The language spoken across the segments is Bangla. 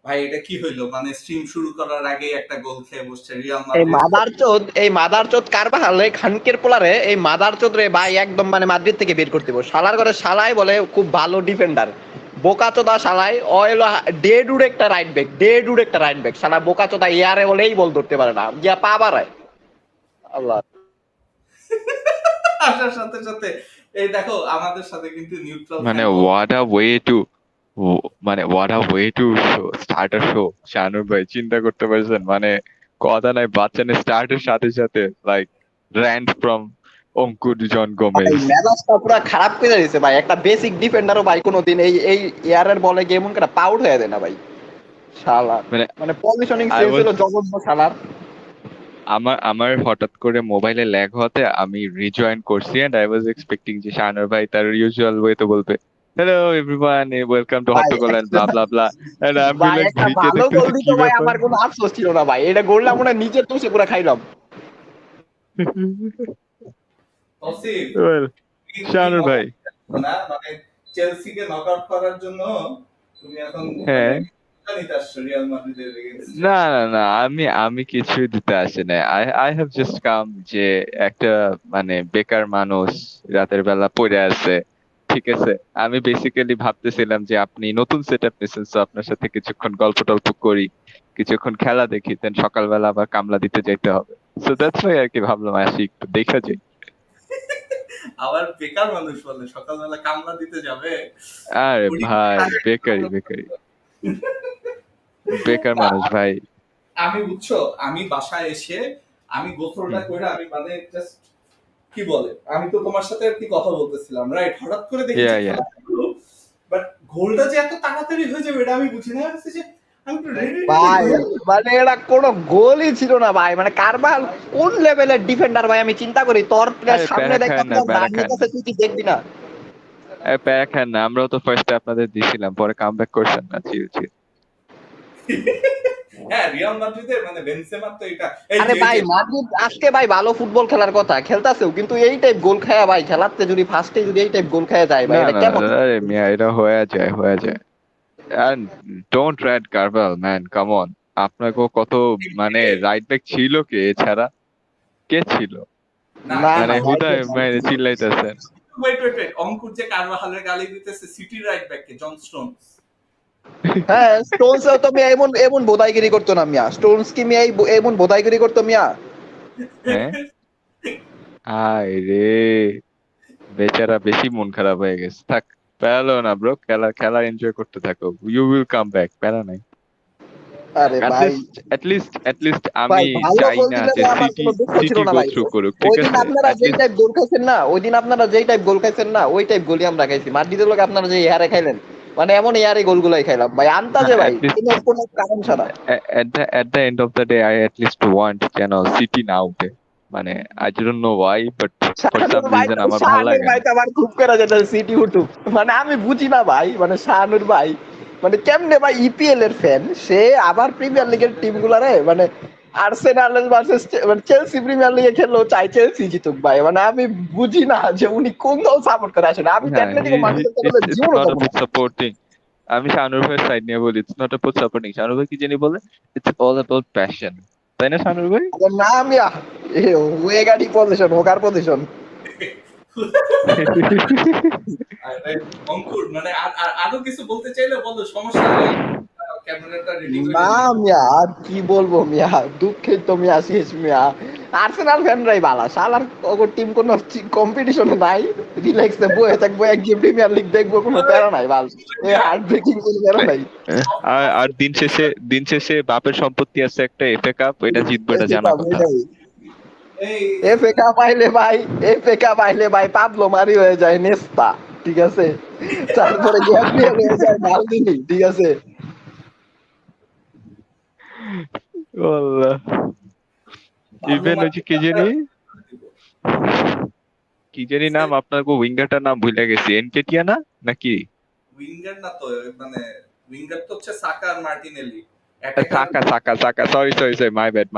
ভাই এটা কি হইলো, মানে স্ট্রিম শুরু করার আগেই একটা গোল খেয়ে বসছে রিয়াল এই মাদ্রিদ। মাদারচোদ কারবাহাল এই খানকের পোলারে এই মাদারচোদ রে ভাই একদম মানে মাদ্রিদ থেকে বের করতে হবে। শালার ঘরে শালাই বলে খুব ভালো ডিফেন্ডার, বোকাচোদা শালাই অয়েল ডেডুড একটা রাইট ব্যাক, ডেডুড একটা রাইট ব্যাক, শালা বোকাচোদা এয়ারে বলেই বল ধরতে পারে না, গিয়া পা বাড়ায়। আল্লাহ আসার সাথে সাথে এই দেখো আমাদের সাথে কিন্তু নিউট্রাল মানে fan. what a way to মানে what a way to start a show, শানুর ভাই চিন্তা করতে পারছেন? মানে কথা নাই বাচ্চা নেই, স্টার্টের সাথে সাথে লাইক র্যান্ড ফ্রম অঙ্কুর জন ভাই গোমেজ। মেজাজটা পুরো খারাপ করে দিয়েছে ভাই। একটা বেসিক ডিফেন্ডারও ভাই কোনোদিন এই এই এয়ারের বলে গেম করে পাউট হয়ে দেয় না ভাই শালা। মানে মানে পজিশনিং আই সেন্স ওয়াজ হলো জঘন্য শালার। আমার আমার হঠাৎ করে মোবাইলে ল্যাগ হতে আমি রিজয়েন করছি এন্ড আই ওয়াজ এক্সপেক্টিং যে শানুর ভাই তার ইউজুয়াল ওয়েতে বলবে হ্যালো এভরিওয়ান ওয়েলকাম টু ভাই হট্টগোল and blah blah blah, and আমি ভাই লাইক একটা ঢুকে ভালো গোল দেখতেছি দিত কি ভাই, ব্যাপার। আমার কোনো আফসোস ছিল না ভাই। এটা গোলটা মনে হয় নিজের দোষে পুরো খাইলাম। তসিফ, Well, তুমি শানুর ভাই না মানে চেলসিকে নকআউট করার জন্য তুমি এখন মানে হ্যাঁ, নিতে আসছো রিয়াল মাদ্রিদের এগেইনস্টে। না না না, আমি আমি কিছুই দিতে আসি না। I I have just come যে একটা মানে বেকার মানুষ রাতের বেলা পড়ে আছে, ঠিক আছে। আমি বেসিক্যালি ভাবতেছিলাম যে আপনি নতুন সেট আপ নিয়েছেন, তো আপনার সাথে কিছুক্ষণ গল্প টল্প করি, কিছুক্ষণ খেলা দেখি, দেন সকালবেলা আবার কামলা দিতে যাইতে হবে। সো দ্যাটস ওয়াই আর কি ভাবলাম আসি একটু দেখা যাই। আবার বেকার মানুষ বলে সকালবেলা কামলা দিতে যাবে। আরে ভাই বেকারি বেকারি বেকার মানুষ ভাই। আমি বুঝছো, আমি বাসায় এসে আমি গোসলটা করে আমি মানে জাস্ট কি বলে আমি তো তোমার সাথে আর কি কথা বলতেছিলাম, রাইট? হঠাৎ করে দেখি ইয়া যে ইয়া খেলা হলো, বাট গোলটা যে এত তাড়াতাড়ি হয়ে যাবে এটা আমি বুঝি না। ভাবছি যে আমি একটু রেডি রেডি ভাই হয়ে মানে এটা কোনো গোলই ছিল না ভাই। মানে কারবাল কোন লেভেলের ডিফেন্ডার ভাই, আমি চিন্তা করি তোর আরে সামনে প্যারা খায় দেখতাম না, তোর প্যারা দাঁড়িয়ে খায় কাছে না, তুই কি দেখবি না? প্যারা খায় না। আমরাও তো ফার্স্টে আপনাদের দিছিলাম, পরে কাম ব্যাক করছেন না। চিল চিল। হ্যাঁ রিয়াল মাদ্রিদের মানে বেনজেমার তো এটা এই আরে যে এই ভাই যে মাদ্রিদ আজকে ভাই ভালো ফুটবল খেলার কথা খেলতাছেও, কিন্তু এই টাইপ গোল খায়া ভাই খেলাতে যদি ফার্স্টে যদি এই টাইপ গোল খায়া যায় ভাই না এটা না কেমন? না, আরে মিয়া এটা হয়ে যায় হয়ে যায়। And don't rat Carval, man, come on. আপনাকে কত মানে রাইট ব্যাক ছিল কে এছাড়া? কে ছিল? না না মানে না রাইট হুদায় ব্যাক মানে চিল্লাইতেছেন। ওয়েট অঙ্কুর যে কারবাহালের গালি দিতেছে সিটি রাইট ব্যাককে জন স্টোনস। হ্যাঁ স্টোনস তো মিয়া এমন এমন বোদাইগিরি করতো না মিয়া। স্টোনস কি মিয়া এমন বোদাইগিরি করতো মিয়া? হ্যাঁ, আয় রে, বেচারা বেশি মন খারাপ হয়ে গেছে। থাক, প্যারালো না ব্রো, খেলা খেলা এনজয় করতে থাকো, ইউ উইল কাম ব্যাক, প্যারা নাই। আরে ভাই অ্যাটলিস্ট ভাই আমি ভালো চাই গোল না দিলে যে ভাই আমার সিটি কোনো দুঃখ ছিল সিটি না গো ভাই। থ্রু করুক, ঠিক ওই দিন আছে। আপনারা যেই অ্যাটলিস্ট টাইপ গোল খাইছেন না, ওই দিন আপনারা যেই টাইপ গোল খাইছেন না, ওই টাইপ গোলই আমরা খাইছি। মাদ্রিদের লোক আপনারা যে ইয়ারে খাইলেন, মানে এমন ইয়ারে গোলগুলাই খাইলাম ভাই না, আন্তাজে ভাই, অ্যাটলিস্ট কোনো কোনো কারণ ছাড়া। at the end of the day I at least want যেন সিটি না উঠে। মানে I don't know why but for Shahanur some ভাই reason তো আমার ভালো শাহানুর লাগে ভাই না। তো আমার খুব করে যেটা সিটি উঠুক, মানে আমি বুঝি না ভাই। মানে শাহানুর ভাই মানে কেমনে ভাই ইপিএল এর ফ্যান সে, আবার প্রিমিয়ার লিগের টিম গুলারে মানে আর্সেনাল ভার্সেস মানে চেলসি প্রিমিয়ার লিগে খেললো চাই চেলসি জিতুক ভাই। মানে আমি বুঝি না যে উনি কোন দল সাপোর্ট করে আসেন। আমি তো হ্যাঁ, অ্যাটলেটিকো মাদ্রিদের it's দলে it's জীবনও not যাবো না। about supporting. আমি শানুর ভাইয়ের সাইড নিয়ে বলি, it's not about supporting. শানুর ভাই কি জানি বলে, it's all about passion, তাই না শানুর ভাই? আরে না মিয়া, এ ওয়েগাডি পজিশন হোকার পজিশন। আরে অঙ্কুর মানে আরো কিছু বলতে চাইলে বলো, সমস্যা নাই। ক্যামেরাটা রেডি করে না নি। মিয়া আর কি বলবো মিয়া, দুঃখের তো মিয়া শেষ মিয়া। আর্সেনাল ফ্যানরাই বালা শালার, ওর টিম কোনো কম্পিটিশনে নাই, রিল্যাক্সে বয়ে থাকবো, এক গেম প্রিমিয়ার লিগ দেখবো, কোনো প্যারা নাই বাল। এই হার্ট ব্রেকিং কোনো প্যারা নাই। আর আর দিন শেষে বাপের সম্পত্তি আছে একটা এফএ কাপ, এটা জিতবে, এটা জানা কথা। এই এফএ কাপ আইলে ভাই, এফএ কাপ আইলে ভাই পাবলো মারি হয়ে যায় নেস্তা, ঠিক আছে। তারপরে গ্যাব্রিয়েল হয়ে যায় মালদিনি, ঠিক আছে। আল্লাহ, পাবলো ইভেন ওই যে কি জানি নাম আপনার উইঙ্গারটার নাম ভুলে গেছি, এনকেটিয়া না নাকি? উইঙ্গার না তো, মানে উইঙ্গার তো হচ্ছে সাকা আর Martinelli, attacker. Saka Saka Saka, sorry my bad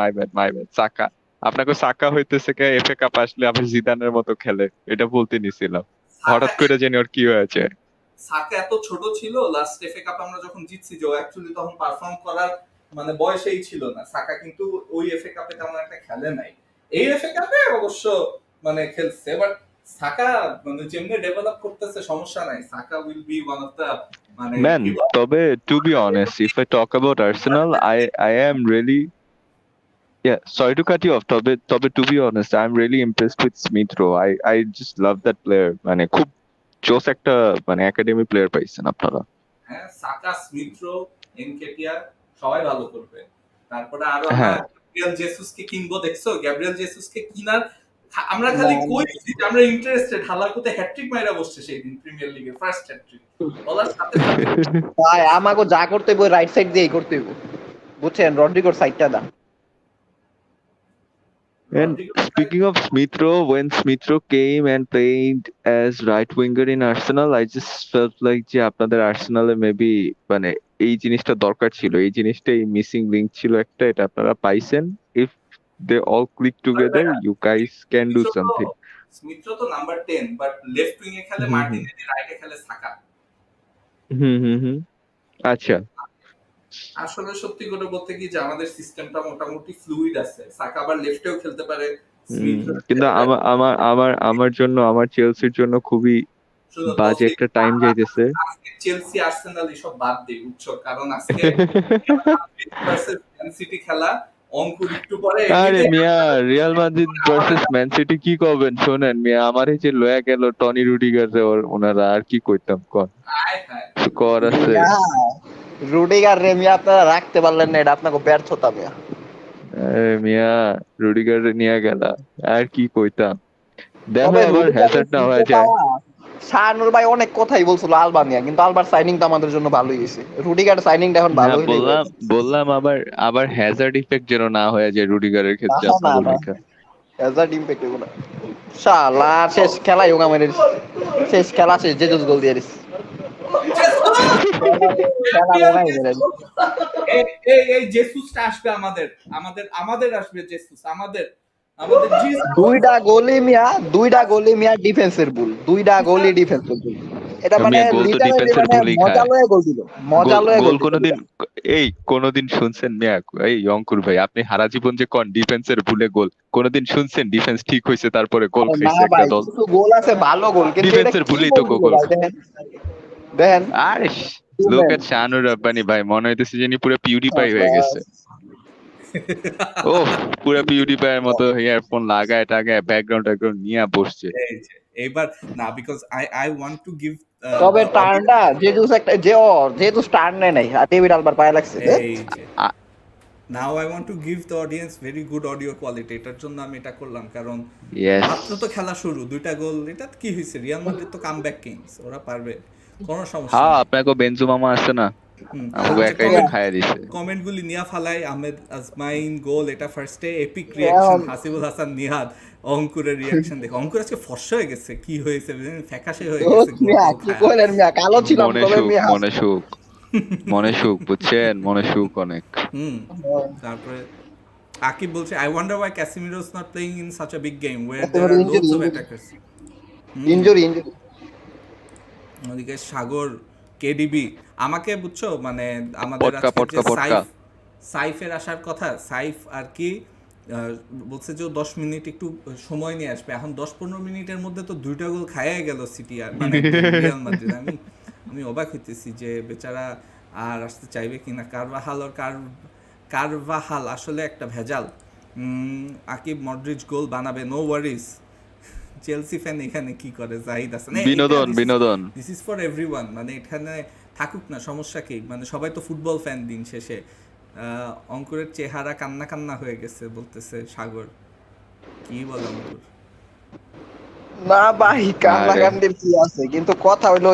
Saka. আপনাকে সাকা হইতেছে কে এফএ কাপ আসলে আবার জিদানের মতো খেলে, এটা বলতে নিছিলাম। হঠাৎ করে জানি ওর কি হয়েছে। সাকা এত ছোট ছিল, লাস্ট এফএ কাপ আমরা যখন জিতছি, যে অ্যাকচুয়ালি তখন পারফর্ম করার মানে বয়সেই ছিল না। সাকা কিন্তু ওই এফএ কাপে তেমন একটা খেলে নাই। এই এফএ কাপে অবশ্য মানে খেলছে, বাট সাকা মানে যেমনি ডেভেলপ করতেছে সমস্যা নাই। Saka will be one of the মানে ম্যান, কি বলে, তবে to be honest, if I talk about Arsenal, I am really, yeah, sorry to cut you off. তবে to be honest, I'm really impressed with Smith Rowe. I just love that player. মানে খুব জোস একটা মানে একাডেমি প্লেয়ার পাইছেন আপনারা। হ্যাঁ সাকা, স্মিথ রো, এনকেটিয়া সবাই ভালো করবে। তারপরে আরো আমরা হ্যাঁ, গ্যাব্রিয়েল জেসুসকে কিনবো, দেখছো গ্যাব্রিয়েল জেসুসকে কিনার আমরা খালি কইছি যে আমরা ইন্টারেস্টেড। হালাকুতে হ্যাটট্রিক মাইরা বসছে সেই দিন প্রিমিয়ার লিগের ফার্স্ট হ্যাটট্রিক বলার সাথে সাথে। ভাই আমাকে যা করতে হইব রাইট সাইড দিয়েই করতে হইব, বুঝছেন? রড্রিগোর সাইডটা দা। and speaking of Smith Rowe, when Smith Rowe came and played as right winger in Arsenal, I just felt like যে আপনাদের আর্সেনালে মেবি মানে এই জিনিসটা দরকার ছিল, এই জিনিসটা এই মিসিং লিংক ছিল একটা, এটা আপনারা পাইছেন। If they all click together, you guys can do something. Smith Rowe তো নাম্বার 10, বাট লেফট উইং এ খেলে হুম হুম মার্টিনেলি, রাইটে খেলে সাকা। হুম। আচ্ছা, আসলে সত্যি করে বলতে কি যে আমাদের সিস্টেমটা মোটামুটি ফ্লুইড আছে। সাকা আবার লেফটেও খেলতে পারে, স্মিথ রো কিন্তু আমার জন্য, আমার চেলসির জন্য খুবই শুধু বাজে একটা টাইম যাইতেছে। আজকে চেলসি আর্সেনাল এসব বাদ দেই, বুঝছো? কারণ আজকে ভার্সেস ম্যান সিটি খেলা, অঙ্কুর একটু পরে আরে এমনিতে মিয়া, Real Madrid versus Man City কি করবেন শোনেন মিয়া, আমার এই যে লয়া গেল টনি রুডিগার রে, ওনারা আর কি কইতাম কর, আয় হায়। স্কোর আছে। রুডিগার রে মিয়া আপনারা রাখতে পারলেন না, এটা আপনাকে ব্যর্থতা মিয়া। আরে মিয়া, রুডিগার রে নিয়ে গেল, আর কি কইতাম। দেখো তবে আবার হ্যাজার্ড না হয়ে যায়। শাহানুর ভাই অনেক কথাই বলছিল আলবা নিয়ে, কিন্তু আলবার সাইনিং তো আমাদের জন্য ভালোই হয়েছে। রুডিগার সাইনিংটা এখন ভালো হ্যাঁ, হইলেই বললাম আবার হ্যাজার্ড ইফেক্ট যেন না হয়ে যায় রুডিগারের ক্ষেত্রে না আপনাদের না, লেখা। হ্যাজার্ড ইমপ্যাক্ট এগুলো শালা শেষ খেলাই হোক আমাদের, শেষ খেলা শেষ জেজুস গোল দিয়ে দিস। খেলা মনে হয় মেরে দিস। এই জেসুসটা আসবে আমাদের, আমাদের আসবে জেসুস, আমাদের জিসাস। দুইটা গোলি মিয়া ডিফেন্সের ভুল, দুইটা গোলি ডিফেন্সের ভুল। এটা মানে মিয়া গোল তো লিটারালি ডিফেন্সের মানে ভুলই মজা খায়। লয়ে গোল দিল, মজা লয়ে গোল গোল দিল। কোনোদিন শুনছেন মিয়া, এই অঙ্কুর ভাই, আপনি সারা জীবন যে কোন ডিফেন্সের ভুলে গোল, কোনোদিন শুনছেন ডিফেন্স ঠিক হয়েছে তারপরে গোল আরে না খাইছে একটা ভাই, দল? কিছু গোল আছে ভালো গোল, কিন্তু এটা ডিফেন্সের কি ভুলেই তো গোল দিল গোল। ভাই? দেখেন দেখেন আরে লোক আর শাহানুর রাব্বানি ভাই, মনে হইতেছে যিনি পুরো পিউডিপাই হয়ে গেছে। ও, পুরো পিউডিপাইয়ের মতো ইয়ারফোন লাগায় টাগায় ব্যাকগ্রাউন্ড নিয়ে বসছে। এই যে এইবার না, because I want to give তবে টার্নটা জেজুস একটা যেহেতু টার্ন নেয় নাই, আর ডেভিড আলবার পায়ে লাগছে। এই যে now I want to give the audience very good audio quality. এটার জন্য আমি এটা করলাম, কারণ ইয়েস, মাত্র তো খেলা শুরু, দুইটা গোল, এটা কি হয়েছে? রিয়াল মাদ্রিদ তো কামব্যাক কিংস, ওরা পারবে, কোনো সমস্যা হ্যাঁ, নেই। আপনাকে বেনজু মামা আছে না, আমাকে একা একা খাইয়া দিছে। কমেন্ট গুলি নিয়া ফালাই, আহমেদ আজমাইন গোল, এটা ফার্স্টে এপিক রিয়াকশন, হাসিবুল হাসান নিহাদ, অঙ্কুরের রিয়াকশন দেখো, অঙ্কুর আজকে ফর্সা হয়ে গেছে, কি হয়েছে ফ্যাকাশে হয়ে গেছে। কি কইলেন মিয়া, কালো ছিলাম মনে তবে সুখ, মিয়া। মনে সুখ বুঝছেন, মনে সুখ অনেক। তারপরে আকিব বলছে, I wonder why Casemiro is not playing in such a big game where there are loads of attackers. Injury ওদিকে সাগর, কেডিবি, আমাকে বুঝছো মানে আমাদের পটকা। সাইফের আসার কথা, সাইফ আর কি বলছে যে 10 মিনিট একটু সময় নিয়ে আসবে। এখন 10-15 মিনিটের মধ্যে তো দুইটা গোল খাইয়া গেল সিটি, আর মানে রিয়াল মাদ্রিদ। আমি অবাক হইতেছি যে বেচারা আর আসতে চাইবে কিনা। কারভাহাল আসলে একটা ভেজাল। আকিব মডরিচ গোল বানাবে, নো ওয়ারিজ। চেলসি ফ্যান এখানে কি করে? জাহিদ হাসান, বিনোদন দিস ইজ ফর এভরিওয়ান, মানে এখানে থাকুক না, সমস্যা কি? মানে সবাই তো ফুটবল ফ্যান দিন শেষে। অঙ্কুরের চেহারা কান্না কান্না হয়ে গেছে বলতেছে সাগর। কি বলে অঙ্কুর? না ভাই, কান্নাকান্দির কি আছে, কিন্তু কথা হইলো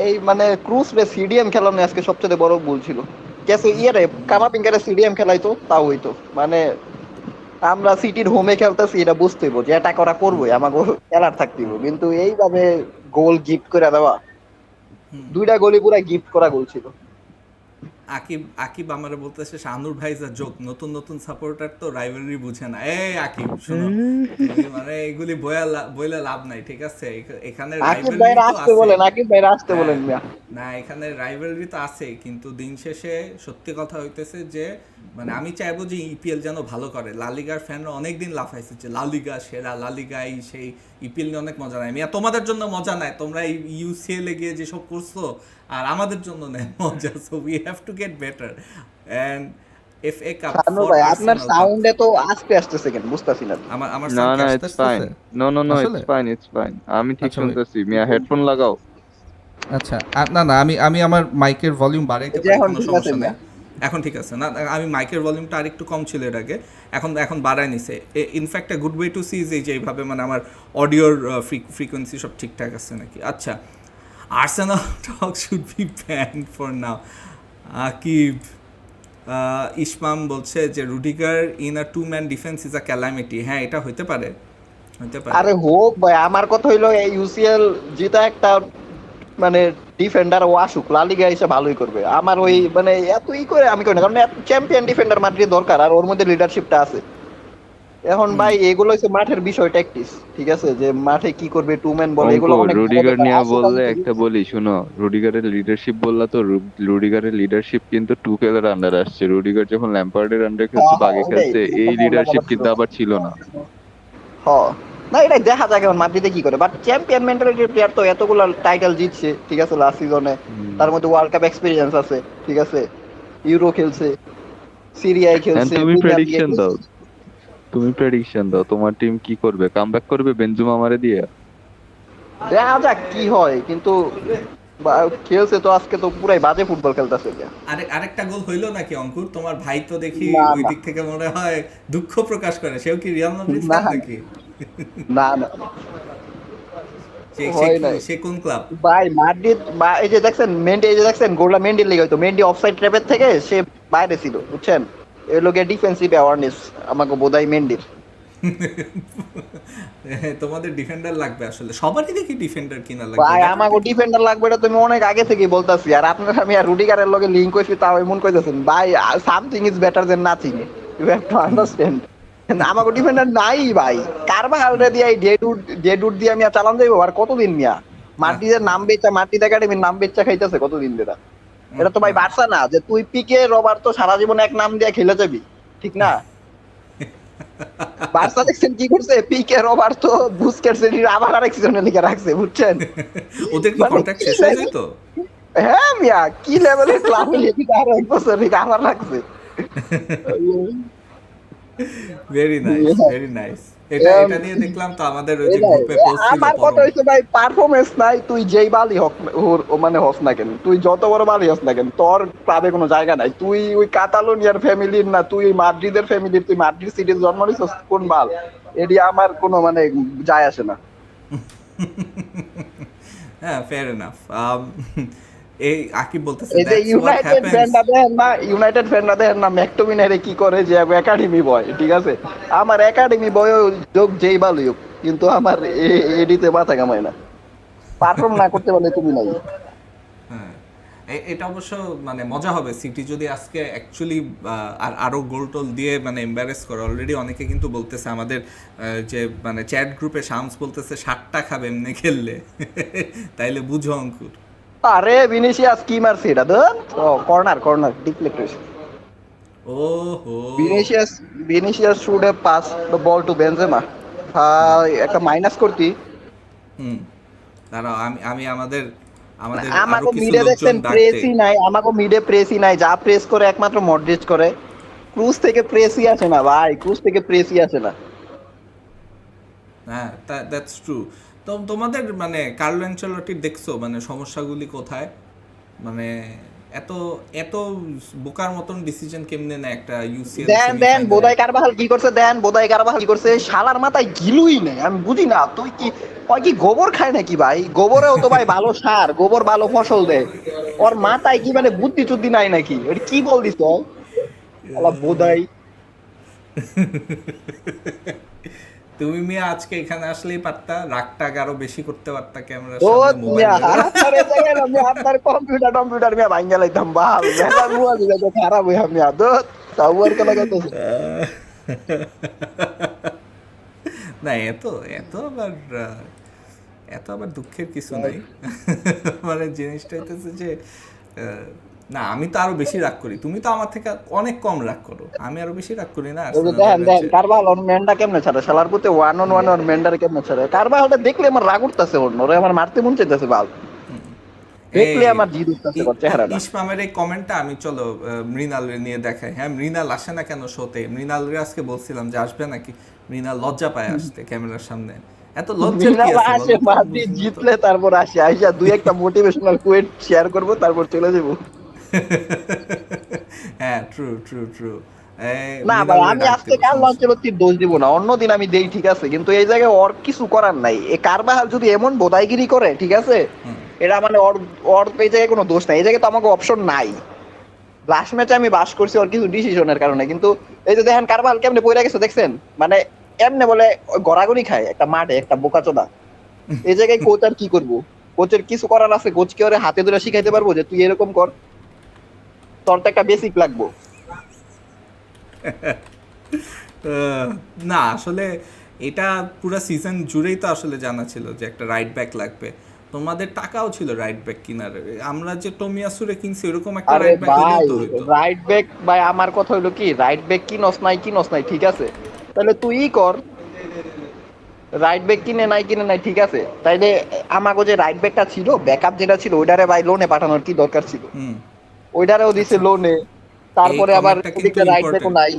এই মানে ক্রুজ রে সিডিএম খেলানো আজকে সবচেয়ে বড় ভুল ছিল। কেসে ইয়েরে কামাপিঙ্কারে সিডিএম খেলাইতো তাও হইতো, মানে আমরা সিটির হোমে খেলতেছি, এটা বুঝতে হইব যে এটা করা করবোই, আমাকে খেলার থাকতে হইব, কিন্তু এইভাবে গোল গিফট করে দেওয়া, দুইটা গোলই পুরা গিফট করা গোল ছিল। আকিব আকিব আমারে বলতেছে শানুর ভাই যা জোক, নতুন নতুন সাপোর্টার তো রাইভালরি বুঝে না। এই আকিব শোনো, তুমি মানে এগুলি বইলে লাভ নাই, ঠিক আছে? এখানে আকিব রাইভালরি ভাইরা তো আসতে আছে। বলেন, আকিব ভাইরা আসতে হ্যাঁ, বলেন মিয়া। না এখানে রাইভালরি তো আছে, কিন্তু দিন শেষে সত্যি কথা হইতেছে যে মানে আমি চাইবো যে ইপিএল যেন ভালো করে। লালিগার ফ্যানরা অনেকদিন লাফাইছে যে লালিগা সেরা, লালিগা এই সেই, ইপিএল নিয়ে অনেক মজা নেয়। মিয়া তোমাদের জন্য মজা নেয়, তোমরা এই ইউসিএল এ গিয়ে যেসব করছো, আর আমাদের জন্য নেয় মজা। So we have to get better and FA cup শানু ফর ভাই আপনার আর্সেনাল কাপ। সাউন্ডে তো আস্তে আসতেছে কেন বুঝতাছি না। আমার না সাউন্ড কি না, আসতে ইটস ফাইন। আসতেছে নো নো নো, আসলে? It's fine, it's fine. আমি ঠিক আচ্ছা wait, শুনতেছি মিয়া, হেডফোন লাগাও। আচ্ছা না না, আমি আমার মাইকের ভলিউম বাড়াইতে এই যে পারি, এখন কোনো ঠিক আছে সমস্যা মিয়া। নেই। এখন ঠিক আছে না? আমি মাইকের ভলিউমটা আরেকটু কম ছিল এর আগে, এখন এখন বাড়ায় নিছে। In fact good way to see যে এইভাবে মানে আমার অডিওর ফ্রিকোয়েন্সি সব ঠিকঠাক আছে নাকি। আচ্ছা, Arsenal talk should be banned for now. Akib Ismam বলছে যে Rudiger in a two man defence is a calamity. হ্যাঁ, এটা হইতে পারে, হইতে পারে। আরে হোক ভাই, আমার কথা হইলো এই ইউসিএল জিতা একটা মানে ডিফেন্ডার ও আসুক, লা লিগা এসে ভালোই করবে। আমার ওই মানে এতই করে আমি করি না, কারণ চ্যাম্পিয়ন ডিফেন্ডার মাদ্রিদ দরকার, আর ওর মধ্যে লিডারশিপটা আছে। এখন ভাই এগুলো হচ্ছে মাঠের বিষয়, ট্যাকটিস, ঠিক আছে? যে মাঠে কি করবে, টু ম্যান বলে এগুলো অঙ্কুর, অনেক ভালো রুডিগার ব্যাপার। নিয়ে আসুক বললে আমি তো একটা বলি শুনো। রুডিগারের লিডারশিপ বললা তো, রুডিগারের লিডারশিপ কিন্তু টুকেলের আন্ডারে আসছে। রুডিগার যখন ল্যাম্পার্ডের আন্ডারে খেলছে, হ্যাঁ হ্যাঁ বাগে ওটাই, খেলছে, এই এই কথা উল্লেখ লিডারশিপ আবার ছিল কিন্তু না। আবার ছিল না। হ্যাঁ, না এটাই দেখা যায় এখন মাদ্রিদে কি করে, বাট চ্যাম্পিয়ন মেন্টালিটির প্লেয়ার তো এতগুলো টাইটেল জিতছে, ঠিক আছে, লাস্ট সিজনে। হুম। তার মধ্যে ওয়ার্ল্ড কাপ এক্সপিরিয়েন্স আছে, ঠিক আছে, ইউরো খেলছে, সিরিয়ায় And খেলছে, তুমি প্রিমিয়ার লিগে প্রেডিকশন দাও, খেলছে। তুমি প্রেডিকশন দাও, তোমার টিম কি করবে? কামব্যাক করবে বেনজুমা মারে দিয়ে? দেখা যাক কি হয়, কিন্তু খেলছে তো আজকে তো পুরাই বাজে ফুটবল খেলতেছে। আরেকটা গোল হইলো নাকি অঙ্কুর? তোমার ভাই তো দেখি না ওই না দিক থেকে মনে হয় দুঃখ প্রকাশ করে। সেও কি রিয়াল মাদ্রিদ না ফ্যান নাকি? না না, সে সে হয় কি, নাই সে কোন ক্লাব? ভাই। মাদ্রিদ এই যে দেখছেন মেন্ডি, এই যে দেখছেন গোলটা মেন্ডির লিগে, হয়তো মেন্ডি অফসাইড ট্র্যাপের থেকে সে বাইরে ছিল, বুঝছেন? এই লোকে ডিফেন্সিভ অ্যাওয়ারনেস আমাকে বোধাই মেন্ডির। তোমাদের ডিফেন্ডার লাগবে আসলে, সবারই দেখি ডিফেন্ডার কিনা লাগবে, ভাই ব্যাপারটা আমাকে কি? ডিফেন্ডার লাগবে, এটা তুমি অনেক আগে থেকেই বলতাছি, আর আপনার আমি আর রুডিগারের লগে লিংক হইছি তাও এমন কইতাছেন। ভাই something is better than nothing, you have to understand. আমাকে ডিফেন্ডার নাই ভাই। কারবাহাল রে দিয়ে এই ডেডুট দিয়ে আমি আর চালান যাইবো আর কতদিন মিয়া? মার্টিনের নাম বেচা, মার্টিন একাডেমির নাম বেচা খাইতেছে কতদিন ধরে। এটা তো ভাই বার্সা না যে তুই পিকে রবার্ট তো সারা জীবন এক নাম দিয়ে খেলে যাবি, ঠিক না? বার্সা দেখছেন কি করছে, পিকে রবার্ট তো বুস্কেটস আবার আরেক সিজনে লিখে রাখছে, বুঝছেন? ওদের কি মানে কন্ট্রাক্ট কি শেষ হয়ে level- যেত? হ্যাঁ মিয়া, কি লেভেলের ক্লাব হইলে কি আরো এক বছর লিখে আবার রাখছে। Very nice, very nice. এটা এটা নিয়ে দেখলাম তো আমাদের ওই যে এটাই গ্রুপে পোস্ট ছিল আমার কথা পরম। হচ্ছে ভাই, পারফরমেন্স নাই, তুই যেই বালি হক মানে হস না কেন, তুই যত বড় বালি হস না কেন, তোর ক্লাবে কোনো জায়গা নাই। তুই ওই কাতালোনিয়ার ফ্যামিলির না, তুই ওই মাদ্রিদের ফ্যামিলির, তুই মাদ্রিদ সিটির জন্ম নিছিস, কোন বাল এটি আমার কোনো মানে যায় আসে না। হ্যাঁ, ফেয়ার এনাফ। এই আকিব বলতেছে এই যে দ্যাটস হোয়াট ইউনাইটেড হ্যাপেন্স। ফ্যানরা দেখেন না, ইউনাইটেড ফ্যানরা দেখেন না ম্যাকটোমিনারে কি করে, যে একাডেমি বয়, ঠিক আছে? আমার একাডেমি বয় যোগ যেই ভালোই হোক, কিন্তু আমার এডিতে মাথা কামায় না, পারফর্ম না করতে পারলে তুমি নাই। হ্যাঁ, এটা অবশ্য মানে মজা হবে সিটি যদি আজকে অ্যাকচুয়ালি আর আরো গোল টোল দিয়ে মানে এম্বারেস করে। অলরেডি অনেকে কিন্তু বলতেছে আমাদের যে মানে চ্যাট গ্রুপে শামস বলতেছে 60টা খাবে এমনি খেললে। তাইলে বুঝো অঙ্কুর। আরে ভিনিসিয়াস কি মারছে এটা দেন, ও কর্নার কর্নার ডিফ্লেক্ট হইছে। ও হো। Vinicius Vinicius should have pass the ball to Benzema. ভাই একটা মাইনাস করতি। হুম, দাঁড়াও, আমি আমি আমাদের আমাদের আরো আমাকে কিছু মিডে লোকজন দেখছেন ডাক দেই। প্রেসই নাই, আমাকে মিডে প্রেসই নাই, যা প্রেস করে একমাত্র মডরিচ করে। ক্রুজ থেকে প্রেসই আসে না ভাই, ক্রুজ থেকে প্রেসই আসে না। হ্যাঁ, দ্যাটস ট্রু। তো তোমাদের মানে কার্লো অ্যানচেলটির দেখছো মানে সমস্যাগুলি কোথায়? মানে এত এত বোকার মতন ডিসিশন কেমনে নেয় একটা ইউসিএল দেন দেন সেমিফাইনালে? বোধাই কারবাহাল কি করছে, দেন বোধাই কারবাহাল কি করছে, শালার মাথায় গিলুই নেই। আমি বুঝি না, তুই কি ওই কি গোবর খায় নাকি ভাই? গোবরেও তো ভাই ভালো সার, গোবর ভালো ফসল দেয়। ওর মাথায় কি মানে বুদ্ধি চুদ্ধি নাই নাকি? এটা কি বল দিস বোধাই। তুমি মিয়া আজকে এখানে আসলেই পারতা, রাগটা আরো বেশি করতে পারতা ক্যামেরার ও সামনে মোবাইল মিয়া ধরে। আপনার এই জায়গায় না, আমি আপনার কম্পিউটার মিয়া ভাঙ্গা লাইতাম বাল মেজাজ মুয়া দিলে তো খারাপ হইয়া মিয়া দোত তাও আর কেন কইতেছে। না, এত এত আবার এত আবার দুঃখের কিছু নাই। মানে জিনিসটা হইতেছে যে না, আমি তো আরো বেশি রাগ করি, তুমি তো আমার থেকে অনেক কম রাগ করো, আমি আরো বেশি রাগ করি না ওই যে আর্সেনালের দেখেন দেখেন ম্যাচে। কারবাল ওর মেন্ডা কেমনে ছাড়ে শালার পুতে ওয়ান মেন্ডার কেমনে ছাড়ে কারবালটা দেখলে আমার রাগ উঠতেছে, ওরে আমার মারতে মন চাইতেছে বাল এই দেখলে আমার জিদ উঠতেছে ওর চেহারাটা। ইসমামের এই কমেন্টটা আমি চলো মৃণালের নিয়ে দেখাই। হ্যাঁ, মৃণাল আসে না কেন শোতে? মৃণালরে আজকে বলছিলাম যে আসবে নাকি, মৃণাল লজ্জা পায় আসতে ক্যামেরার সামনে। এত লজ্জার কি মিনাল আছে আসে বলো তো? আমি মাদ্রিদ বুঝি না তো। জিতলে তারপর আসে আইসা দুই একটা মোটিভেশনাল কোয়েট শেয়ার করব তারপর চলে যাবো। হ্যাঁ, ট্রু ট্রু ট্রু। না ভাই মৃণালরে আমি ডাক আজকে দেবো, কার্লো সমস্যা নেই। আনচেলত্তির দোষ দিব না, অন্যদিন আমি দেই ঠিক আছে, কিন্তু এই জায়গায় ওর কিছু করার নাই। এই কারবাহাল যদি এমন বোদাইগিরি করে ঠিক আছে, হুম। এটা মানে ওর ওর এই জায়গায় কোনো দোষ নাই, এই জায়গায় তো আমাকে অপশন নাই। লাস্ট ম্যাচে আমি বাস করছি ওর কিছু ডিসিশনের কারণে, কিন্তু এই যে দেখেন কারবাহাল কেমনে পড়ে গেছে দেখছেন, মানে এমনে বলে ওই গড়াগড়ি খায় একটা মাঠে একটা বোকাচোদা। এই জায়গায় কোচ আর কি করবো, কোচের কিছু করার আছে? কোচ কি ওরে হাতে ধরে শিখাইতে পারবো যে তুই এরকম কর? তোর তো একটা বেসিক লাগবো। আহ, না আসলে এটা পুরো সিজন জুড়েই তো আসলে জানা ছিল যে একটা রাইট ব্যাক লাগবে, তোমাদের টাকাও ছিল রাইট ব্যাক কিনার। আমরা যে টমিয়াসুরে কিনছি ওরকম একটা আরে রাইট ব্যাক হইলেও ভাই তো হইতো। রাইট ব্যাক ভাই, আমার কথা হইলো কি, রাইট ব্যাক কিনস নাই ঠিক আছে, তাহলে তুই কর। রাইট ব্যাক কিনে নাই ঠিক আছে, তাইলে আমাকে যে রাইট ব্যাকটা ছিল ব্যাকআপ যেটা ছিল ওইটারে ভাই লোনে পাঠানোর কি দরকার ছিল? হুম। ওইটারেও দিছে আচ্ছা, লোনে, এই তারপরে আবার কমেন্টটা কিন্তু ওদিকে রাইট ব্যাকও ইম্পর্টেন্ট। নাই।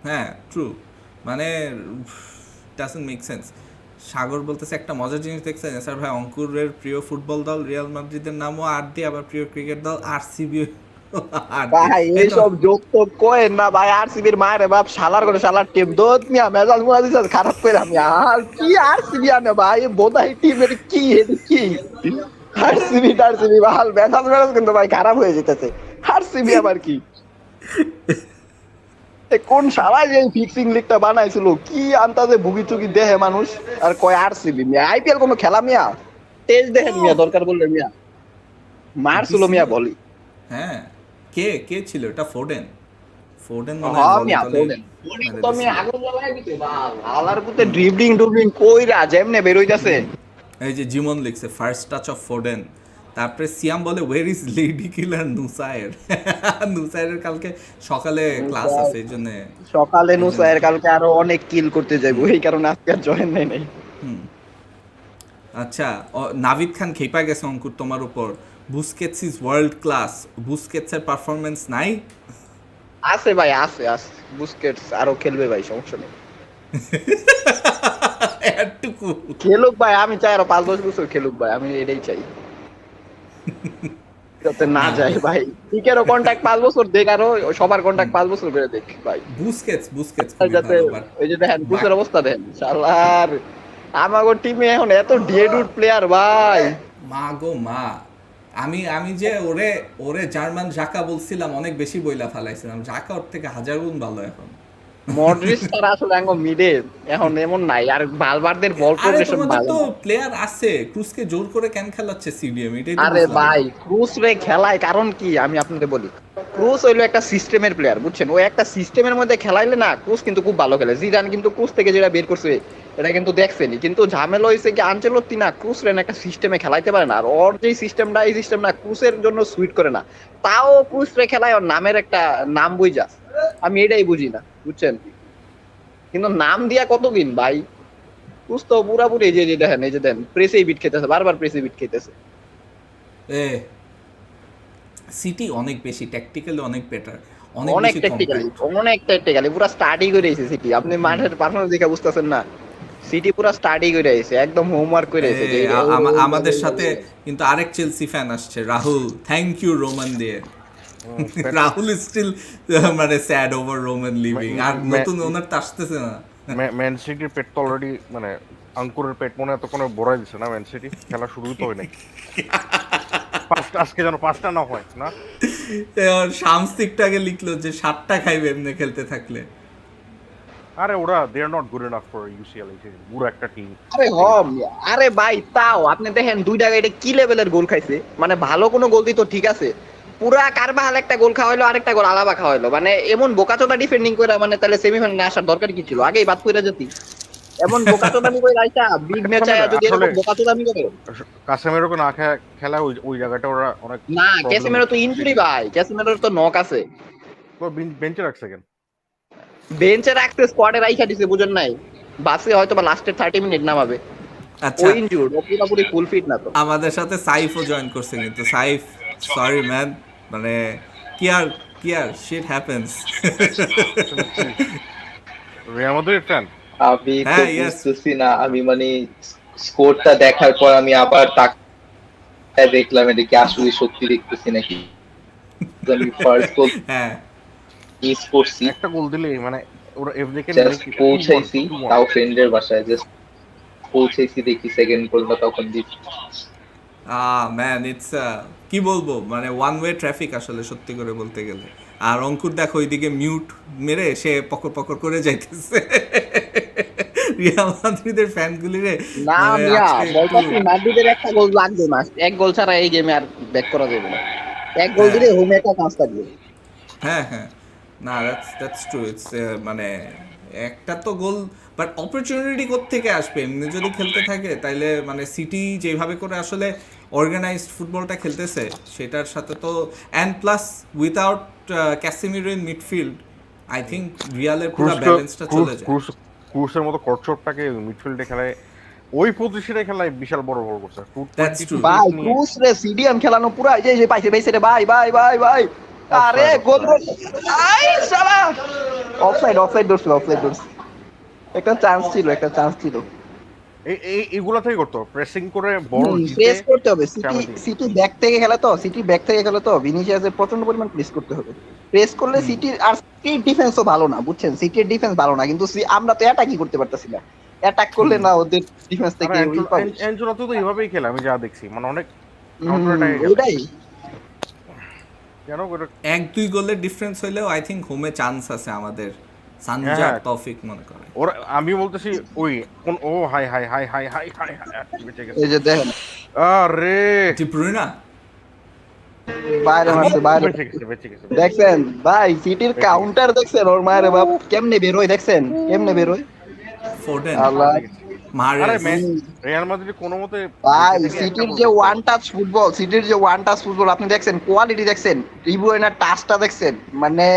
হ্যাঁ, ট্রু। মানে ডাজন্ট মেক সেন্স। সাগর বলতেছে একটা মজার জিনিস দেখছেন স্যার ভাই, অঙ্কুরের প্রিয় ফুটবল দল রিয়াল মাদ্রিদের নামও আর দিয়ে, আবার প্রিয় ক্রিকেট দল আরসিবি আর দিয়ে। ভাই এই তো এইসব যোগ তো কয়েন না ভাই, আরসিবির মায়ের বাপ শালার করে শালার টিম দোত মিয়া মেজাজ মুয়া দিছে খারাপ করে। আমি আর কি আরসিবি আনে ভাই, বোধাই টিম এর কি এটা কি আরসিবি ভাল মেজাজ কিন্তু ভাই খারাপ হয়ে যেতেছে। আরসিবি আবার কি? কোন শালা যে ফিক্সিং লিগটা বানাইছিল কি আন্তাজে ভুগি চুগি দেহে মানুষ, আর কয় আরসিবি মিয়া আইপিএল কোনো খেলা মিয়া? তেজ দেখেন মিয়া দরকার বললে মিয়া মারছিল মিয়া বিসিবি। বলি। হ্যাঁ, কে কে ছিল এটা? ফোডেন। ফোডেন মনে হয় হ্যাঁ ভলি মিয়া টলে বলেন বলেন মেরে তো আমি দিছিল। আগুন জ্বালায় দিতে বাল আলার পুতে ড্রিবলিং কইরা যেমনে বের হইতাছে। এই যে জিমন লিখছে ফার্স্ট টাচ অফ ফোডেন। তারপরে সিয়াম বলে ওয়ের ইজ লেডি কিলার নুসায়ের। নুসায়ের কালকে সকালে ক্লাস আছে এই জন্য। সকালে এই জন্য নুসায়ের কালকে আরো অনেক কিল করতে যাইবো, এই কারণে আজকে আর জয়েন নেই নাই। আচ্ছা, নাভিদ খান খেপা গেছে অঙ্কুর তোমার উপর। বুস্কেটস ইজ ওয়ার্ল্ড ক্লাস, বুস্কেটসের পারফরমেন্স নাই? আছে ভাই আছে আছে, বুস্কেটস আরো খেলবে ভাই, সমস্যা নেই। এটুকু। খেলুক ভাই, আমি চাই আরো 5-10 বছর খেলুক ভাই, আমি এটাই চাই, যাতে না না, যায় ভাই। পিকেরও কন্ট্যাক্ট 5 বছর দেখ, আরো সবার কন্ট্যাক্ট 5 বছর করে দেখ ভাই, বুস্কেটস বুস্কেটস খুবই যাতে ভালো, বাট ওই যে দেখেন ক্রুসের অবস্থা দেখেন শালার, আমাগো টিমে এখন এত ডিএডুড প্লেয়ার ভাই। মা গো মা, আমি আমি যে ওরে ওরে জার্মান জাকা বলছিলাম, অনেক বেশি বইলা ফালাইছিলাম। জাকা ওর থেকে হাজার গুণ ভালো এখন। মডরিচ তারা আসলে আঙ্গ মিডে এখন এমন নাই, আর বালবারদের বল আরে প্রোগ্রেশন তোমাদের ভালো তো না। প্লেয়ার আছে, ক্রুজকে জোর করে কেন খেলাচ্ছে সিডিএম, এটাই তো আরে বুঝলাম না। ভাই ক্রুস রে খেলায় কারণ কি আমি আপনাদের বলি, ক্রুস হইলো একটা সিস্টেমের প্লেয়ার বুঝছেন, ও একটা সিস্টেমের মধ্যে খেলাইলে না ক্রুস কিন্তু খুব ভালো খেলে। জিদান কিন্তু ক্রুস থেকে যেটা বের করছে এটা কিন্তু দেখছেনই, কিন্তু ঝামেলা হয়েছে কি আনচেলত্তি না ক্রুস রে একটা সিস্টেমে খেলাইতে পারে না, আর ওর যে সিস্টেমটা এই সিস্টেম না ক্রুসের জন্য সুইট করে না, তাও ক্রুস রে খেলায় ওর নামের একটা নাম বুঝা, আমি এটাই বুঝি না বুঝছেন। কিন্তু নাম দিয়া কতদিন ভাই, ক্রুস তো পুরাপুরি এই যে দেখেন এই যে দেন প্রেসেই বিট খেতেছে, বারবার প্রেসে বিট খেতেছে। এ সিটি অনেক বেশি ট্যাকটিক্যালি অনেক বেটার, অনেক অনেক বেশি টেকনিক্যালি কম্প্যাক্ট। অনেক টেকনিক্যালি পুরো স্টাডি করে এসেছে সিটি, আপনি মাঠের পারফরমেন্স দেখে বুঝতেছেন না, সিটি পুরো স্টাডি করে এসেছে, একদম হোমওয়ার্ক করে এসেছে যে আমাদের সাথে কিন্তু আরেক চেলসি ফ্যান আসছে, রাহুল। থ্যাংক ইউ রোমান দিয়ে। রাহুল ইজ স্টিল মানে স্যাড ওভার রোমান লিভিং, আর নতুন ওনার তো আসতেছে না। ম্যান সিটির পেট তো অলরেডি মানে আঙ্কুরের পেট মনে এতক্ষণে ভরাই দিছে না, ম্যান সিটি খেলা শুরুই তো হয় নাই। আজকে যেন 5টা না হয় না। শামসিকটাকে লিখলো যে 7টা খাইবে এমনি খেলতে থাকলে। আরে ওরা they are not good enough for UCL, পুরো একটা টিম। আরে হম, আরে ভাই তাও আপনি দেখেন দুই জায়গায় এটা কি লেভেলের গোল খাইছে, মানে ভালো কোনো গোল দিত ঠিক আছে, পুরা কারবাহাল একটা গোল খাওয়াইলো, আরেকটা গোল আলাবা খাওয়াইলো, মানে এমন বোকাচোদা ডিফেন্ডিং করে, মানে তাহলে সেমিফাইনালে আসার দরকার কি ছিল, আগেই বাদ কইরা যেতি। এমন বোকাচোদামি করে রাইতা বিগ ম্যাচে যদি আসলে এরকম বোকাচোদামি করে। কাসেমেরোকে না খেলা ওই জায়গাটা ওরা অনেক না প্রবলেম। ক্যাসিমেরো তো ইনজুরি ভাই, ক্যাসিমেরোর তো নক আছে। বেঞ্চে রাখছে কেন? বেঞ্চে রাখতে স্কোয়াডে রাইখা দিছে, বুঝেন নাই, বাসে হয়তো বা লাস্টের 30 মিনিট নামাবে। আচ্ছা, ওই ইনজুর্ড, ও পুরোপুরি ফুল ফিট না তো। আমাদের সাথে সাইফও জয়েন করছে, কিন্তু সাইফ সরি ম্যান, মানে কি আর shit happens. Real Madrid fan? আমি তো হ্যাঁ, ইয়েস। বুঝতেছি না, আমি মানে স্কোরটা দেখার পর আমি আবার তাকায় দেখলাম এটা কি আসলে সত্যি দেখতেছি নাকি। আমি ফার্স্ট গোল হ্যাঁ, মিস করছি, একটা গোল দিলে মানে ওরা এফডিকে জাস্ট পৌঁছাইছি তাও ফ্রেন্ডের বাসায়, জাস্ট পৌঁছাইছি দেখি সেকেন্ড গোলটা তখন দিচ্ছি। ম্যান ইটস কি বলবো, মানে ওয়ান ওয়ে ট্রাফিক আসলে সত্যি করে বলতে গেলে। আর অঙ্কুর দেখো ওইদিকে মিউট মেরে সে পকর পকর করে যাইতেছে রিয়াল মাদ্রিদের ফ্যানগুলিরে। না মানে মিয়া, আজকে বলতাছি মাদ্রিদের একটা গোল লাগবে, মাস্ট এক গোল ছাড়া এই গেমে আর ব্যাক করা যাবে না। এক গোল দিলে হোমে একটা চান্স থাকবে। হ্যাঁ হ্যাঁ, না দ্যাটস ট্রু, ইটস মানে একটা তো গোল, বাট অপরচুনিটি কোত্থেকে আসবে এমনি যদি খেলতে থাকে, তাইলে মানে সিটি যেভাবে করে আসলে অর্গানাইজড ফুটবলটা খেলতেছে সেটার সাথে তো, and plus without Casemiro in midfield, I think রিয়ালের পুরো ব্যালেন্সটা চলে যায়। ক্রুসের মতো কটশটটাকে মিডফিল্ডে খেলায়, ওই পজিশনে খেলায় বিশাল বড় বড় করছে। That's true. ভাই ক্রুস রে সিডিএম খেলানো পুরা, এই যে পাইছে পাইছে রে ভাই ভাই ভাই ভাই, আরে গোল গোল, আই শালা, অফসাইড অফসাইড ধরছে, অফসাইড ধরছে, একটা চান্স ছিল, একটা চান্স ছিল। এইগুলা থেকে করতো প্রেসিং করে বল জিতে প্রেস করতে হবে, সিটি penalty। সিটি ব্যাক থেকে খেলে তো, সিটি ব্যাক থেকে খেলে তো, ভিনিসিয়াসের প্রচন্ড পরিমাণ প্রেস করতে হবে। প্রেস করলে সিটির, আর সিটির ডিফেন্সও ভালো না, বুঝছেন, সিটির ডিফেন্স ভালো না, কিন্তু আমরা তো অ্যাটাকই করতে পারতাছি না। অ্যাটাক করলে না ওদের ডিফেন্স থেকে উইল পাবে। অ্যাঞ্জেলো তো এইভাবেই খেলে, আমি যা দেখছি, মানে অনেক ওইটাই কেন করে। 1-2 গোলের ডিফারেন্স হইলেও আই থিঙ্ক হোমে চান্স আছে আমাদের, সানজার তৌফিক মনে করে। ওরা আমি বলতেছি ওই কোন, ও হাই হাই হাই হাই হাই হাই বেঁচে গেছে। এই যে দেখেন আরে ডি ব্রুইনা বাইরে মারছে, বাইরে বেঁচে গেছে। দেখছেন ভাই, সিটির কাউন্টার দেখছেন, ওর মায়ের বাপ কেমনে বেরোয়, দেখছেন কেমনে বেরোয়, ফোর্ডেন আল্লাহ। আরে মারেস। রিয়াল মাদ্রিদ কোনো মতে ভাই সিটির যে ওয়ান টাচ ফুটবল, সিটির যে ওয়ান টাচ ফুটবল আপনি দেখছেন, কোয়ালিটি দেখছেন, ডি ব্রুইনার টাচটা দেখছেন, মানে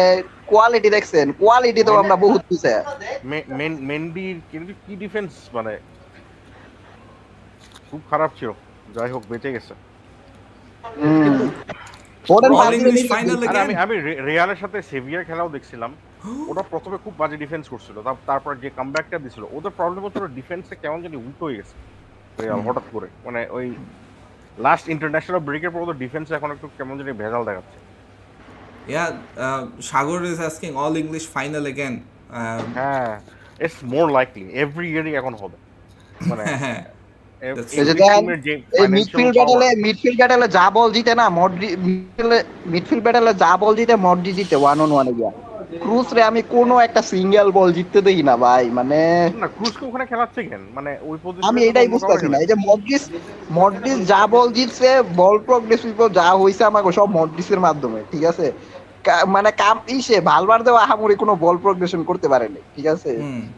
কোয়ালিটি দেখছেন, কোয়ালিটি তো আমরা বহুত পিছে। মেন্ডির কিন্তু কি ডিফেন্স, মানে খুব খারাপ ছিল। যাই হোক বেঁচে গেছে। ফোর্ডেন All পাঁচ English মিনিট final আর again. আমি রিয়ালের সাথে সেভিয়ার খেলাও দেখছিলাম। ওরা প্রথমে খুব বাজে ডিফেন্স করছিল, তারপর যে কামব্যাকটা দিছিল, ওদের প্রবলেম হচ্ছে ওরা ডিফেন্সে কেমন জানি উল্টো হয়ে গেছে রিয়াল হঠাৎ করে, মানে ওই লাস্ট ইন্টারন্যাশনাল ব্রেকের পর ওদের ডিফেন্সে এখন একটু কেমন জানি ভেজাল দেখাচ্ছে। Yeah, Sagar is asking all English final again. হ্যাঁ, ইটস মোর লাইকলি এভরি ইয়ারই এখন হবে, মানে That's এই যে দেখেন, এই মিডফিল্ড ব্যাটেলে যা বল জিতে না, মিডফিল্ড ব্যাটেলে যা বল জিতে মডরি জিতে 1-on-1 গিয়া। ক্রুস রে আমি কোনো একটা সিঙ্গেল বল জিততে দেই না ভাই, মানে না ক্রুজকে ওখানে খেলাচ্ছে কেন, মানে ওই পজিশনে আমি এটাই বুঝতাছি না। এই যে মডরিস যা বল জিতছে, বল প্রোগ্রেসিভ যা হইছে আমাকে সব মডরিসের মাধ্যমে, ঠিক আছে, মানে কাম ইসে ভালভার্দেও আহামরি কোনো বল প্রোগ্রেশন করতে পারেনি, ঠিক আছে,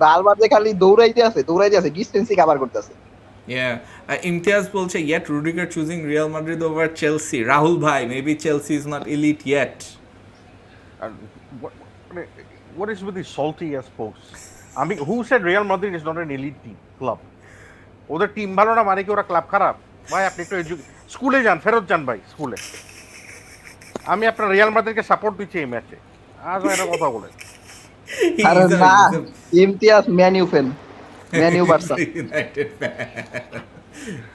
ভালভার্দে খালি দৌড়াইতে আছে, ডিস্টেন্সই কভার করতেছে। Yeah, Imtiaz বলছে yet Rudiger choosing Real Madrid over Chelsea. Rahul bhai, maybe Chelsea is not elite yet. What is with these salty ass folks? I mean, who said Real Madrid is not an elite team club? ওদের টিম ভালো না মানে কি ওরা ক্লাব খারাপ? ভাই আপনি একটু স্কুলে যান, ফেরত যান ভাই স্কুলে। আমি আপনার রিয়াল মাদ্রিদকে সাপোর্ট দিচ্ছি এই ম্যাচে, আজ এরা কথা বলে। আরে না, Imtiaz Man U fan, Man U Barca United fan.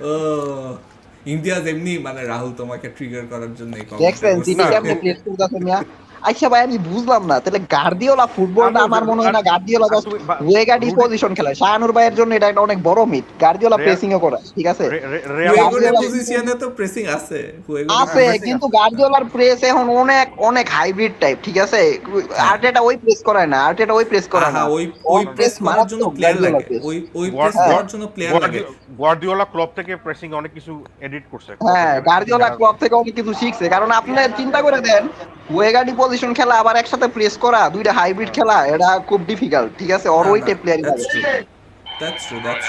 ও ইমতিয়াজ এমনি মানে রাহুল তোমাকে ট্রিগার করার জন্য দেখছেন সিটি কেমনে প্লেস করতেছে মিয়া, আচ্ছা ভাই আমি বুঝলাম না তাহলে গার্দিওলা ফুটবলটা আমার মনে হয় না গার্দিওলা জাস্ট ওয়েগাডি পজিশন খেলায়। শাহানুর ভাইয়ের জন্য এটা একটা অনেক বড় মিথ, গার্দিওলা প্রেসিং ও করে, ঠিক আছে রিয়াল হুয়েগোর গার্দিওলা পজিশনে তো প্রেসিং আছে, হুয়েগোর আছে, pressing কিন্তু আছে। গার্দিওলার প্রেস এখন অনেক অনেক হাইব্রিড টাইপ, ঠিক আছে আর্টেটা ওই প্রেস করায় না, আর্টেটা ওই প্রেস করায় না, ওই ওর প্রেস করার জন্য মারাত্মক প্লেয়ার গার্দিওলা লাগে, প্রেস। ওই প্রেস করার জন্য প্লেয়ার লাগে। গার্দিওলা ক্লব থেকে প্রেসিং অনেক কিছু এডিট করছে। হ্যাঁ গার্দিওলা ক্লব থেকে অনেক কিছু শিখছে, কারণ আপনি চিন্তা করে দেন ওয়েগাডি পজিশন খেলা আবার একসাথে প্রেস করা, দুইটা হাইব্রিড খেলা, এটা খুব ডিফিকাল্ট, ঠিক আছে ওর ওই টাইপ প্লেয়ারই লাগে। That's true. But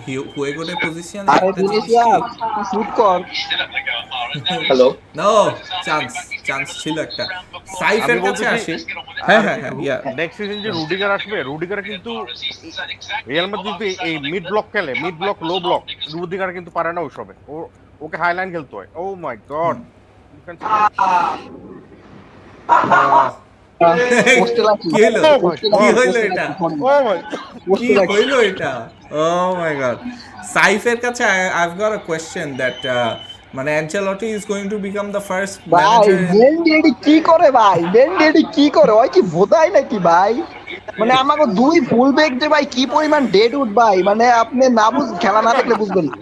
Huego's position আরে একটা জিনিস ভিনিসিয়াস কি? শুট কর। হ্যালো No, চান্স ছিল একটা। সাইফের আমি কাছে বলতেছি, আসি। হ্যাঁ, ইয়া। নেক্সট সিজন যে রুডিগার আসবে, রুডিগার কিন্তু রিয়াল মাদ্রিদ এই মিড ব্লক খেলে, মিড ব্লক লো ব্লক, রুডিগার কিন্তু পারে না ওসবে, ওকে হাইলাইন খেলতে হয়। ও মাই গড, পোস্টেল আছে, কি হইলো? কি হইলো এটা? কি হইলো এটা? Oh my god. সাইফের কাছে I've got a question that মানে Ancelotti is going to become the first ভাই manager in বেন্ডেডি কি করে ভাই, বেন্ডেডি কি করে, ওই কি বোধাই নাকি ভাই, মানে আমাকে দুই ফুল ব্যাক যে ভাই কি পরিমাণ ডেড উড ভাই, মানে আপনি না বুঝ খেলা না দেখলে বুঝবেন না।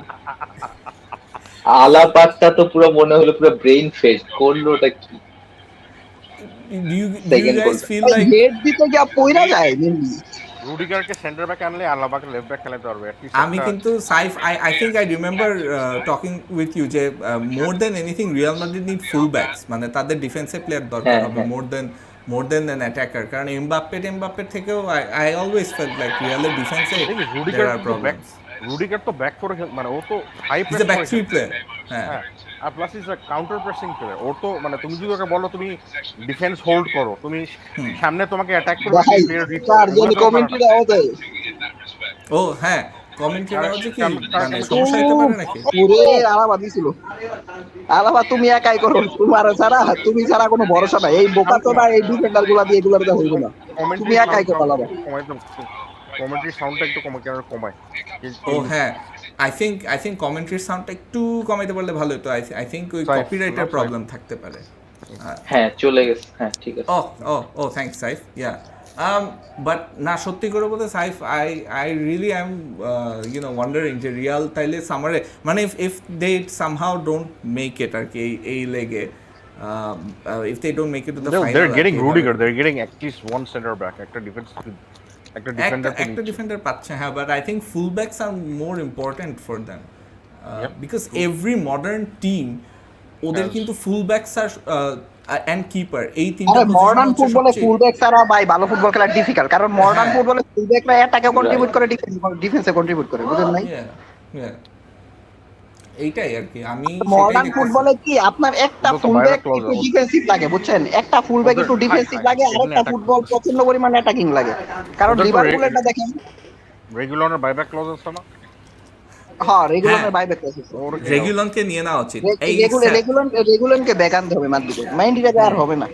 আলাপাতটা তো পুরো মনে হলো পুরো ব্রেইন ফেজ করলো, ওটা কি do you Second guys goal. feel ভাই like হেড দিতে গিয়ে পয়রা যায় মেনলি। রুডিগারকে সেন্টার ব্যাক আনলে আলাবাকে লেফট ব্যাক খেলাতে পারবে। আমি কিন্তু Saif I think I remember talking with you যে more than anything Real Madrid need full backs, মানে তাদের ডিফেন্সিভ প্লেয়ার দরকার হবে more than an attacker, কারণ এমবাপ্পের থেকেও I always felt like Real ডিফেন্সে there are problems. রুডিগার তো ব্যাক করে মানে ও তো হাই He's press a back three player. হ্যাঁ আর plus is a counter pressing player. ওর তো মানে তুমি যদি ওকে বলো তুমি ডিফেন্স হোল্ড করো, তুমি সামনে তোমাকে অ্যাটাক করবে, ভাই সেই প্লেয়ার চার জন কমেন্ট্রি দাও দেয় ও হ্যাঁ কমেন্ট্রি দেওয়া যে কি কারণ- মানে সমস্যা হতে পারে নাকি? পুরে আলাবা দিছিল, আলাবা তুমি একাই করো, তোমার ছাড়া তুমি ছাড়া কোনো ভরসা নাই, এই বোকা তো না, এই ডিফেন্ডার গুলা দিয়ে এগুলোর দা হইব না, তুমি একাই করো আলাবা। কমেন্ট্রি সাউন্ডটা একটু কমায়। ও হ্যাঁ I think কমেন্ট্রির সাউন্ডটা একটু কমাইতে পারলে ভালো হতো। I think ওই Saif, কপিরাইটের not প্রবলেম থাকতে পারে। হ্যাঁ চলে গেছে, হ্যাঁ ঠিক আছে। Thanks Saif. Yeah. But না সত্যি করে বলতে Saif I really am wondering যে রিয়াল তাইলে সামারে মানে if they somehow don't make it আর কি এই লেগে if they don't make it to the final, They're getting Rudiger, they're getting at least one center back, একটা ডিফেন্ডার একটা ডিফেন্ডার পাচ্ছে হ্যাঁ, but I think full backs are more important for them because every modern team ওদের কিন্তু ফুল ব্যাকস আর অ্যান্ড কিপার এই তিনটা আরে মডার্ন ফুটবলে ফুল ব্যাক ছাড়া ভাই ভালো ফুটবল খেলা ডিফিকাল্ট, কারণ মডার্ন ফুটবলে ফুল ব্যাকরা অ্যাটাকে কন্ট্রিবিউট করে, ডিফেন্সে কন্ট্রিবিউট করে, বুঝেন নাই? এইটাই আর কি আমি মডার্ন ফুটবলে কি আপনার একটা ফুল ব্যাক একটু ডিফেন্সিভ লাগে, বুঝছেন, একটা ফুল ব্যাক একটু ডিফেন্সিভ লাগে, আর একটা ফুটবল প্রচন্ড পরিমাণে অ্যাটাকিং লাগে, কারণ লিভারপুলেরটা দেখেন রেগুলার বাইব্যাক ক্লজ আছে না। হ্যাঁ রেগুলার বাইব্যাক আছে, রেগুলারকে নিয়ে নেওয়া উচিত, এই রেগুলারকে ব্যাক আনতে হবে মাদ্রিদে, মাইন্ডিটা আর হবে না।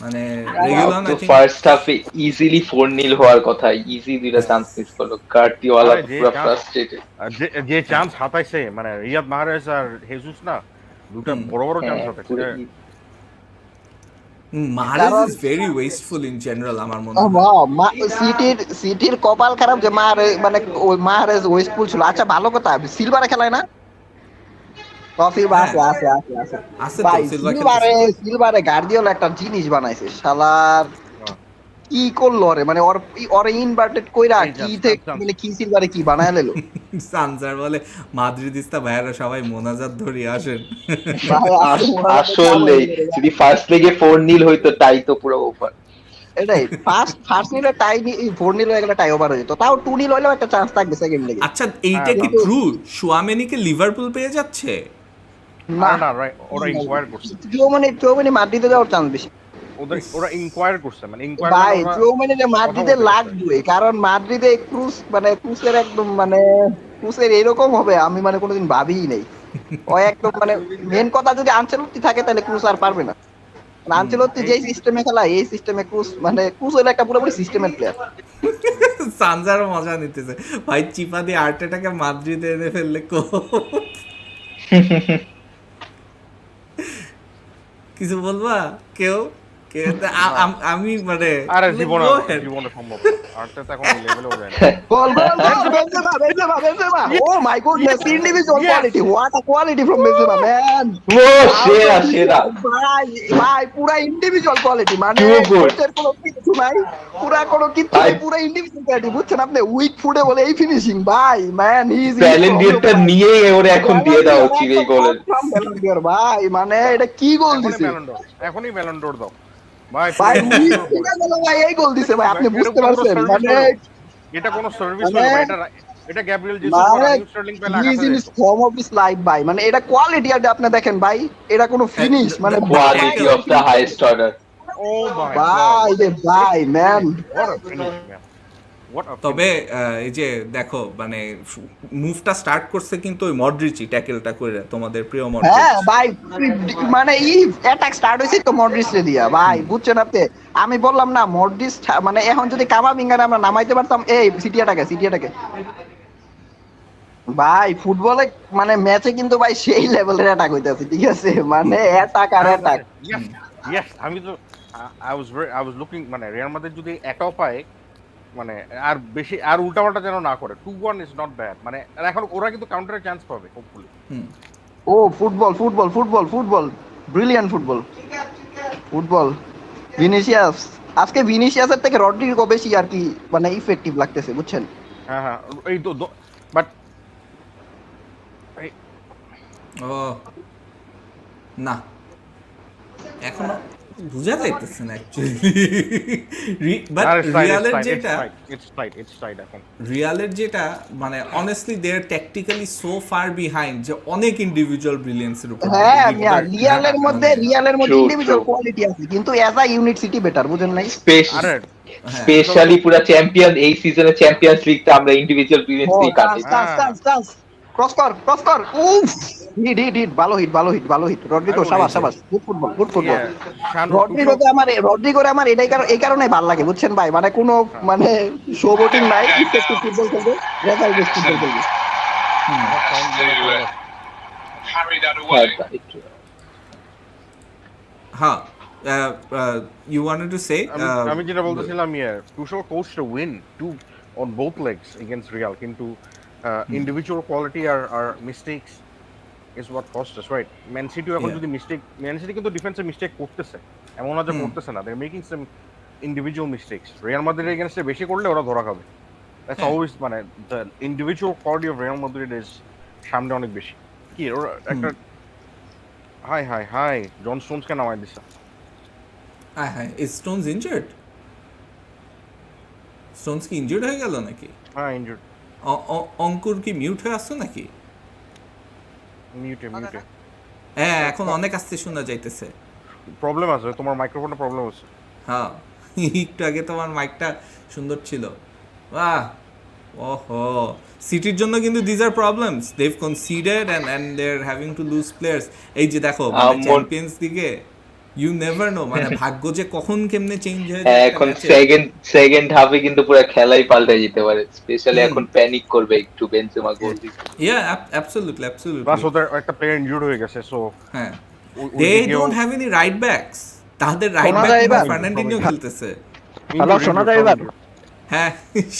মানে রেগুলার আই থিংক ফার্স্ট হাফে ইজিলি 4-0 হওয়ার কথা, ইজি দুইটা চান্স মিস করলো, গার্দিওলা পুরো ফ্রাস্ট্রেটেড। যে চান্স হাতাইছে মানে রিয়াদ মাহরেজ আর হেজুস না, দুটো বড় বড় চান্স হাতাইছে। Mahrez is very wasteful in general আমার মনে হয়। সিটির কপাল খারাপ যে মানে ওই মাহরেজ ওয়েস্টফুল ছিল। আচ্ছা ভালো কথা, সিলভারে খেলায় না? সিলভারে গার্দিওলা একটা জিনিস বানাইছে, শালার কি করলো রে, মানে ওর ইনভার্টেড কইরা কি থেকে মানে কি সিলভারে কি বানায় নিল। সানজার বলে মাদ্রিদিস্তা ভাইরা সবাই মোনাজাত ধরি আসেন। আসলে যদি ফার্স্ট লেগে 4-0 হইতো টাই তো পুরো ওভার। এটাই ফার্স্ট নিলে টাই 4-0 হয়ে গেলে টাই ওভার হয়ে যেত, তাও 2-0 হইলেও একটা চান্স থাকবে সেকেন্ড লেগে। আচ্ছা এইটা কি ট্রু শুয়ামেনিকে লিভারপুল পেয়ে যাচ্ছে? না রাইট, ওরা ইনকোয়ার করছে, চৌমানি মাদ্রিদে যাওয়ার চান্স বেশি, ওরা ইনকোয়ার করছে, মানে ইনকোয়ার ভাই চৌমানি মাদ্রিদে লাগবে, কারণ মাদ্রিদে ক্রুসের একদম মানে ক্রুসের এরকম হবে আমি মানে কোনোদিন ভাবিই নাই। ও একদম মানে মেন কথা যদি আনচেলত্তি থাকে তাহলে ক্রুস আর পারবে না, আনচেলত্তি যেই সিস্টেমে খেলা এই সিস্টেমে ক্রুস হলো একটা পুরোপুরি সিস্টেমের প্লেয়ার। সানজারও মজা নিতেছে ভাই, চিপা দিয়ে আর্টেটাকে মাদ্রিদে এনে ফেললে কিছু বলবা কেউ আমি মানে আরে জীবনে go ahead. জীবনে সম্ভব না। আর্টেটা এখন এই লেভেলেও যায় না। Goal goal goal Benzema oh my goodness individual quality what a quality from Benzema man ও সেরা সেরা ভাই ভাই পুরা ইন্ডিভিজুয়াল কোয়ালিটি মানে Too good. কোচের কোনো কিছু নাই পুরা কোনো কিছু নাই পুরা ইন্ডিভিজুয়াল কোয়ালিটি বুঝছেন আপনি উইক ফুটে বলে এই ফিনিশিং ভাই ম্যান হি ইজ ব্যালেন্ডিয়ারটা নিয়ে ওরে এখন দিয়ে দেওয়া উচিত এই গোলের। ভাই মানে এটা কি গোল দিছে এখনই ব্যালন ডোর দাও ভাই। ভাই উইক ফুটে গেল ভাই এই গোল দিছে ভাই আপনি বুঝতে পারছেন মানে এটা কোনো সার্ভিস মানে- হলো এটা এটা গ্যাব্রিয়েল জেসুস আর রাহিম স্টার্লিং পেলে হি ইজ আঘাত ইন দিত। ফর্ম অফ হিজ লাইফ ভাই মানে এটা কোয়ালিটি আর আপনি দেখেন ভাই এটা কোনো ফিনিশ মানে quality of the highest order. Oh my ভাই রে ভাই man what a finish man what a তবে এই যে দেখো মানে মুভটা স্টার্ট করছে কিন্তু ওই মডরিচই ট্যাকেলটা করে তোমাদের প্রিয় হ্যাঁ মডরিচ। ভাই মানে ই অ্যাটাক স্টার্ট হইছে তো মডরিচ রে দিয়া ভাই বুঝছেন আপনি আমি বললাম না মডরিচ মানে এখন যদি কামাভিঙ্গারে আমরা নামাইতে পারতাম এই সিটিয়াটাকে ভাই ফুটবলে মানে ম্যাচে কিন্তু ভাই সেই লেভেলের অ্যাটাক হইতাছে ঠিক আছে মানে অ্যাটাক আর অ্যাটাক ইয়েস ইয়েস আমি তো আই ওয়াজ লুকিং মানে রিয়াল মাদ্রিদ যদি এটাও পায় মানে আর বেশি আর উল্টাপাল্টা যেন না করে 2-1 ইজ নট ব্যাড মানে আর এখন ওরা কিন্তু কাউন্টারে চান্স পাবে হোপফুলি। ও ফুটবল ব্রিলিয়ান্ট ফুটবল ভিনিসিয়াস আজকে ভিনিসিয়াসের থেকে রড্রিগো বেশি আর কি মানে ইফেক্টিভ লাগতেছে বুঝছেন। হ্যাঁ হ্যাঁ এই তো বাট ও না এখনো বুঝা যাইতেছে না অ্যাকচুয়ালি বাট রিয়ালের যেটা ইটস টাইট এখন রিয়ালের যেটা মানে অনেস্টলি দে আর ট্যাকটিক্যালি সো ফার বিহাইন্ড যে অনেক ইন্ডিভিজুয়াল ব্রিলিয়েন্সের উপর হ্যাঁ রিয়ালের মধ্যে True, ইন্ডিভিজুয়াল true. কোয়ালিটি আছে কিন্তু as a unit city better বুঝেন নাই। আরে স্পেশালি পুরো চ্যাম্পিয়ন এই সিজনে চ্যাম্পিয়ন্স লিগটা আমরা ইন্ডিভিজুয়াল ব্রিলিয়েন্স দিয়ে কাটিয়েছি। চান্স ক্রস কর উফ হিট ভালো হিট রড্রিগো শাবাশ গুড ফুটবল রড্রিগোরে আমার এই কারণে ভালো লাগে বুঝছেন ভাই মানে কোনো মানে শো বোটিং নাই ইফেক্টিভ ফুটবল খেলবে রেজাল্ট বেস ফুটবল খেলবে। হ্যাঁ you wanted to say আমি যেটা বলতেছিলাম টুশো coach to win two on both legs against Real কিন্তু ইন্ডিভিজুয়াল কোয়ালিটি আর mistakes is what cost us right Man City এখন যদি ম্যান সিটি কিন্তু ডিফেন্সে মিস্টেক করতেছে এমন না যে করতেছে না they are making some individual mistakes Real মাদ্রিদের এগেইনস্টে বেশি করলে ওরা ধরা খাবে দ্যাটস অলওয়েজ মানে the individual quality of Real Madrid is সামনে অনেক বেশি কি ওরা একটা হাই জন স্টোনস কে নামাই দিছে is Stones injured? Stones কি ইনজুর্ড হয়ে গেল নাকি? হ্যাঁ ইনজুর্ড অঙ্কুর কি মিউট হয়ে আসছে নাকি? মিউটে হ্যাঁ এখন অনেক আস্তে শোনা যাইতেছে। প্রবলেম আছে তোমার মাইক্রোফোনে প্রবলেম আছে। হ্যাঁ একটু আগে তোমার মাইকটা সুন্দর ছিল। বাহ ওহো সিটির জন্য কিন্তু this are problems they have considered and they are having to lose players এই যে দেখো মানে চ্যাম্পিয়ন্স লিগে ইউ নেভার নো মানে ভাগ্য যে কখন কেমনে চেঞ্জ হয়ে যায় এখন সেকেন্ড হাফে কিন্তু পুরো খেলাই পাল্টে যেতে পারে স্পেশালি এখন প্যানিক করবে একটু বেনজেমা গোল দিতে। ইয়া অ্যাবসলিউটলি বাস ওদের একটা প্লেয়ার ইনজুর্ড হয়ে গেছে সো হ্যাঁ they don't have any right backs তাদের রাইট ব্যাক ফার্নান্ডিনিও খেলতেছে। হ্যালো শোনা যায় এবার? হ্যাঁ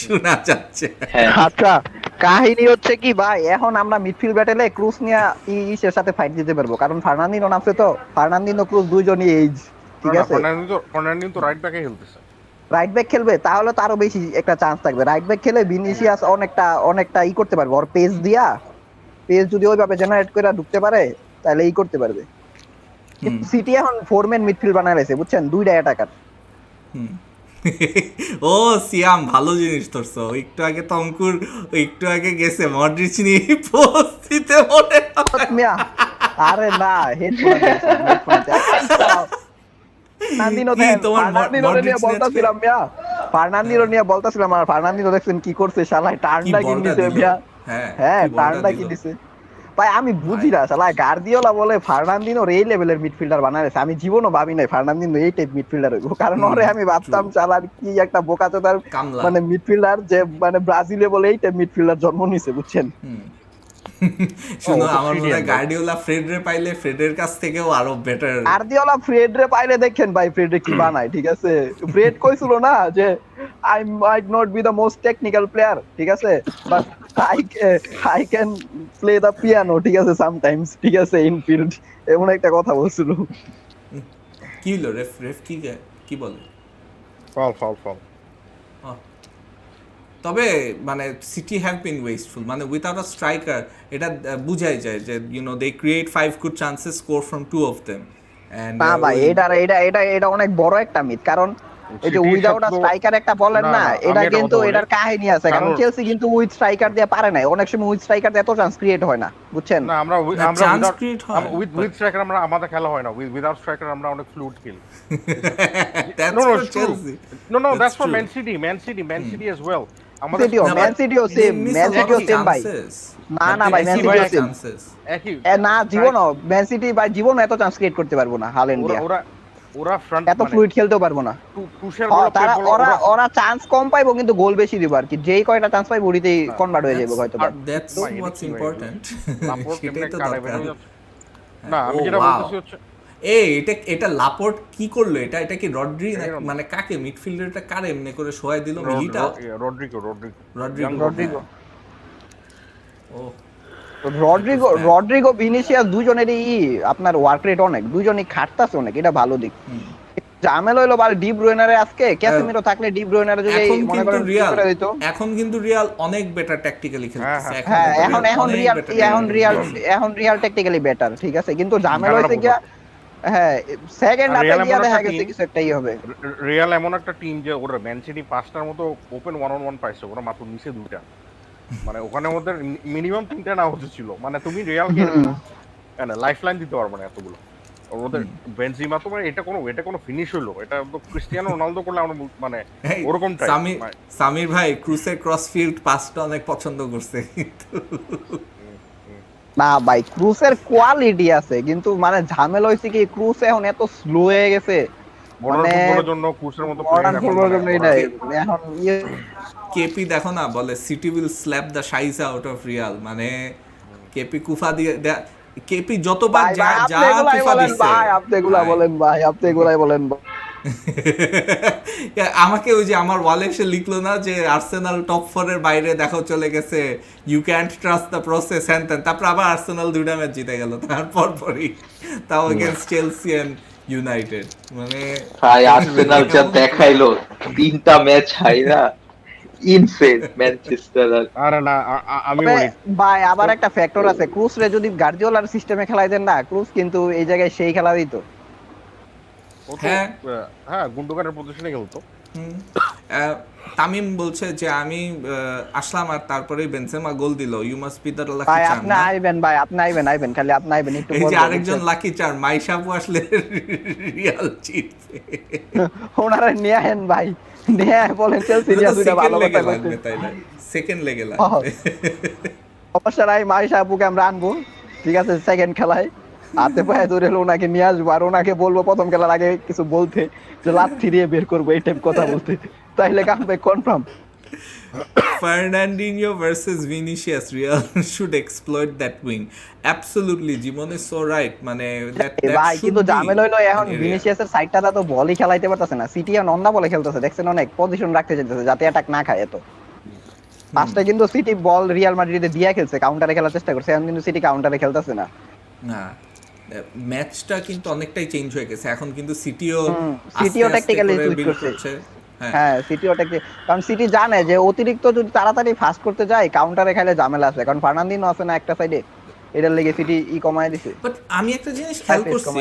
শোনা যাচ্ছে। আচ্ছা কাহিনী হচ্ছে কি ভাই এখন আমরা মিডফিল্ড ব্যাটেলে ক্রুজ নিয়ে ইসের সাথে ফাইট দিতে পারবো কারণ ফার্নান্ডিনো নামছে তো ফার্নান্ডিনো ক্রুজ দুইজনই এইজ ঠিক আছে ফার্নান্ডিনো তো রাইট ব্যাকে খেলতেছে রাইট ব্যাক খেলবে তাহলে তো আরো বেশি একটা চান্স থাকবে রাইট ব্যাক খেলে ভিনিসিয়াস অনেকটা করতে পারবে ওর পেস যদি ওইভাবে জেনারেট করে ঢুকতে পারে তাহলে করতে পারবে কিন্তু সিটি এখন ফোর ম্যান মিডফিল্ড বানায় রেখেছে বুঝছেন দুইটা অ্যাটাকার। ও সিয়াম ভালো জিনিস ধরছো একটু আগে তো অঙ্কুর একটু আগে গেছে মডরিচ নিয়ে পোস্ট দিতে মনে মিয়া আরে না হেডফোন ফার্নান্ডিনো নিয়ে বলতাছিলাম আর ফার্নান্ডিনো দেখছেন কি করছে শালায় টার্নটা কি দিছে মিয়া হ্যাঁ টার্নটা কি দিছে ভাই আমি বুঝি না শালায় গার্দিওলা বলে ফার্নান্ডিনোর এই লেভেলের মিডফিল্ডার বানাইছে আমি জীবনও ভাবি নাই ফার্নান্ডিনো এই টাইপ মিডফিল্ডার হইব কারণ ওরে আমি ভাবতাম শালার কি একটা বোকাচোদার মানে মিডফিল্ডার যে মানে ব্রাজিলে বলে এই টাইপ মিডফিল্ডার জন্ম নিছে বুঝছেন শুনো ও তো আমার মনে হয় Syrian, ভাই। গার্ডিওলা ফ্রেডরে পাইলে ফ্রেডের কাছ থেকেও আরো বেটার। গার্দিওলা ফ্রেডরে পাইলে দেখেন ভাই ফ্রেডরে কি বানায়, ঠিক আছে? ফ্রেড কইছিল না যে I might not be the most technical player, ঠিক আছে, but I I can play the piano, ঠিক আছে, সামটাইমস, ঠিক আছে, ইনফিল্ড, এমন একটা কথা বলছিল। কি হলো রেফ রেফ কি বলে? ফল আহ, তবে মানে সিটি হ্যাভ বিন ওয়েস্টফুল, মানে উইথাউট আ স্ট্রাইকার এটা বুঝাই যায় যে they create 5 good chances, score from 2 of them, and না ভাই, এটা অনেক বড় একটা মিথ, কারণ এই যে সিটির উইদাউট আ সাথে তো স্ট্রাইকার একটা বলেন না, না, না, এটা আমি একটা কিন্তু কথা বলি। এটার কাহিনী আছে, কারণ কারণ- চেলসি কিন্তু উইথ স্ট্রাইকার দিয়ে পারে না, অনেক সময় উইথ স্ট্রাইকার দিয়ে এত চান্স ক্রিয়েট হয় না, বুঝছেন? না আমরা না, আমরা chance উইদাউট create হয়, উইথ স্ট্রাইকার আমরা আমাদের খেলা হয় না, উইদাউট স্ট্রাইকার আমরা অনেক ফ্লুইড খেলি। That's No, no, for it's true. Chelsea. No, That's that's for true. Man City as well. আমাদের CTO No, man but CTO they same, miss man a lot CTO of same ভাই। chances. না, But না they ভাই, miss man a lot CTO of same. chances. একই না, জীবনও ম্যান সিটি ভাই জীবনও এত চান্স ক্রিয়েট করতে পারবো না হালেন্ড ওরা দিয়া, ওরা ওরা ফ্রন্ট এত ফ্লুইড খেলতেও পারবো না। টুশের বলো তারা পেপ বলো ওরা ওরা ওরা চান্স কম পাইবো কিন্তু গোল বেশি দিব আর কি, যেই কয়টা চান্স পাইবো ওইটাই না, কনভার্ট হয়ে যাবে হয়তো বা। That's ভাই, এটা what's কি ভাই? important. লাপোর্ট সেটাই কেমনে তো কাটায় দরকার। বের হয়ে যাচ্ছে। না আমি Oh, যেটা wow. বলতেছি হচ্ছে এটা লাপোর্ট কি করলো? এটা কি রড্রি এরকম। মানে কাকে মিডফিল্ডারটা কারে এমনি করে শোয়াই দিল? মিলিটা রড্রিগো রড্রিগো ও রড্রিগো ভিনিসিয়াস দুজনেরই আপনার ওয়ার্ক রেট অনেক, দুজনেই খাটতাছে অনেক, এটা ভালো দিক। জামেল হইলো বাল ডি ব্রুইনারে, আজকে ক্যাসেমিরো থাকলে ডি ব্রুইনারে যদি মনে করেন এখন কিন্তু রিয়াল অনেক বেটার ট্যাকটিক্যালি খেলতেছে। হ্যাঁ, এখন অনেক better এখন রিয়াল টেকনিক্যালি বেটার, ঠিক আছে, কিন্তু জামেল খেলাটা হইছে গিয়া হ্যাঁ সেকেন্ড আর হাফে রিয়াল গিয়া এমন দেখা একটা গেছে team- কিছু একটাই হবে। রিয়াল এমন একটা টিম যে ওরা ম্যান সিটি 5টার মতো ওপেন 1-on-1 পাইছে, ওরা মাত্র নিচে 2টা, মানে ওখানে ওদের মিনিমাম 3টা না হতে ছিল, মানে তুমি রিয়ালকে লাইফলাইন দিতে পারবে না এতগুলো। ওদের বেনজিমা তো মানে এটা কোনো ফিনিশ হলো, এটা তো ক্রিস্টিয়ানো রোনালদো করলে আমরা মানে ওরকম সামির ভাই ক্রুসের ক্রসফিল্ড পাসটা অনেক পছন্দ করছে কিন্তু না ভাই, ক্রুসের কোয়ালিটি আছে, কিন্তু মানে ঝামেলা হইছে কি ক্রুস এখন এত স্লো হয়ে গেছে, মডার্ন মানে ফুটবলের জন্য কুর্সের মতো মডার্ন ফুটবলের জন্য এখন কেপি দেখো না বলে city will slap the size out of Real, মানে কেপি কুফা দিয়ে কেপি যতবার যা কুফা দিচ্ছে ভাই, আপনি এগুলা বলেন ভাই, আপনি এগুলাই বলেন ভাই। আমাকে ওই যে আমার ওয়ালে এসে লিখলো না যে আর্সেনাল টপ 4 এর বাইরে দেখো চলে গেছে, you can't trust the process হ্যান্ড ত্যান, তারপর আবার আর্সেনাল 2টা ম্যাচ জিতে গেল তারপর পরই, তাও এগেইনস্ট চেলসি এন্ড ইউনাইটেড, মানে ভাই আর্সেনাল যা দেখাইলো 3টা ম্যাচ হাইরা ইনফেন ম্যানচেস্টার। আরে না আমি তবে বলি ভাই আবার একটা ফ্যাক্টর আছে, ক্রুস রে যদি গার্দিওলার সিস্টেমে খেলাই দেন না, ক্রুস কিন্তু এই জায়গায় সেই খেলা দিত। ও তো হ্যাঁ। হ্যাঁ গুন্ডোগানের পজিশনে খেলতো। তামিম বলছে যে আমি আসলাম আর তারপরেই বেনজেমা গোল দিল, you must be the lucky ভাই চার্ম। আপনি আইবেন ভাই, আপনি আইবেন খালি আপনি আইবেন একটু এই যে পর আরেকজন লাকি চার্ম মাইশাপু আসলে রিয়াল জিতবে। ওনারা নিয়ে আহেন ভাই, নিয়ে বলেন চেলসি নিয়ে দুইটা ভালো কথা লাগবে, তাই না? সেকেন্ড লেগে লাগবে। সমস্যা নাই, মাইশা আপুকে আমরা আনবো, ঠিক আছে, সেকেন্ড খেলায় হাতে পায়ে ধরে ওনাকে নিয়ে আসবো, আর ওনাকে বলবো প্রথম খেলার আগে কিছু বলতে, যে লাথি দিয়ে বের করবো এই টাইপ কথা বলতে, তাইলে কামবে confirm. Fernandinho versus Vinicius, Real should exploit that wing. Absolutely, Jimon is so right. মানে that ভাই কিন্তু should be ঝামেলা হইলো এখন an area. ভিনিসিয়াসের সাইডটা তো বলই খেলাইতে পারতেছে না, সিটি এখন অন্য বলে খেলতেছে, দেখছেন অনেক পজিশন রাখতে চাইতেছে যাতে অ্যাটাক না খায় এত। ফার্স্টে কিন্তু সিটি বল রিয়াল মাদ্রিদে দিয়া খেলছে, কাউন্টারে খেলার চেষ্টা করছে, এখন কিন্তু সিটি কাউন্টারে খেলতেছে না। না ম্যাচটা কিন্তু অনেকটাই চেঞ্জ হয়ে গেছে, এখন কিন্তু সিটিও ট্যাকটিক্যালি সুইচ করছে। হ্যাঁ সিটিও ট্যাকটিক, কারণ সিটি জানে যে অতিরিক্ত যদি তাড়াতাড়ি ফাস্ট করতে যায় কাউন্টারে খেলে ঝামেলা আছে, কারণ ফার্নান্দিনো আছে না একটা সাইডে, এটার লেগে সিটি কমায় দিছে। বাট আমি একটা জিনিস খেয়াল করছি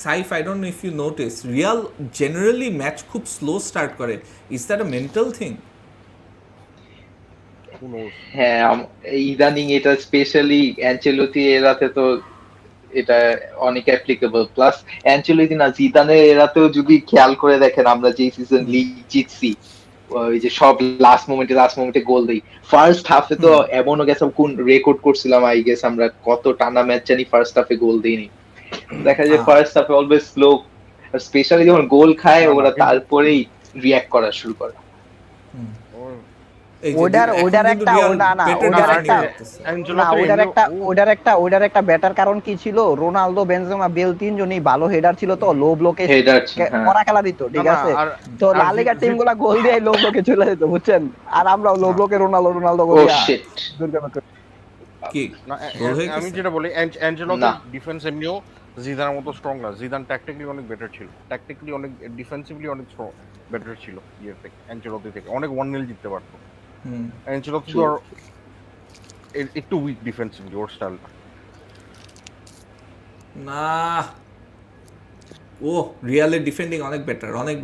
Saif, I don't know if you notice, Real generally match খুব স্লো স্টার্ট করে, is that a mental thing? হ্যাঁ ইদানিং এটা স্পেশালি অ্যানচেলোতি এরাতে তো এটা অনেক অ্যাপ্লিকেবল, প্লাস অ্যানচেলোতি না জিদানের এরাতেও যদি খেয়াল করে দেখেন, আমরা যে সিজন লিগ জিতছি ওই যে সব লাস্ট মোমেন্টে গোল দেই, ফার্স্ট হাফে তো এমনও গেছে, কোন রেকর্ড করছিলাম আই গেস আমরা, কত টানা ম্যাচ জানি ফার্স্ট হাফে গোল দেইনি, দেখা যায় ফার্স্ট হাফে অলওয়েজ স্লো, স্পেশালি যখন গোল খায় ওরা তারপরেই রিঅ্যাক্ট করা শুরু করে। এই যে ওইটার এখন ওইটার কিন্তু একটা রিয়াল না না বেটার ওইটার ডিফেন্ডিং একটা করতেছে। না অ্যাঞ্জেলোতে ওইটার একটা বেটার কারণ কি ছিল, রোনালদো বেনজেমা বেল তিনজনই ভালো হেডার ছিল, তো লো ব্লকে হেডার হ্যাঁ করা খেলা দিত, না ঠিক না আছে। আর তো আর লা লিগার টিম গুলা গোল দিয়ে লো ব্লকে চলে যেত, বুঝছেন, আর আমরা লো ব্লকে রোনালদো রোনালদো ও বলিয়া শিট দুর্গা করি। কি না, গোল হয়ে আমি গেছে? যেটা বলি অ্যাঞ্জেলোতে না ডিফেন্স এমনিও জিদানের মতো স্ট্রং না। জিদান ট্যাকটিক্যালি অনেক বেটার ছিল, ট্যাকটিক্যালি অনেক, ডিফেন্সিভলি অনেক বেটার ছিল ইয়ের থেকে, অ্যাঞ্জেলোতে থেকে অনেক 1-0 জিততে পারতো। হুম। অ্যাঞ্জেলোতে তো True. আর একটু উইক ডিফেন্সিভলি ওর স্টাইলটা। না, ও রিয়ালের ডিফেন্ডিং অনেক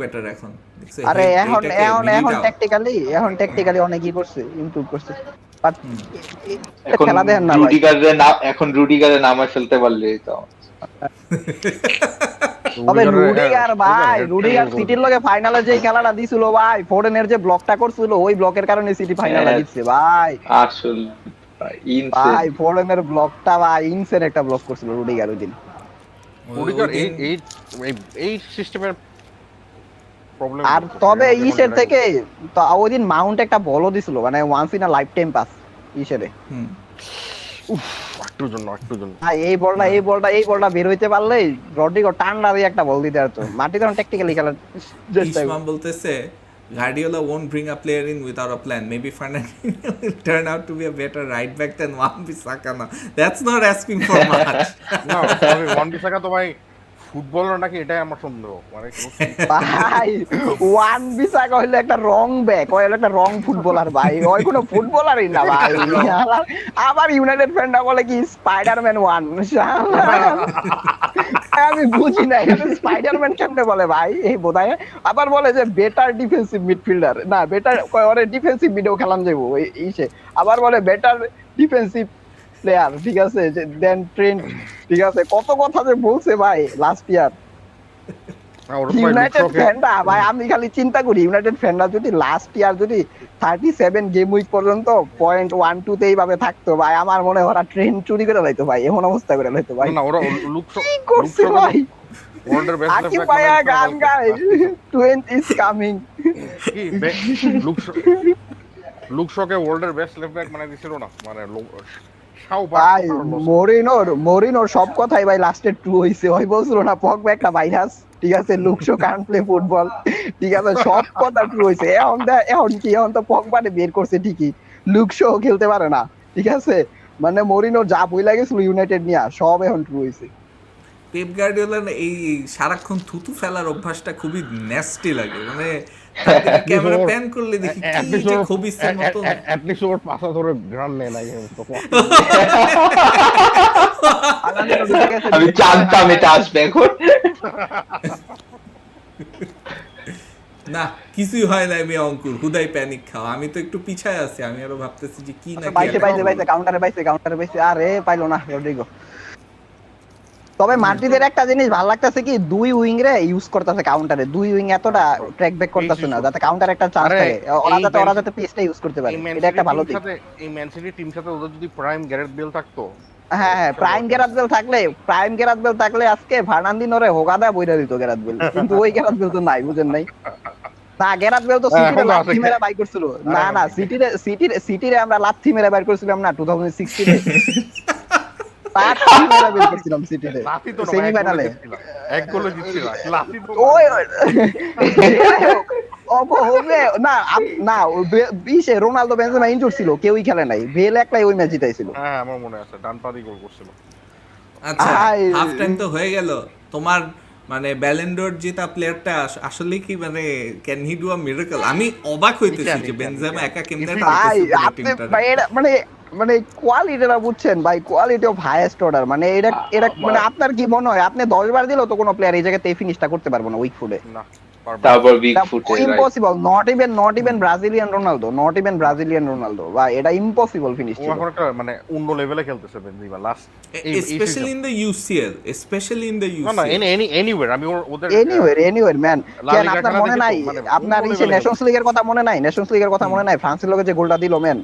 বেটার এখন দেখছো, আরে এখন এইটাকে এখন মিলিটাও। এখন ট্যাকটিক্যালি অনেক ই করছে, ইমপ্রুভ করছে, বাট হুম। এখন খেলা দেখেন না ভাই। রুডিগারের নামে ফেলতে পারলে তো তবে রুডিগার রুডিগার সিটির লগে ফাইনালে যে খেলাটা দিছিল ভাই, ফোর্ডেনের যে ব্লকটা করছিল ওই ব্লকের কারণে সিটি ফাইনালটা হ্যাঁ, জিতছে ভাই। আসলে ইনসেন। ভাই ফোর্ডেনের ব্লকটা ভাই ইনসেন একটা ব্লক করছিল রুডিগার ওই দিন। রুডিগার ওই দিন এই সিস্টেমের প্রবলেম। আর তবে ইসের থেকে তো ওই দিন মাউন্ট একটা বলও দিছিল, মানে once in a life time pass ইসেরে। হুম। একটুর জন্য ভাই এই বলটা বের হইতে পারলে রড্রিগো টান্ডা দিয়ে একটা বল দিতে পারতো। মাটি তখন ট্যাকটিক্যালি খেলার চেষ্টা ইসমাম বলতেছে Guardiola won't bring a player in without a plan. Maybe Fernandinho will turn out to be a better right back than Wan-Bissaka now. That's not asking for much. না, তবে ওয়ান বিসাকা তো ভাই ফুটবলার নাকি এটাই আমার সন্দেহ, মানে ভাই ওয়ান বিসাকা হইলো একটা রং ব্যাক, ওই হলো একটা রং ফুটবলার ভাই, ওই কোনো ফুটবলারই না ভাই। আবার ইউনাইটেড ফ্যানরা বলে কি স্পাইডারম্যান ওয়ান, আমি বুঝি না স্পাইডারম্যান কেমনে বলে ভাই এই বোধহয়। আবার বলে যে বেটার ডিফেন্সিভ মিডফিল্ডার, না বেটার ওরে ডিফেন্সিভ মিডও খেলান যাবো ইসে। আবার বলে বেটার ডিফেন্সিভ প্লেয়ার, ঠিক আছে, দেন ট্রেন্ড, ঠিক আছে, কত কথা যে বলছে ভাই লাস্ট ইয়ার। ইউনাইটেড ফ্যানরা ভাই, আমি খালি চিন্তা করি ইউনাইটেড ফ্যানরা যদি লাস্ট ইয়ার যদি 37 গেম উইক পর্যন্ত 0.12 তে এইভাবে থাকতো ভাই, আমার মনে হয় ওরা ট্রেন চুরি করে লাইতো ভাই, এমন অবস্থা করে লাইতো ভাই। না ওরা কি করছে ভাই ওয়ার্ল্ডের বেস্ট আকিব ভাইয়া গান গায় 20 is coming। লুকশকে ওয়ার্ল্ডের বেস্ট লেফট ব্যাক মানে দিছিল না, মানে ভাই মরিনোর সব কথাই ভাই লাস্টে ট্রু হইছে। ওই বলছিল না পগবা একটা ভাইরাস, ঠিক আছে, লুকশো কান্ট প্লে ফুটবল, ঠিক আছে, সব কথা ট্রু হইছে। এখন তো পগবারে বের করছে ঠিকই, লুকশো খেলতে পারে না, ঠিক আছে, মানে মরিনোর যা বই লাগেছিল ইউনাইটেড নিয়ে সব এখন ট্রু হইছে। পেপ গার্ডিওলার এই সারাক্ষণ থুতু ফেলার অভ্যাসটা খুবই ন্যাস্টি লাগে, মানে ক্যামেরা প্যান করলে দেখি কি যে খবিসের মতো। অ্যাটলিস্ট ওর পাশা ধরে গ্রান নেয় নাই। আমি জানতাম এটা আসবে এখন। না কিছুই হয় না, আমি অঙ্কুর হুদাই প্যানিক খাও, আমি তো একটু পিছায় আছি, আমি আরো ভাবতেছি যে কি না পাইছে কাউন্টারে পাইছে, আরে পাইলো না রড্রিগো। তবে মাদ্রিদের একটা জিনিস ভালো লাগতেছে কি, দুই উইং রে ইউজ করতেছে কাউন্টারে, দুই উইং এতটা ট্র্যাক ব্যাক করতেছে না, যাতে কাউন্টার একটা চান্স থাকে, ওরা যাতে পেসটা ইউজ করতে পারে, এটা একটা ভালো দিক। এই ম্যান সিটি টিম সাথে ওদের যদি প্রাইম গ্যারেথ বেল থাকতো, হ্যাঁ প্রাইম গ্যারাথ বেল থাকলে আজকে ফার্নান্দিনোরে হোগাদা বইরা দিত গ্যারাথ বেল, কিন্তু ওই গ্যারাথ বেল তো নাই, বুঝেন নাই। না গ্যারাথ বেল তো সিটিরে লাথি মেরে বাই করছিল, না সিটিরে আমরা লাথি মেরে বাই করছিলাম না 2016 এ, সেমিফাইনালে এক গোলে জিতছিল, লাথি তো রোনালদো বেনজেমা ইনজুর ছিল, কেউই খেলে নাই, বেল একলাই ওই ম্যাচ জিতাইছিল। হ্যাঁ আমার মনে আছে ডান পা দিয়ে গোল করছিল। আচ্ছা হাফ টাইম তো হয়ে গেল, তোমার মানে ব্যালেন্ডোর জেতা প্লেয়ারটা আসলে কি, মানে can he do a miracle? আমি অবাক হইতেছি যে বেনজেমা একা কেমনে মানে কোয়ালিটিটা বুঝছেন ভাই, কোয়ালিটি অফ হাইয়েস্ট অর্ডার, মানে এটা মানে আপনার কি মনে হয় আপনি 10 বার দিলেও তো কোনো প্লেয়ার এই জায়গাতে ফিনিশটা করতে পারবো না উইক ফুটে, না তারপর উইক ফুটে impossible, not even Brazilian Ronaldo ভাই, এটা ইম্পসিবল ফিনিশ ছিল। ও এখন একটা মানে অন্য লেভেলে খেলতেছে Benzema last, specially in the UCL, না এনিওয়্যার, আমি ওদের এনিওয়্যার ম্যান। কেন আপনার মনে নাই, আপনার এই নেশনস লিগের কথা মনে নাই, ফ্রান্সের লগে যে গোলটা দিল ম্যান।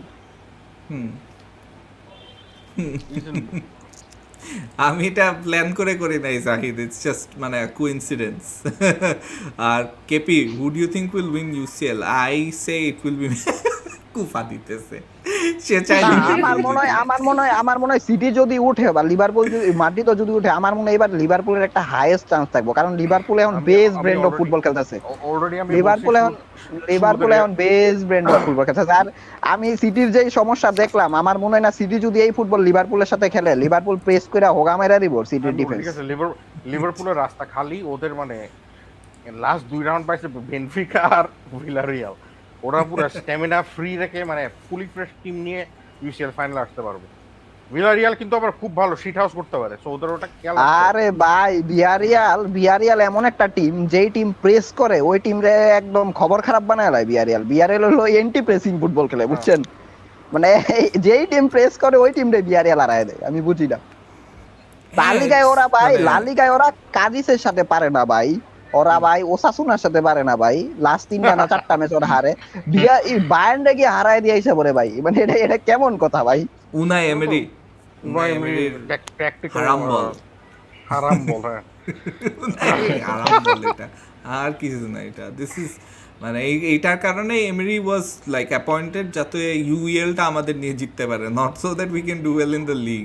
আমি এটা প্ল্যান করে করি নাই জাহিদ, ইটস জাস্ট মানে কোইন্সিডেন্স। আর KP, who do you think will win UCL? I say it will be কুফা দিতেছে সে না, চাইলে আমার মনে হয় সিটি যদি উঠে বা লিভারপুল যদি মাদ্রিদও যদি উঠে, আমার মনে হয় এবার লিভারপুলের একটা হাইয়েস্ট চান্স থাকবো, কারণ লিভারপুল এখন বেস ব্র্যান্ড অফ ফুটবল খেলতেছে। অলরেডি আমি লিভারপুল এখন বেস ব্র্যান্ড অফ ফুটবল খেলতেছে। আর আমি সিটির যেই সমস্যা দেখলাম, আমার মনে হয় না সিটি যদি এই ফুটবল লিভারপুলের সাথে খেলে, লিভারপুল প্রেস করে হোগা মেরা দিব সিটির ডিফেন্স। ঠিক আছে, লিভারপুলের রাস্তা খালি, ওদের মানে লাস্ট 2 রাউন্ড পাইছে বেনফিকা আর ভিলারিয়াল, ওরা পুরো স্ট্যামিনা ফ্রি রেখে মানে ফুলি ফ্রেশ টিম নিয়ে ইউসিএল ফাইনাল আসতে পারবে। ভিলারিয়াল কিন্তু আবার খুব ভালো শিট হাউস করতে পারে, সো ওদের ওটা খেয়াল রাখতে হবে। আরে ভাই, বিয়ারিয়াল এমন একটা টিম, যেই টিম প্রেস করে ওই টিম রে একদম খবর খারাপ বানায় লাই। বিয়ারিয়াল হলো এন্টি প্রেসিং ফুটবল খেলে, বুঝছেন? মানে যেই টিম প্রেস করে ওই টিম রে বিয়ারিয়াল হারায় দেয়, আমি বুঝি না। লালিগায় ওরা ভাই, লালিগায় ওরা কাদিসের সাথে পারে না ভাই, ওরা ভাই ওসাসুনার সাথে পারে না ভাই, লাস্ট 3টা না 4টা ম্যাচ ওরা হারে, বায়ার্নরে গিয়ে হারায় দিয়ে আইসা পরে ভাই, মানে এটা কেমন কথা ভাই? উনাই এমেরি হারাম বল, হ্যাঁ আরাম বলে এটা, আর কিছু না। এটা দিস ইজ মানে এইটার কারণে এমেরি ওয়াজ লাইক অ্যাপয়েন্টেড যাতে ইউইএলটা আমাদের নিয়ে জিততে পারে, not so that we can do well in the league.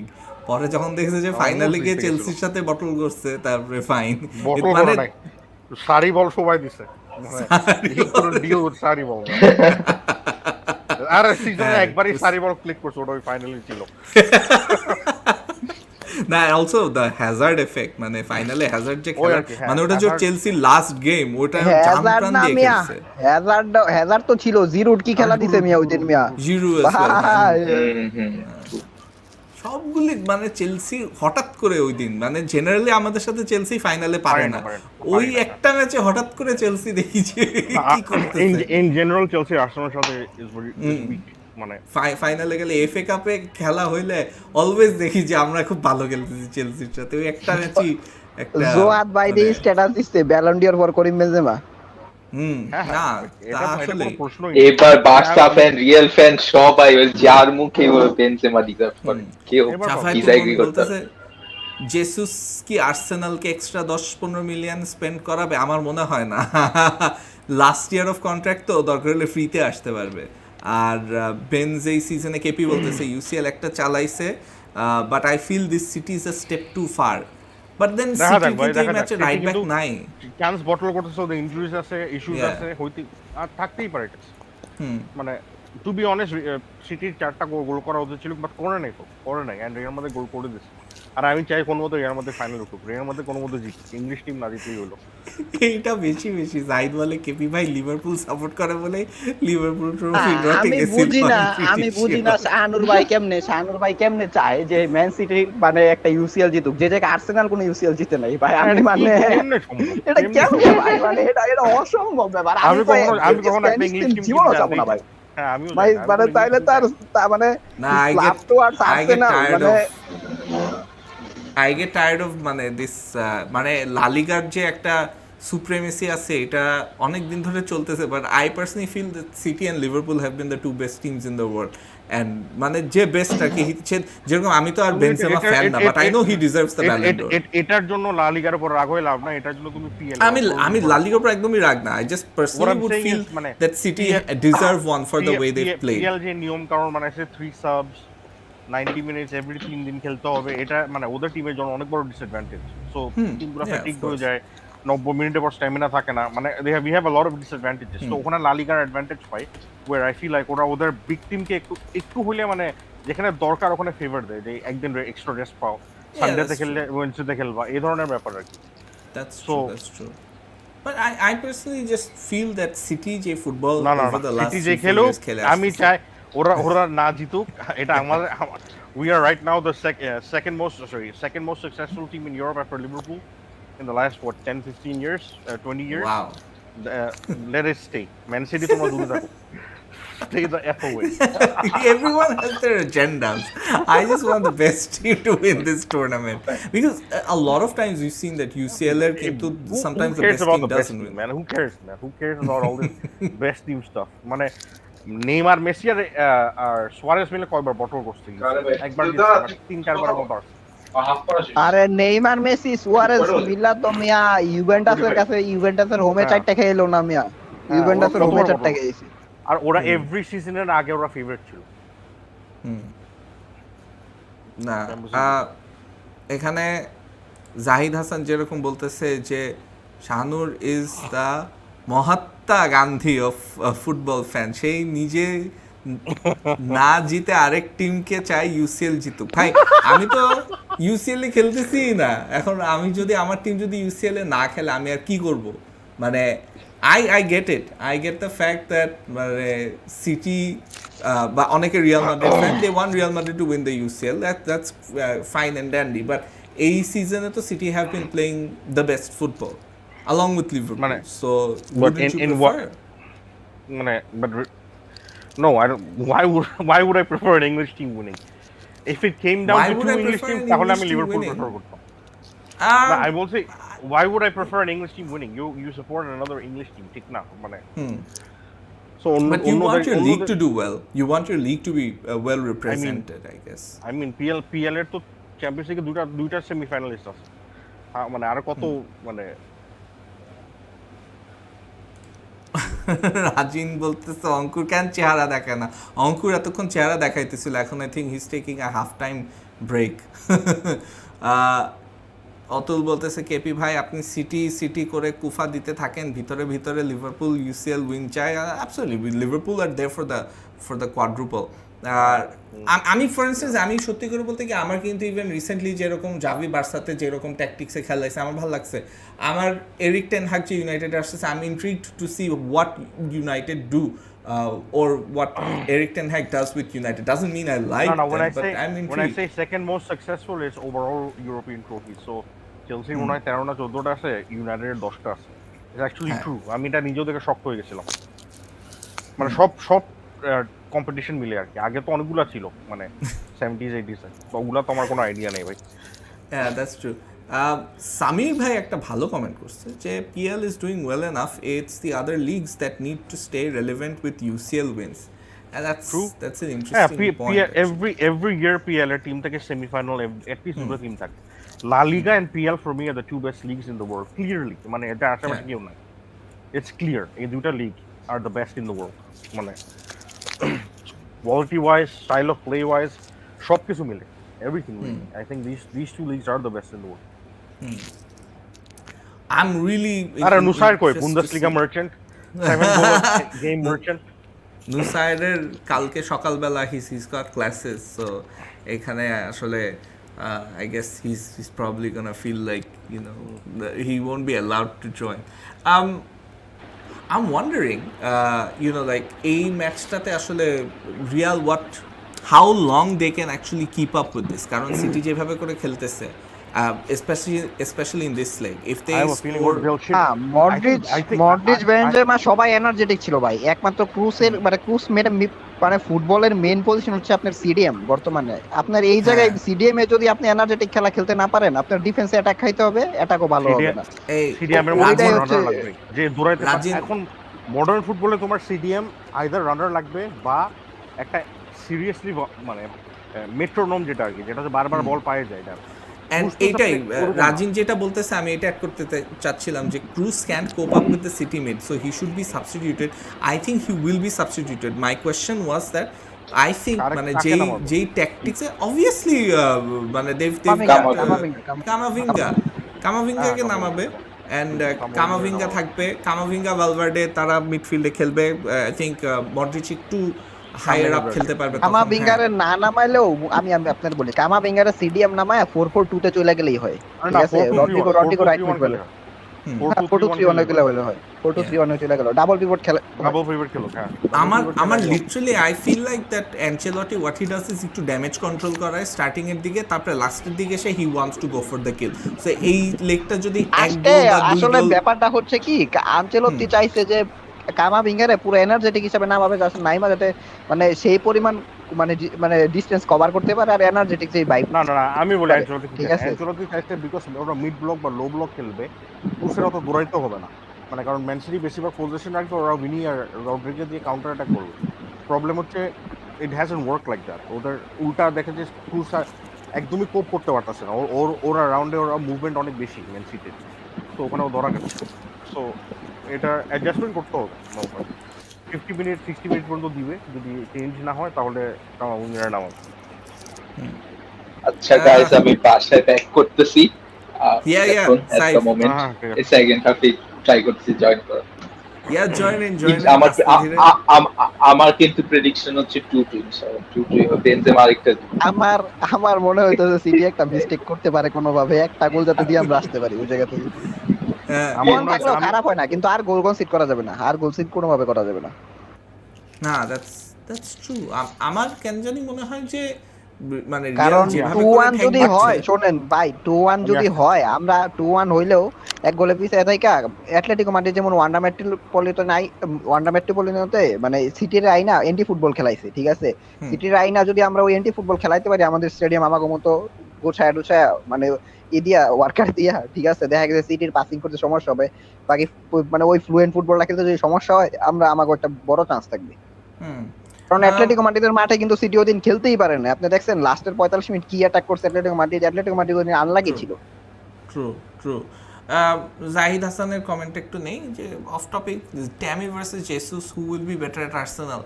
পরে যখন দেখেছে যে ফাইনালে গিয়ে চেলসির সাথে বটল করছে, তারপরে ফাইন মানে সারি বল সবাই দিছে, ডিল উইথ সারি বল। আরে সিজনে একবারই সারি বল ক্লিক করছে, ওটা ওই ফাইনালে ছিল না। অলসো দ্য হ্যাজার্ড এফেক্ট, মানে ফাইনালে হ্যাজার্ড যে খেলা, মানে ওটা যে চেলসি লাস্ট গেম, ওটা জাম প্রাণ দিয়ে খেলছে। হ্যাজার্ড তো ছিল, জিরুট কি খেলা দিছে মিয়া ওই দিন মিয়া, জিরু সবগুলি মানে চেলসি হঠাৎ করে ওই দিন, মানে জেনারেলি আমাদের সাথে চেলসি ফাইনালে পারে না, ওই একটা ম্যাচে হঠাৎ করে চেলসি দেখি যে কি করতেছে। ইন জেনারেল চেলসি আর্সেনালের সাথে ইজ ভেরি উইক, মানে ফাইনালে গেলে এফএ কাপে খেলা হইলে অলওয়েজ দেখি যে আমরা খুব ভালো খেলতেছি চেলসির সাথে, ওই একটা ম্যাচই একটা জোয়াদ বাইরে স্ট্যাটাস দিছে Ballon d'Or for Karim Benzema. না তা আসলে এবার বার্সা ফ্যান, রিয়েল ফ্যান সবাই ওই যার মুখে বেনজেমা ডিজার্ভ করে, কেউ ডিসএগ্রি করতেছে। জেসুস কি আর্সেনালকে এক্সট্রা 10-15 মিলিয়ন স্পেন্ড করাবে? আমার মনে হয় না। লাস্ট ইয়ার অফ কন্ট্রাক্ট তো, দরকার হলে ফ্রিতে আসতে পারবে। আর বেনজ এই সিজনে কেপি বলতেছে ইউসিএল একটা চালাইছে, but I feel this City is a step too far. But then City কিন্তু এই ম্যাচে রাইট ব্যাক নাই, চান্স বটল করতেছে, ওদের ইনজুরিজ আছে, ইস্যুস আছে, হইতে আর থাকতেই পারে। মানে টু বি অনেস্ট, সিটির 4টা গোল করা উচিত ছিল, বাট করে নাই এন্ড এর মধ্যে গোল করে দিছে। আর আমি চাই কোন মতো এর মধ্যে ফাইনাল উঠুক, এর মধ্যে কোন মতো জিত, ইংলিশ টিম না জিতলেই হলো। এইটা বেশি জাহিদ বলে কেপি ভাই লিভারপুল সাপোর্ট করে বলে লিভারপুল ট্রফি ড্রতে গেছে। আমি বুঝি না শাহানুর ভাই কেমনে চায় যে ম্যান সিটি মানে একটা ইউসিএল জিতুক, যে জায়গায় আর্সেনাল কোনো ইউসিএল জিতে নাই ভাই। আমি মানে এটা কেমনে ভাই, মানে এটা অসম্ভব ব্যাপার। আমি কখনো একটা ইংলিশ টিম জীবনও চাবো না ভাই। হ্যাঁ আমিও ভাই, মানে তাইলে তার মানে না, I get tired of মানে দিস মানে লা লিগার যে একটা সুপ্রিমেসি আছে, এটা অনেক দিন ধরে চলতেছে, but I personally feel that City and Liverpool have been the two best teams in the world. And মানে যে বেস্ট আর কি, যেরকম আমি তো আর বেনজেমা ফ্যান না, but I know he deserves the Ballon d'Or. এটার জন্য লা লিগার উপর রাগ হয়ে লাভ না, এটার জন্য তুমি পিএল। আমি লা লিগার উপর একদমই রাগ না, I just personally would feel that City deserve one for the way they play. PL যে নিয়ম কারণ মানে 3 সাবস 90 মিনিটস এভরি 3 দিন খেলতে হবে, এটা মানে ওদের টিমের জন্য অনেক বড় ডিসঅ্যাডভান্টেজ। সো টিমগুলো ফ্যাটিক হয়ে যায়, 90 মিনিটের পর স্ট্যামিনা থাকে না, মানে we have a lot of disadvantages. তো ওখানে লা লিগার advantage pi, where I feel like ওদের বিগ টিমকে একটু হইলে মানে যেখানে দরকার ওখানে ফেভার দেয়, যে একদিন এক্সট্রা রেস্ট পাও, সানডেতে খেললে ওয়েডনেসডে খেলবা, এই ধরনের ব্যাপার আর কি। That's true. But I personally just feel that City যে football over the last 2 years খেলে, আমি চাই ওরা না জিতুক, এটা আমাদের we are right now the second most successful team in Europe after Liverpool in the last 10-15 years, 20 years. Wow. Let it stay. Man City তোমরা দূরে থাকো, stay the F away. Everyone has their agendas. I just want the best team to win this tournament, because a lot of times we've seen that UCL sometimes the best team doesn't win. Man, who cares about all this best team stuff? মানে নেইমার, মেসি আর সুয়ারেস মিলে কয়বার বটল করছে? একবার 3-4বার মতো। আরে নেইমার, মেসি, সুয়ারেস মিলা তো মিয়া ইউভেন্টাসের কাছে, ইউভেন্টাসের হোমে 4টা খেলো না মিয়া, ইউভেন্টাসের হোমে 4টা খেয়েছে। আর ওরা এভরি সিজনের আগে ওরা ফেভারিট ছিল। না এখানে জাহিদ হাসান যেরকম বলতেছে যে Shahanur is the Mahatma Gandhi of football fan, সেই নিজে না জিতে আরেক টিমকে চাই ইউসিএল জিতুক। ভাই আমি তো ইউসিএল এ খেলতেছি না, এখন আমি যদি আমার টিম যদি ইউসিএল এ না খেলে আমি আর কি করব? মানে I get it. I get the fact that মানে সিটি বা অনেকে Real Madrid fan, they want Real Madrid to win the UCL. That's fine and dandy. But এই সিজনে তো city have been playing the best football along with Liverpool. মানে So but wouldn't you in prefer? মানে but no, I don't. Why would I prefer an English team winning? If it came down Why to would two I English prefer teams, an তাহলে English আমি team লিভারপুল winning? প্রেফার করতাম। Um, I will say, why would I prefer an English team winning? You support another English team, ঠিক না? মানে so but you want your league to do well. You want your league to be well represented, I guess. I mean PL এর তো চ্যাম্পিয়ন্স লিগে দুইটা সেমিফাইনালিস্ট আছে। মানে আর কত মানে রাজিন বলতেছে অঙ্কুর কেন চেহারা দেখায় না? অঙ্কুর এতক্ষণ চেহারা দেখাইতেছিল, এখন I think he is taking a half time break. Atul বলতেছে কেপি ভাই আপনি সিটি করে কুফা দিতে থাকেন, ভিতরে ভিতরে লিভারপুল ইউসিএল উইন চায়। Absolutely Liverpool are there for the quadruple. আর আমি ফর ইনস্টেন্স আমি সত্যি করে বলতে কি আমার কিন্তু ইভেন রিসেন্টলি যেরকম জাভি বার্সাতে যেরকম ট্যাকটিক্সে খেলাইছে আমার ভালো লাগছে। আমার এরিক টেন হাগ যে ইউনাইটেড আসছে I am intrigued to see what United do or what Erik ten Hag does with United. Doesn't mean I like them, but I'm intrigued. When I say second most successful is overall European trophies. So Chelsea মনে হয় 13 না 14টা আছে, ইউনাইটেডের 10টা আছে। It's actually true. আমি এটা নিজেও দেখে শক্ত হয়ে গেছিলাম। মানে সব কম্পিটিশন মিলে আর কি। আগে তো অনেকগুলা ছিল মানে 70s 80s এ। তো ওগুলা তো আমার কোনো আইডিয়া নেই ভাই। Yeah, that's true. সামির ভাই একটা ভালো কমেন্ট করছে যে PL is doing well enough. It's the other leagues that need to stay relevant with UCL wins. And that's an interesting point. Every year PL এর টিম থেকে সেমিফাইনাল at least দুটো টিম থাকে। La Liga and PL for me are the two best leagues in the world. Clearly, মানে এটা আশাবাদী কেউ নাই। It's clear. এই দুটো league are the best in the world. মানে quality wise, style of play wise, সব কিছু মিলে everything really. I think these two leagues are the best in the world. I'm really আরে নুসাইর কই Bundesliga merchant 7 goal game merchant. নুসাইরের কালকে সকালবেলা he's got classes, so এখানে আসলে I guess he's probably gonna feel like he won't be allowed to join. I'm wondering like এই ম্যাচটাতে আসলে Real how long they can actually keep up with this, কারণ সিটি যেভাবে করে খেলতেছে especially in this leg, if they Modric Benzema সবাই এনার্জেটিক ছিল ভাই। একমাত্র ক্রুজ মানে ফুটবলের মেইন পজিশন হচ্ছে আপনার সিডিএম। বর্তমানে আপনার এই জায়গায় সিডিএম এ যদি আপনি এনার্জেটিক খেলা খেলতে না পারেন, আপনার ডিফেন্সে অ্যাটাক খাইতে হবে, অ্যাটাকও ভালো হবে না। সিডিএম এর মধ্যে রানার লাগবে যে দৌড়াইতে পারে। এখন মডার্ন ফুটবলে তোমার সিডিএম আইদার রানার লাগবে বা একটা সিরিয়াসলি মানে মেট্রোনোম যেটা আর কি, যেটা বারবার বল পায়ে যায় এটা। And এইটাই রাজিন যেটা বলতেছে আমি এটা অ্যাড করতে চাচ্ছিলাম যে Kroos can cope up with the City mid, so he should be substituted. I think he will be substituted. My question was that I think মানে যেই ট্যাকটিক্সে অবভিয়াসলি মানে কামাভিঙ্গাকে নামাবে অ্যান্ড কামাভিঙ্গা থাকবে, কামাভিঙ্গা ভালভার্ডে তারা মিডফিল্ডে খেলবে। আই থিঙ্ক মডরিচ একটু হায়ার আপ খেলতে পারবে। কামাভিঙ্গারে না নামাইলেও আমি আপনাদের বলি কামাভিঙ্গারে সিডিএম নামায় 4-4-2 তে চলে গেলেই হয়। ঠিক আছে, রড্রিগো রাইট মিড বলে 4-2-3-1 গেলে হয় 4-2-3-1 চলে গেল, ডাবল পিভট খেলো। হ্যাঁ আমার literally I feel like that Ancelotti what he does is একটু ড্যামেজ কন্ট্রোল করায় স্টার্টিং এর দিকে, তারপরে লাস্টের দিকে সে he wants to go for the kill. So এই লেগটা যদি আসলে ব্যাপারটা হচ্ছে কি আনচেলত্তি চাইছে যে কামাভিঙ্গারে পুরো এনার্জেটিক হিসেবে নামাবে, যাতে নাইমা যাতে মানে সেই পরিমাণ মানে ডিসটেন্স কভার করতে পারে আর এনার্জেটিক যেই ভাইব। না আমি বলি অ্যানচেলটি চাইছে বিকজ ওরা মিড ব্লক বা লো ব্লক খেলবে, পুশের অত দৌড়াইতে হবে না। মানে কারণ ম্যান সিটি বেশিরভাগ পজিশন রাখবে, ওরা উইনি আর রড্রিগো দিয়ে কাউন্টার অ্যাটাক করবে। প্রবলেম হচ্ছে ইট হ্যাজন্ট ওয়ার্ক লাইক দ্যাট। ওদের উল্টা দেখে যে ক্রুজ একদমই কোপ করতে পারতেছে না, ওরা রাউন্ডে ওরা মুভমেন্ট অনেক বেশি ম্যান সিটির, তো ওখানে ও ধরা গেছে। সো এটা অ্যাডজাস্টমেন্ট করতে হবে। 50 মিনিট 60 মিনিট পর্যন্ত দিবে, যদি চেঞ্জ না হয় তাহলে কামাউনিরা নামাবে। আচ্ছা গাইস, আমি বাসায় ব্যাক করতেছি Yeah, এখন এট দ্য সাইফ, মোমেন্ট। হ্যাঁ ঠিক আছে। এই সেকেন্ড হাফে ট্রাই করতেছি জয়েন করার। জয়েন ইন আমার আস্তে ধীরে। আমার কিন্তু প্রেডিকশন হচ্ছে 2-2 ইনশাআল্লাহ, 2-2 বেনজেমা আরেকটা। আমার আমার মনে হইতেছে সিটি একটা মিস্টেক করতে পারে কোনোভাবে, একটা গোল যাতে দিয়ে আমরা আসতে পারি ওই জায়গা থেকে। আমার পয়েন্ট মনে হয় থাকলেও আমি খারাপ হয় না, কিন্তু আর গোল কনসিড করা যাবে না, আর গোল সিড কোনোভাবে করা যাবে না। না, দ্যাটস ট্রু। আমার কেন জানি মনে হয় যে মানে রিয়াল কারণ যেভাবে 2-1 করে যদি হয়, শোনেন ভাই, 2-1 যদি হয়, আমরা 2-1 হইলেও এক গোলে পিছিয়ে থাইকা অ্যাটলেটিকো মাদ্রিদ যেমন ওয়ান্ডা মেট্রোপলিটনতে মানে সিটির আইনা এন্টি ফুটবল খেলাইছে, ঠিক আছে? সিটির আইনা যদি আমরা ওই এন্টি ফুটবল খেলাইতে পারি আমাদের স্টেডিয়াম আমাগো মতো গোছায়া টুছায়া মানে দিয়া ওয়ার্কার দিয়া, ঠিক আছে, দেখা গেছে সিটির পাসিং করতে সমস্যা হবে, বাকি মানে ওই ফ্লুয়েন্ট ফুটবলটা খেলতে যদি সমস্যা হয় আমরা আমাগো একটা বড় চান্স থাকবে। কারণ অ্যাটলেটিকো মাদ্রিদের মাঠে কিন্তু সিটি ওদিন খেলতেই পারে না, আপনি দেখছেন লাস্টের 45 মিনিট কি অ্যাটাক করছে অ্যাটলেটিকো মাদ্রিদ ওদিন আনলাকি ছিল। ট্রু। জাহিদ হাসানের কমেন্ট একটু নেই যে of topic, Tammy versus Jesus, who will be better at Arsenal?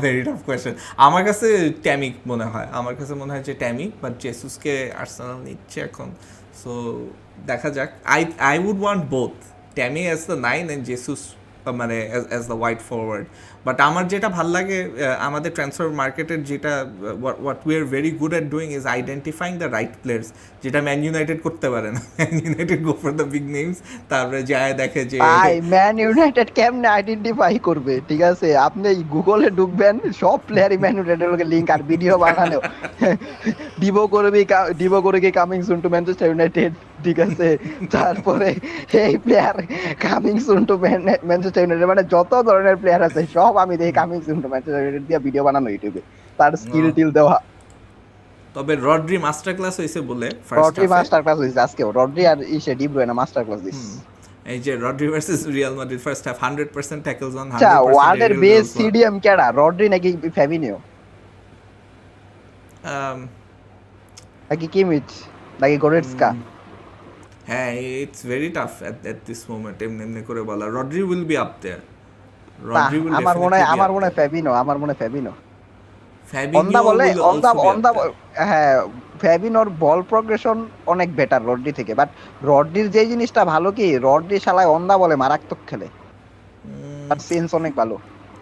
Very tough question. আমার কাছে ট্যামি মনে হয়, যে ট্যামি, বাট জেসুসকে আর্সেনাল নিচ্ছে এখন, সো দেখা যাক। I would want both, Tammy as the 9 and Jesus মানে as the wide forward. But আমার যেটা ভাল লাগে আমাদের ট্রান্সফার মার্কেটের যেটা what we are very good at doing is identifying the right players, যেটা ম্যান ইউনাইটেড করতে পারে না। Man United go for the big names, তারপরে যায় দেখে যে ভাই ম্যান ইউনাইটেড কেমনে আইডেন্টিফাই করবে? ঠিক আছে, আপনি গুগলে ঢুকবেন, সব প্লেয়ারই ম্যান ইউনাইটেড এর লিংক আর ভিডিও বানানো, ডিভো করে কি coming soon to Manchester United, ঠিক আছে, তারপরে এই player coming soon to Manchester United, মানে যত ধরনের প্লেয়ার আছে সব আমি দেখি coming soon to Manchester United দিয়ে ভিডিও বানানো ইউটিউবে, তার স্কিল টিল দেওয়া। তবে রড্রি মাস্টার ক্লাস হইছে বলে রড্রি মাস্টার ক্লাস হইছে আজকেও, রড্রি আর ইসে ডি ব্রুয়নে মাস্টার ক্লাস দিছে। এই যে Rodri versus Real Madrid first half 100% ট্যাকলস on, 100% আচ্ছা, ওয়ার্ল্ডের বেস্ট সিডিএম কেডা, রড্রি নাকি ফ্যাবিনিও নাকি কিমিচ নাকি গোরেটস্কা? হ্যাঁ, it's very tough at this moment এমনি করে বলা। Rodri will be up there, Rodri will আমার মনে হয় ফ্যাবিনো অন্দা হ্যাঁ, ফ্যাবিনোর বল প্রোগ্রেশন অনেক বেটার রড্রি থেকে, বাট রড্রির যে জিনিসটা ভালো কি, রড্রি শালায় অন্দা বলে মারাত্মক খেলে, তার সেন্স অনেক ভালো।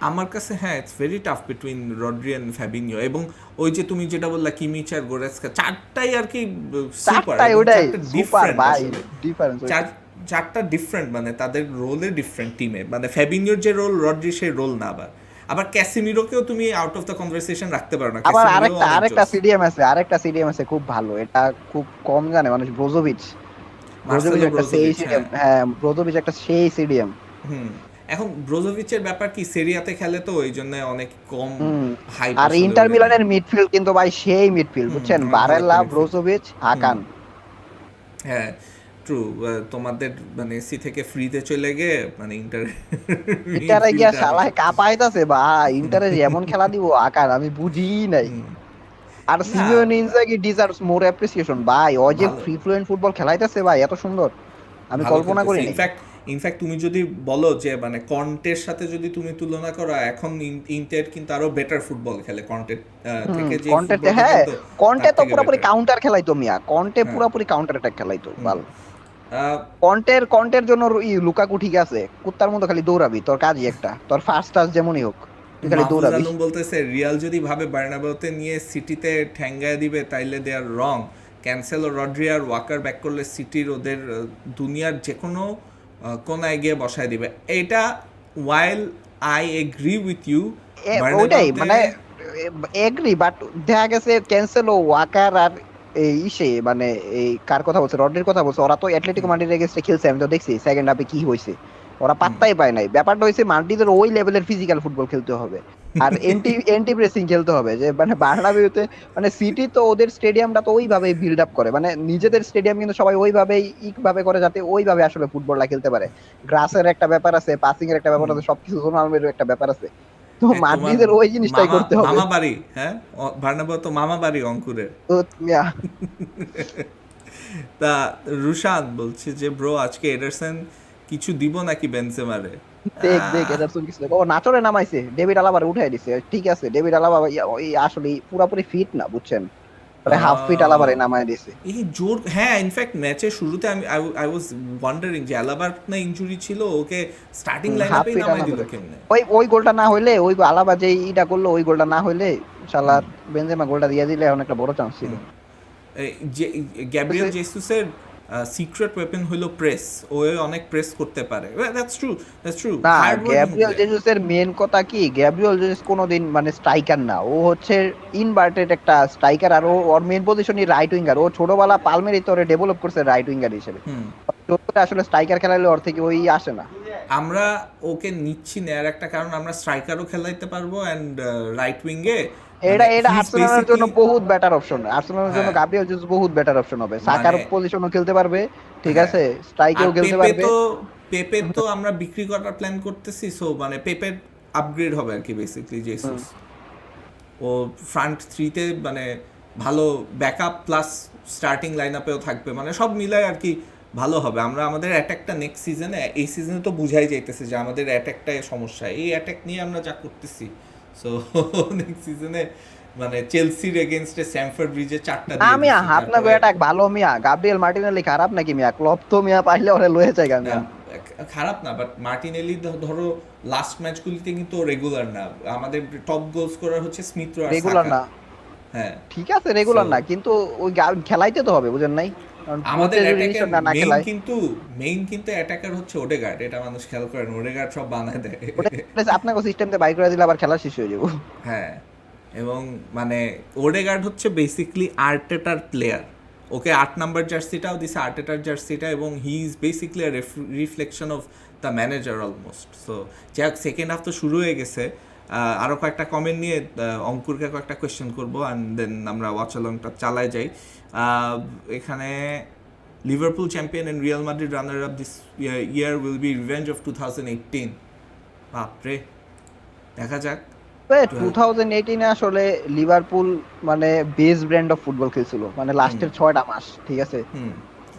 আমার কাছে হ্যাঁ, it's very tough between Rodri and Fabinho. এবং ওই যে তুমি যেটা বললা কিমিচ আর গোরেৎসকা, চারটাই আর কি সুপার, ওটাই সুপার ভাই, ডিফারেন্স চারটা ডিফারেন্ট, মানে তাদের রোলে ডিফারেন্ট টিমে, মানে ফ্যাবিনিওর যে রোল রড্রি সেই রোল না। আবার ক্যাসিমিরোকেও তুমি আউট অফ দ্য কনভারসেশন রাখতে পারো না। আবার আরেকটা সিডিএম আছে খুব ভালো, এটা খুব কম জানে মানুষ, ব্রোজোভিচ একটা সেই সিডিএম। হ্যাঁ, ব্রোজোভিচ একটা সেই সিডিএম। এখন ব্রোজোভিচের ব্যাপার কি, সেরিয়াতে খেলে তো এই জন্য অনেক কম হাইপ। আর ইন্টার মিলানের মিডফিল্ড কিন্তু ভাই সেই মিডফিল্ড, বুঝছেন, বারেলা, ব্রোজোভিচ, হাকান। হ্যাঁ ট্রু, তোমাদের মানে এসি থেকে ফ্রিতে চলে গিয়ে মানে ইন্টারে গিয়া শালায় কাঁপাইতাছে ভাই, ইন্টারে এমন খেলা দিব আকার আমি বুঝি নাই। আর সিমিওনে ইনজাগি ডিজার্ভস মোর অ্যাপ্রিসিয়েশন ভাই, ও যে ফ্রি ফ্লুয়েন্ট ফুটবল খেলাইতেছে ভাই, এত সুন্দর আমি কল্পনা করি না। ইনফ্যাক্ট তুমি যদি বলো যে মানে কন্টের সাথে যদি তুমি তুলনা করো, এখন ইন্টার কিন্তু আরো বেটার ফুটবল খেলে কন্টের থেকে। যে কন্টেতে হ্যাঁ, কন্টে তো পুরোপুরি কাউন্টার খেলাইতো মিয়া, কন্টে পুরোপুরি কাউন্টার অ্যাটাক খেলাইতো ভালো। কন্টের জন্য লুকাকু ঠিক আছে, কুত্তার মতো খালি দৌড়াবি, তোর কাজই একটা, তোর ফার্স্ট টাচ যেমনই হোক তুই খালি দৌড়াবি। বলতেছে রিয়াল যদি ভাবে বার্নাবেউতে নিয়ে সিটিতে ঠ্যাঙ্গায় দিবে তাইলে দে আর রং। ক্যান্সেলো, রড্রি আর ওয়াকার ব্যাক করলে সিটির ওদের দুনিয়ার যে কোনো কোনায় গিয়ে বসায় দিবে। এটা while I agree with you, ওইটাই মানে এগ্রি, বাট দেখা গেছে ক্যান্সেলো, ওয়াকার আর ইসে মানে এই কার কথা বলছে, রড্রির কথা বলছে, ওরা তো অ্যাটলেটিকো মাদ্রিদের এগেইনস্টে খেলছে, আমি তো দেখছি সেকেন্ড হাফে কি হয়েছে, ওরা পাত্তাই পায় নাই। ব্যাপারটা হয়েছে মাদ্রিদের ওই লেভেলের ফিজিক্যাল ফুটবল খেলতে হবে আর এন্টি প্রেসিং খেলতে হবে, যে মানে বার্নাবেউতে মানে সিটি তো ওদের স্টেডিয়ামটা তো ওইভাবে বিল্ড আপ করে, মানে নিজেদের স্টেডিয়াম কিন্তু সবাই ওইভাবেই ভাবে করে যাতে ওইভাবে আসলে ফুটবলটা খেলতে পারে। গ্রাসের একটা ব্যাপার আছে, পাসিং এর একটা ব্যাপার আছে, সবকিছু জোনালের একটা ব্যাপার আছে, তো মাদ্রিদের ওই জিনিসটাই করতে হবে। মামা বাড়ি, হ্যাঁ বার্নাবেউ তো মামা বাড়ি অঙ্কুরের। তা রুশান বলছে যে ব্রো আজকে এডারসন কি কিছু দিব নাকি বেনজেমারে? দেখ এডারসন কিছু ও নাচরে নামাইছে, ডেভিড আলাবারে উঠাই দিছে, ঠিক আছে ডেভিড আলাবা ওই আসলে পুরোপুরি ফিট না বুঝছেন, মানে হাফ ফিট আলাবারে নামায় দিছে। এই জোর, হ্যাঁ ইনফ্যাক্ট ম্যাচের শুরুতে আমি আই ওয়াজ ওয়ান্ডারিং যে আলাবার না ইনজুরি ছিল, ওকে স্টার্টিং হাফ লাইনআপেই ফিট নামাই দিল আলাবারে কেমনে? ওই গোলটা না হইলে, ওই আলাবা যে ইটা করলো ওই গোলটা না হইলে শালার বেনজেমা গোলটা দিয়ে দিলে অনেক একটা বড় চান্স ছিল। যে গ্যাব্রিয়েল জেসুসের সিক্রেট ওয়েপন হলো প্রেস, ও অনেক প্রেস করতে পারে, দ্যাটস ট্রু না হার্ড গ্যাব্রিয়েল জেসুসের মেন কথা কি, গ্যাব্রিয়েল জেসুস কোনোদিন মানে স্ট্রাইকার না, ও হচ্ছে ইনভার্টেড একটা স্ট্রাইকার, আর ওর মেন পজিশনই রাইট উইঙ্গার। ও ছোটবেলা পালমেরি তোরে ডেভেলপ করছে রাইট উইঙ্গার হিসেবে, আসলে স্ট্রাইকার খেলালে ওর থেকে ওই আসে না। আমরা ওকে নিচ্ছি নেয়ার একটা কারণ আমরা স্ট্রাইকারও খেলাইতে পারবো এন্ড রাইট উইঙ্গে এটা আর্সেনালের জন্য বহুত বেটার অপশন, আর্সেনালের জন্য গাব্রিয়েল জেসুস বহুত বেটার অপশন হবে, সাকার পজিশনও খেলতে পারবে, ঠিক আছে স্ট্রাইকেও খেলতে পারবে। পেপে তো আমরা বিক্রি করার প্ল্যান করতেছি, সো মানে পেপের আপগ্রেড হবে আর কি বেসিক্যালি জেসুস। ও ফ্রন্ট থ্রিতে মানে ভালো ব্যাকআপ প্লাস স্টার্টিং লাইনআপেও থাকবে, মানে সব মিলায় আর কি ভালো হবে। আমরা আমাদের অ্যাটাকটা নেক্সট সিজনে, এই সিজনে তো বুঝাই যাইতেছে যে আমাদের অ্যাটাকটাই সমস্যা, এই অ্যাটাক নিয়ে আমরা যা করতেছি, সো নেক্সট সিজনে মানে চেলসির এগেইনস্টে স্ট্যামফোর্ড ব্রিজে 4টা দিয়ে আমি আপনার অ্যাটাক ভালো মিয়া, গাব্রিয়েল মার্টিনেলি খারাপ নাকি মিয়া? ক্লপ তো মিয়া পাইলে ওরে লয়ে যায় মিয়া। খারাপ না, বাট মার্টিনেলি ধরো লাস্ট ম্যাচগুলিতে কিন্তু রেগুলার না, আমাদের টপ গোল স্কোরার হচ্ছে স্মিথ রো আর সাকা। রেগুলার না, হ্যাঁ ঠিক আছে রেগুলার না, কিন্তু ওই খেলাইতে তো হবে বুঝেন নাই, আমাদের অ্যাটাকের মেইন কিন্তু অ্যাটাকার হচ্ছে ওডেগার্ড, এটা মানুষ খেয়াল করেন, ওডেগার্ড সব বানায় দেয়। আপনাকে সিস্টেমতে বাইর করে দিলে আবার খেলা শেষ হয়ে যাবে। হ্যাঁ, এবং মানে ওডেগার্ড হচ্ছে বেসিক্যালি আর্টেটার প্লেয়ার, ওকে 8 নাম্বার জার্সিটাও দিছে আর্টেটার জার্সিটা, এবং he is basically reflection of the manager almost. So যাক, সেকেন্ড হাফ তো শুরু হয়ে গেছে, আরও কয়েকটা কমেন্ট নিয়ে অঙ্কুরকে কয়েকটা কোয়েশ্চেন করবো অ্যান্ড দেন আমরা ওয়াচালংটা চালায় যাই। এখানে Liverpool champion and Real Madrid runner up this year will be revenge of 2018। বাপরে, দেখা যাক। 2018 আসলে লিভারপুল মানে বেস ব্র্যান্ড অফ ফুটবল খেলছিল, মানে লাস্টের 6টা মাস, ঠিক আছে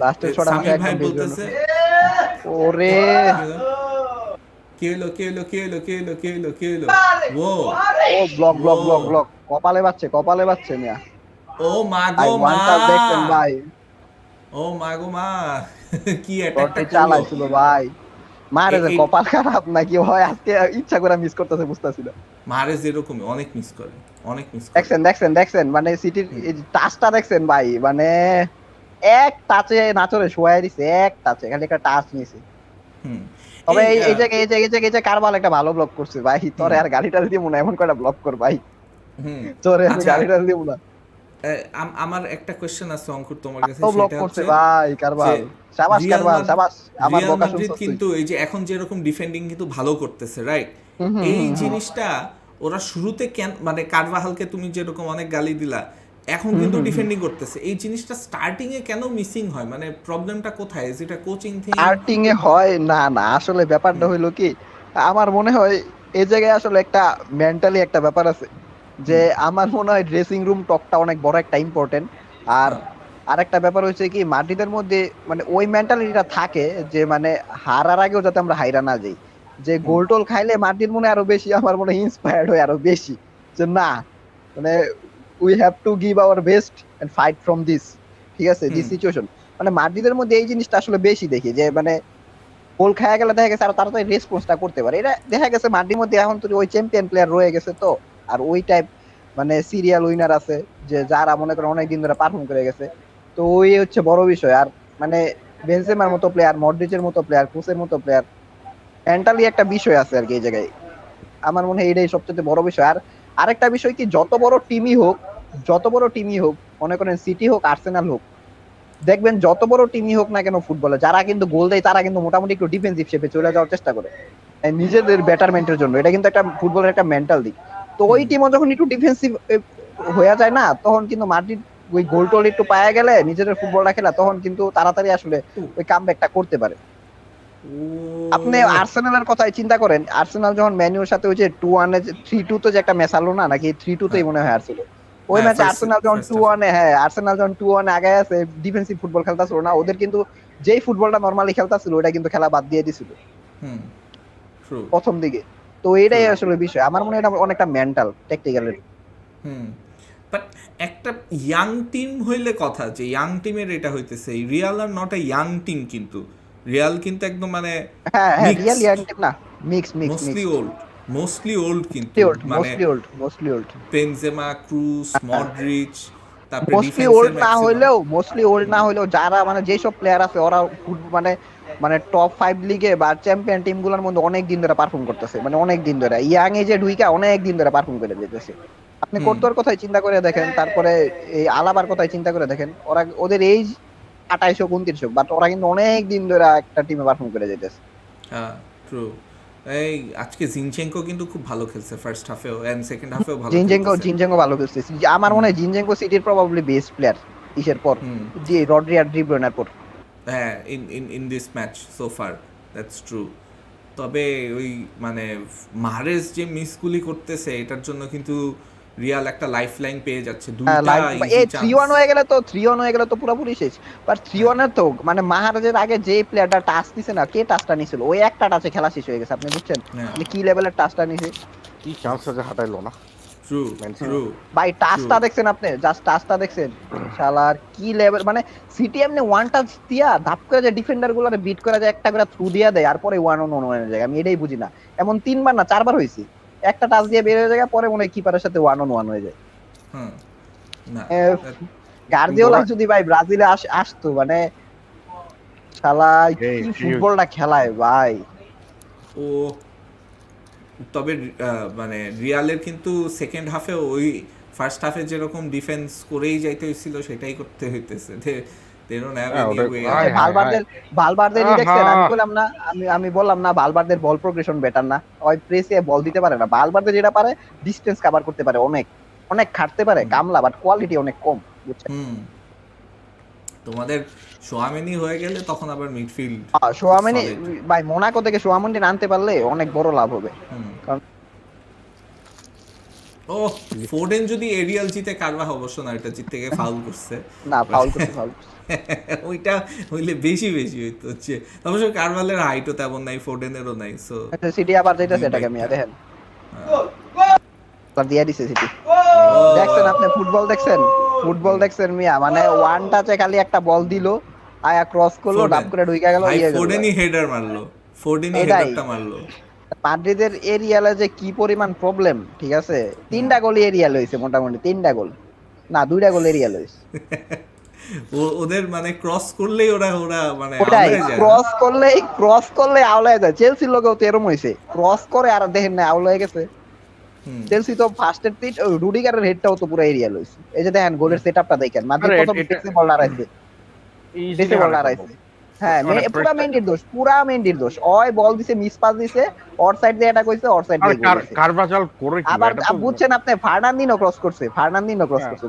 লাস্টের 6টা মাস সামির ভাই একদম বলতেছে, ওরে কি হলো ও ব্লক কপালে বাজছে মিয়া। ও মা গো মা, দেখছেন ভাই, ও মা গো মা, কি অ্যাটাকটা চালাইছিল ভাই। মারে যে কপাল খারাপ নাকি হয় আজকে ইচ্ছা করে মিস করতেছে বুঝতাছি না। মারে যেরকম অনেক মিস করে। দেখছেন মানে সিটির টাচটা দেখছেন ভাই, মানে এক টাচে নাচরে শোয়াই দিছে, এক টাচে খালি একটা টাচ নিছে। তবে এই যে কারবাল একটা ভালো ব্লক করছে ভাই, তোরে আর গাড়িটা দিয়ে মনে এমন কয়টা ব্লক কর ভাই, তোরে আমি গাড়িটা দিয়ে মনে। আমার একটা কোশ্চেন আছে অঙ্কুর তোমার কাছে, ব্লক করছে ভাই কারবাল, শাবাশ আমার বকা শুনছো। কিন্তু এই যে এখন যেরকম ডিফেন্ডিং কিন্তু ভালো করতেছে, রাইট? এই জিনিসটা ওরা শুরুতে কেন, মানে কারভাহালকে তুমি যেরকম অনেক গালি দিলা, এখন কিন্তু ডিফেন্ডিং করতেছে, এই জিনিসটা স্টার্টিং এ কেন মিসিং হয়, মানে প্রবলেমটা কোথায়? যেটা কোচিং থেকে স্টার্টিং এ হয় না, আসলে ব্যাপারটা হইলো কি, আমার মনে হয় এই জায়গায় আসলে একটা মেন্টালি একটা ব্যাপার আছে, যে আমার মনে হয় ড্রেসিং রুম টকটা অনেক বড় একটা ইম্পর্টেন্ট। আর আরেকটা ব্যাপার হচ্ছে কি, মাদ্রিদের মধ্যে মানে ওই মেন্টালিটিটা থাকে যে মানে হারার আগেও যাতে আমরা হাইরা না যাই, যে গোল টোল খাইলে মাদ্রিদ মনে আরো বেশি, আমার মনে হয় ইন্সপায়ার্ড হয় আরো বেশি, যে না মানে we have to give our best and fight from this, ঠিক আছে দিস সিচুয়েশন। মানে মাদ্রিদের মধ্যে এই জিনিসটা আসলে বেশি দেখি, যে মানে গোল খায়া গেলে দেখা গেছে আর তাড়াতাড়ি রেসপন্সটা করতে পারে। এটা দেখা গেছে মাদ্রিদের মধ্যে এখন তো ওই চ্যাম্পিয়ন প্লেয়ার রয়ে গেছে, তো আর ওই টাইপ মানে সিরিয়াল উইনার আছে যে যারা মনে করেন অনেকদিন ধরে পারফর্ম করে গেছে, তো ওই হচ্ছে বড় বিষয়। আর মানে বেনজেমার মতো প্লেয়ার, মডরিচের মতো প্লেয়ার, ক্রুসের মতো প্লেয়ার, মেন্টালি একটা বিষয় আছে আর কি এই জায়গায়, আমার মনে হয় এটাই সবচেয়ে বড় বিষয়। আর আরেকটা বিষয় কি, যত বড় টিমই হোক, মনে করেন সিটি হোক আর্সেনাল হোক, দেখবেন যত বড় টিমই হোক না কেন ফুটবলে, যারা কিন্তু গোল দেয় তারা কিন্তু মোটামুটি একটু ডিফেন্সিভ শেপে চলে যাওয়ার চেষ্টা করে নিজেদের বেটারমেন্টের জন্য। এটা কিন্তু একটা ফুটবলের একটা মেন্টাল দিক। তো ওই টিমও যখন একটু ডিফেন্সিভ হয়ে যায় না, তখন কিন্তু মাদ্রিদ ওই গোল টোল একটু পায়া গেলে নিজেদের ফুটবলটা খেলা, তখন কিন্তু তাড়াতাড়ি আসলে ওই কামব্যাকটা করতে পারে। আপনি আর্সেনালের কথাই চিন্তা করেন, আর্সেনাল যখন ম্যানুর সাথে ওই যে 2-1 3-2 তো যে একটা ম্যাচ আলো না, নাকি 3-2 তেই মনে হয় আর্সেনাল ওই ম্যাচে, আর্সেনাল যখন 2-1 আগায় আছে, ডিফেন্সিভ ফুটবল খেলতেছিল না, ওদের কিন্তু যেই ফুটবলটা নরমালি খেলতাছিল ওটা কিন্তু খেলা বাদ দিয়ে দিছিল ট্রু। প্রথম দিকে। তো এটাই আসলে বিষয়, আমার মনে হয় এটা অনেকটা মেন্টাল ট্যাকটিক্যালের। বাট একটা ইয়াং টিম হইলে কথা, যে ইয়াং টিমের এটা হইতেছে, Real are not a young team, কিন্তু রিয়াল কিন্তু একদম মানে হ্যাঁ হ্যাঁ, রিয়াল ইয়াং মিক্সড, টিম না, মোস্টলি ওল্ড কিন্তু মানে mostly old Benzema, cross, Modric, তারপরে মোস্টলি ডিফেন্সের ওল্ড না ম্যাক্সিমাম। হইলেও যারা মানে যেসব প্লেয়ার আছে ওরা মানে মানে টপ 5 লিগে বা চ্যাম্পিয়ন টিম গুলোর মধ্যে অনেক দিন ধরে পারফর্ম করতেছে, মানে অনেক দিন ধরে ইয়াং এজে ঢুইকা অনেক দিন ধরে পারফর্ম করে যেতেছে। আপনি কোর্তোর কথাই চিন্তা করে দেখেন, তারপরে এই আলাবার কথাই চিন্তা করে দেখেন, ওরা ওদের এইজ 28 হোক 29 হোক, বাট ওরা কিন্তু অনেক দিন ধরে একটা টিমে পারফর্ম করে যেতেছে। হ্যাঁ ট্রু। এই আজকে জিনচেঙ্কো কিন্তু খুব ভালো খেলছে ফার্স্ট হাফেও এন্ড সেকেন্ড হাফেও ভালো খেলছে। জিনচেঙ্কো ভালো খেলছে, আমার মনে হয় জিনচেঙ্কো সিটির প্রবাবলি বেস্ট প্লেয়ার ইসের পর, যে রড্রি আর ডি ব্রুইনার পর। হ্যাঁ, in this match so far, that's true. তবে ওই মানে মাহরেজ যে মিসগুলি করতেছে, এটার জন্য কিন্তু রিয়াল একটা লাইফ লাইন পেয়ে যাচ্ছে, দুইটা ইজি চান্স। 3-1 হয়ে গেলে তো পুরোপুরি শেষ। বাট 3-1 এর তো মানে মাহারাজের আগে যে প্লেয়ারটা টাচ দিছে না, কে টাচটা নিছিল, ওই একটা টাচে খেলা শেষ হয়ে গেছে। আপনি বুঝছেন মানে কি লেভেলের টাচটা নিছে, কি চান্স আছে হাঁটাইলো না। ট্রু ট্রু ভাই টাচটা দেখছেন আপনি, জাস্ট টাচটা দেখছেন, শালার কি লেভেল। মানে সিটি এমনি ওয়ান টাচ দিয়া ধাপ করে যে ডিফেন্ডার গুলোরে বিট করে যায়, একটা করে থ্রু দিয়া দেয়, আর পরে 1-on-1 হয়ে যায়। আমি এটাই বুঝি না, এমন 3 বার না 4 বার হইছে, একটা টাচ দিয়ে বের হয়ে যায়, পরে মনে হয় কিপারের সাথে 1-on-1 হয়ে যায়। না গার্দিওলা যদি ভাই ব্রাজিলে আসতো, মানে শালা কি ফুটবলটা খেলায় ভাই ও। তবে মানে রিয়ালের কিন্তু সেকেন্ড হাফে ওই ফার্স্ট হাফে যেরকম ডিফেন্স করেই যাইতে হইছিল, সেটাই করতে হইতেছে। They don't have any way. ভালভার্দের দেখছেন, আমি বললাম না ভালভার্দের বল প্রোগ্রেশন বেটার না, ওই প্রেসে বল দিতে পারে না। ভালভার্দে যেটা পারে ডিসটেন্স কভার করতে পারে, অনেক অনেক খাটতে পারে কামলা, বাট কোয়ালিটি অনেক কম, বুঝছেন। তোমাদের সোয়ামেনি হয়ে গেলে তখন আবার মিডফিল্ড, সোয়ামেনি ভাই মোনাকো থেকে সোয়ামেনি আনতে পারলে অনেক বড় লাভ হবে। কারণ ও ফোর্ডেন যদি এরিয়াল জিতে, কারবা অবশ্য না, এটা জিততে গিয়ে ফাউল করছে না, ফাউল করছে ওইটা হইলে বেশি হইতো হচ্ছে। অবশ্য কারবালের হাইটও তেমন নাই, ফোর্ডেনেরও নাই, সো সিটি আবার যেটাছে এটাকে আমি দেখেন দিয়ে দিছে সিটি। দেখছেন আপনি ফুটবল দেখছেন মিয়া, মানে ওয়ান টাচে খালি একটা বল দিল, আয়া ক্রস করলো, ডাব করে ঢুকে গেল, ফোর্ডেনই হেডার মারলো, ফোর্ডেনই হেডারটা মারলো। মাদ্রিদের এরিয়ালে যে কি পরিমাণ প্রবলেম, ঠিক আছে, 3টা গোল এরিয়াল হইছে, মোটামুটি 3টা গোল না 2টা গোল এরিয়াল হইছে। ওদের মানে ক্রস করলেই ওরা মানে ক্রস করলে আউলায় যায়। চেলসির লোকেও তো এরকম হইছে, ক্রস করে আর দেখেন না আউলায় গেছে। চেলসি তো ফার্স্টের রুডিগারের হেডটাও তো পুরো এরিয়াল হইছে। এই যে দেখেন গোলের সেটআপটা দেখেন, মাদ্রিদ প্রথম পিছে বল হারাইছে, পিছে বল হারাইছে। হ্যাঁ, পুরা মেন্ডির দোষ। ওই বল দিছে, মিস পাস দিছে, অর সাইড দিয়ে এটা কইছে, অর সাইড দিয়ে গোল হইছে। কারবাজাল করে কি আবার বুঝছেন আপনি, ফার্নান্দিনো ক্রস করছে,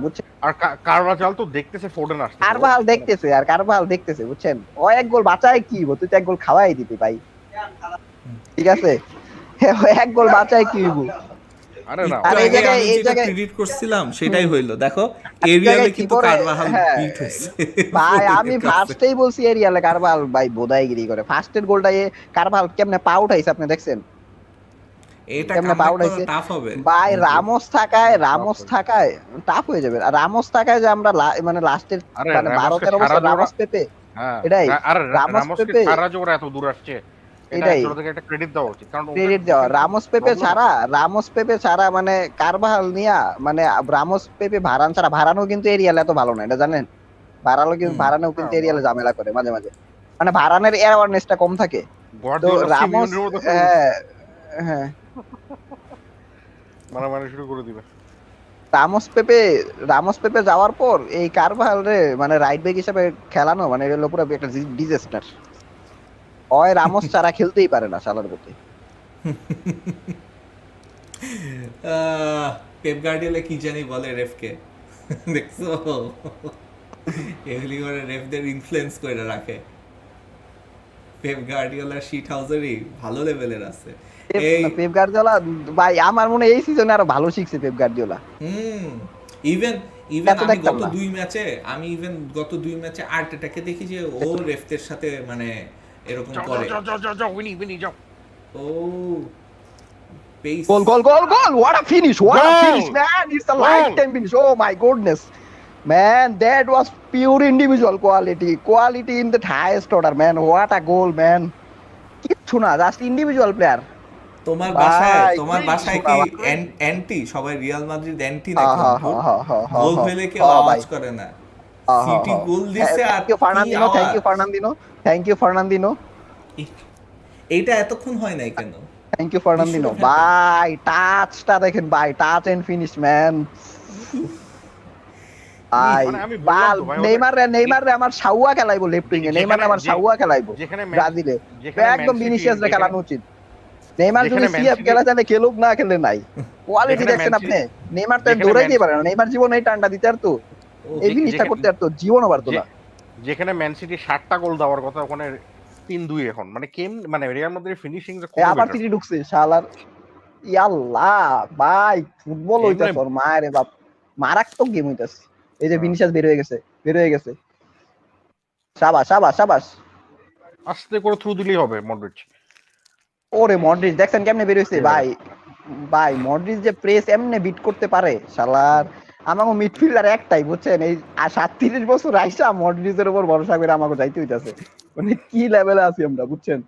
বুঝছেন। আর কারবাজাল তো দেখতেছে ফোর্ডেন আসছে, কারবাল দেখতেছে, বুঝছেন। ও এক গোল বাঁচায় কি, তুই তো এক গোল খাওয়াই দিবি ভাই, ঠিক আছে, এক গোল বাঁচায় কি হইব। আরে না, এই জায়গায় ক্রেডিট করছিলাম, সেটাই হইলো। দেখো এরিয়ালে কিন্তু কারবাল বিট হইছে ভাই। আমি ফার্স্টেই বলছি এরিয়ালে কারবাল ভাই বোদাইগিরি করে। ফার্স্টের গোলটা কারবাল কেমনে পা উঠাইছে আপনি দেখছেন, এটা কেমনে পা উঠাইছে, টাফ হবে ভাই। রামোস থাকায় টাফ হয়ে যাবে। আর রামোস থাকায় যে আমরা মানে লাস্টের মানে 12-13 বছর রামোস পেপে, এটাই রামোস পেপে সারা জোর এত দূর আসছে, এটাই একটা ক্রেডিট দেওয়া উচিত। কারণ ক্রেডিট দেওয়া, রামোস পেপে ছাড়া মানে কারবাল নিয়া, মানে রামোস পেপে ভারানো কিন্তু এরিয়ালে এত ভালো না, এটা জানেন। ভারানো কিন্তু এরিয়ালে ঝামেলা করে মাঝে মাঝে, মানে ভারানের অ্যাওয়ারনেসটা কম থাকে। তো রামোস হ্যাঁ মারামারি শুরু করে দিবে। রামোস পেপে যাওয়ার পর এই কারবাল রে মানে রাইট ব্যাক হিসেবে খেলানো, মানে এটা হলো পুরো একটা ডিজাস্টার। ওই রামোস ছাড়া খেলতেই পারে না শালার প্রতি। পেপ গার্ডিওলা কি জানি বলে রেফকে, দেখছো এগুলি করে রেফদের ইনফ্লুয়েন্স করে রাখে। পেপ গার্ডিওলা শিট হাউজারই ভালো লেভেলের আছে। পেপ গার্দিওলা ভাই আমার মনে এই সিজনে আরো ভালো শিখছে পেপ গার্দিওলা। ইভেন এত আমি দেখতাম গত না। 2 ম্যাচে আর্টেটাকে দেখি যে ও রেফটের সাথে মানে এরকম যাও করে। যাও যাও যাও যাও উইনি যাও ও pace. Goal. What a finish. What a finish, Goal! man. It's a Goal! lifetime finish. Oh my goodness. Man, that was pure individual quality. Quality in the highest order, man. What a goal, man. কিচ্ছু না, জাস্ট ইন্ডিভিজুয়াল প্লেয়ার। তোমার ভাই বাসায় কিচ্ছু না কি ভাই। অ্যান্টি সবাই রিয়াল মাদ্রিদ অ্যান্টি হা নাকি হা হা অঙ্কুর? হা হা হা গোল হা। হইলে কেউ হ্যাঁ আওয়াজ ভাই। করে না। হা হা সিটি হা। গোল দিছে আর থ্যাংক ইউ কি ফার্নান্দিনো, থ্যাংক ইউ আওয়াজ। ফার্নান্দিনো, থ্যাংক ইউ ফার্নান্দিনো, এইটা এতক্ষণ হয় নাই কেন? Thank you This should Fernandinho. have happened. ভাই টাচটা দেখেন ভাই, টাচ এন্ড ফিনিশ ম্যান। ভাই মানে আমি বললাম তো ভাই, নেইমার রে আমার সাউয়া খেলাইবো লেফট উইং এ, নেইমার আমার সাউয়া খেলাইবো যেখানে ব্রাজিলে। যেখানে একদম ভিনিসিয়াস রে খেলানো উচিত। নেইমার যদি যেখানে সিএফ খেলা জানে খেলুক, না খেলে নাই। কোয়ালিটি যেখানে দেখছেন ম্যান আপনি? নেইমার তো যেখানে দৌড়াইতে পারে না, নেইমার জীবন এই টানটা দিতে পারতো, এই ফিনিশটা করতে পারতো, জীবনও পারতো না। যেখানে ম্যান সিটি 60টা গোল দেওয়ার কথা, ওখানে 3-2 এখন। মানে মানে রিয়াল মাদ্রিদের ফিনিশিং যে কত আবার বেটার। সিটি ঢুকছে শালার। ইয়াল্লাহ ভাই, ফুটবল এমনি হইতাছে ওর মায়ের বাপ, মারাত্মক গেম হইতাছে। এই যে ভিনিসিয়াস বের হয়ে গেছে। শাবাশ শাবাশ শাবাশ। আস্তে করে থ্রু দিলেই হবে মডরিচ। ওরে মডরিচ দেখছেন কেমনে বের হইছে ভাই। ভাই মডরিচ যে প্রেস এমনে বিট করতে পারে শালার। আমাকে মিডফিল্ডার একটাই বুঝছেন, এই 37 বছর আইসা মডরিচের উপর ভরসা করে আমাকে যাইতে হইতাছে। মানে কি লেভেলে আছি আমরা বুঝছেন।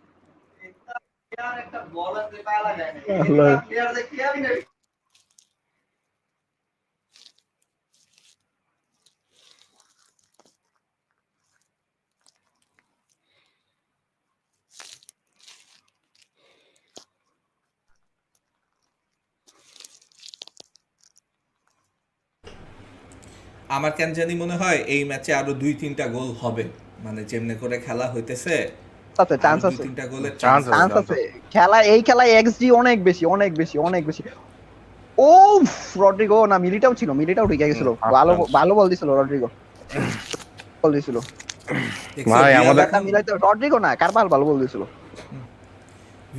আমার কেন জানি মনে হয় এই ম্যাচে আরো 2-3টা গোল হবে, মানে যেমনে করে খেলা হইতেছে আছে চান্স আরো আছে, 2-3টা গোলের চান্স চান্স চান্স আছে। এই খেলায় এক্সজি অনেক বেশি। ও রড্রিগো না মিলিটাও ঠিক গেছিল, ভালো বল দিছিল রড্রিগো, বল দিছিল ভাই আমাদের মিলাইতে। রড্রিগো না, কারবাল ভালো বল দিছিল।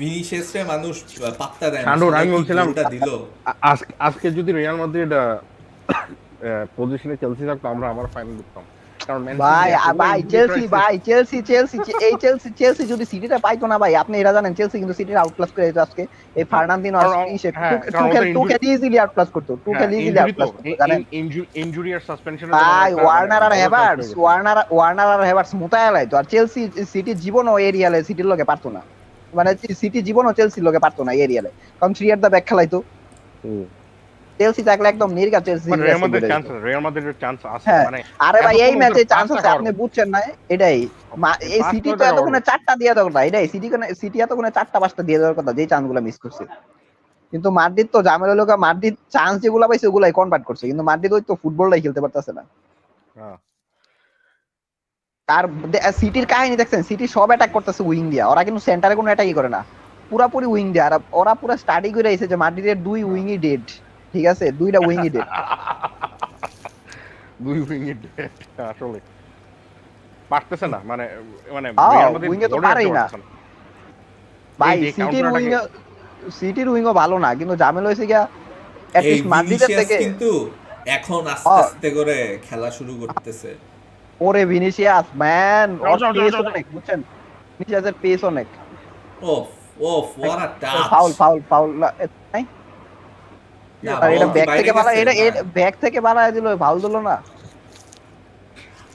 ভিনিসিয়াসে মানুষ পাত্তা দেয় না, শানুর, সবাই আমি কি বলছিলাম গোলটা দিল। আজকে যদি রিয়াল মাদ্রিদ পজিশনে চেলসি থাকতো, আমরা আমার ফাইনাল দেখতাম। কারণ ভাই চেলসি যদি সিটিটা পাইতো না ভাই, আপনি এরা জানেন চেলসি কিন্তু সিটির আউটক্লাস করে যেত আজকে। এই ফার্নান্দিনো আর টুকেল ইজিলি আউটক্লাস করতো, জানেন। ইনজুরি আর সাসপেনশন ভাই ওয়ার্নার আর হেভার্টস মুতায়া লাইতো, আর চেলসি সিটি জীবনও এরিয়ালে সিটির লগে পারতো না, মানে সিটি জীবনও চেলসির লগে পারতো না এরিয়ালে, কারণ 3 এট দা ব্যাক খেলাইতো। চেলসি থাকলে একদম নির্গা চেলসি। রিয়াল মাদ্রিদের চান্স আছে মানে। আরে ভাই এই ম্যাচে চান্স আছে, আপনি বুঝছেন না এটাই। এই সিটি তো এতক্ষণে 4টা দিয়ে দেওয়ার কথা, এটাই সিটি এতক্ষণে 4টা-5টা দিয়ে দেওয়ার কথা, যে চান্সগুলো মিস করছে। কিন্তু মাদ্রিদ তো ঝামেলা লোক, মাদ্রিদ চান্স যেগুলো পাইছে ওগুলাই কনভার্ট করছে, কিন্তু মাদ্রিদ ওই তো ফুটবলটাই খেলতে পারতেছে না। আর সিটির কাহিনী দেখছেন, সিটি সব অ্যাটাক করতেছে উইং দিয়া, ওরা কিন্তু সেন্টারে কোনো অ্যাটাকই করে না, পুরাপুরি উইং দিয়া। আর ওরা পুরো স্টাডি করে এসেছে যে মাদ্রিদের 2 উইংই ডেড, ঠিক আছে, 2টা উইংই ডেড। 2 উইংই ডেড আসলে পারতেছে না, মানে উইংয়ে তো পারেই না ভাই। সিটির উইংও ভালো না, কিন্তু ঝামেলা হয়েছে গিয়া এই অ্যাটলিস্ট মাদ্রিদের ভিনিসিয়াস থেকে। কিন্তু এখন আস্তে আস্তে করে খেলা শুরু করতেছে। ওরে ভিনিসিয়াস ম্যান, ওর পেস অনেক, বুঝছেন, ভিনিসিয়াসের পেস অনেক। ওফ what a touch! ফাউল নাই। না, আর এটা বল কি ব্যাক বাইরে থেকে বাড়া, গেছে? এটা ব্যাক থেকে বাড়ায় দিল, ফাউল দিল না।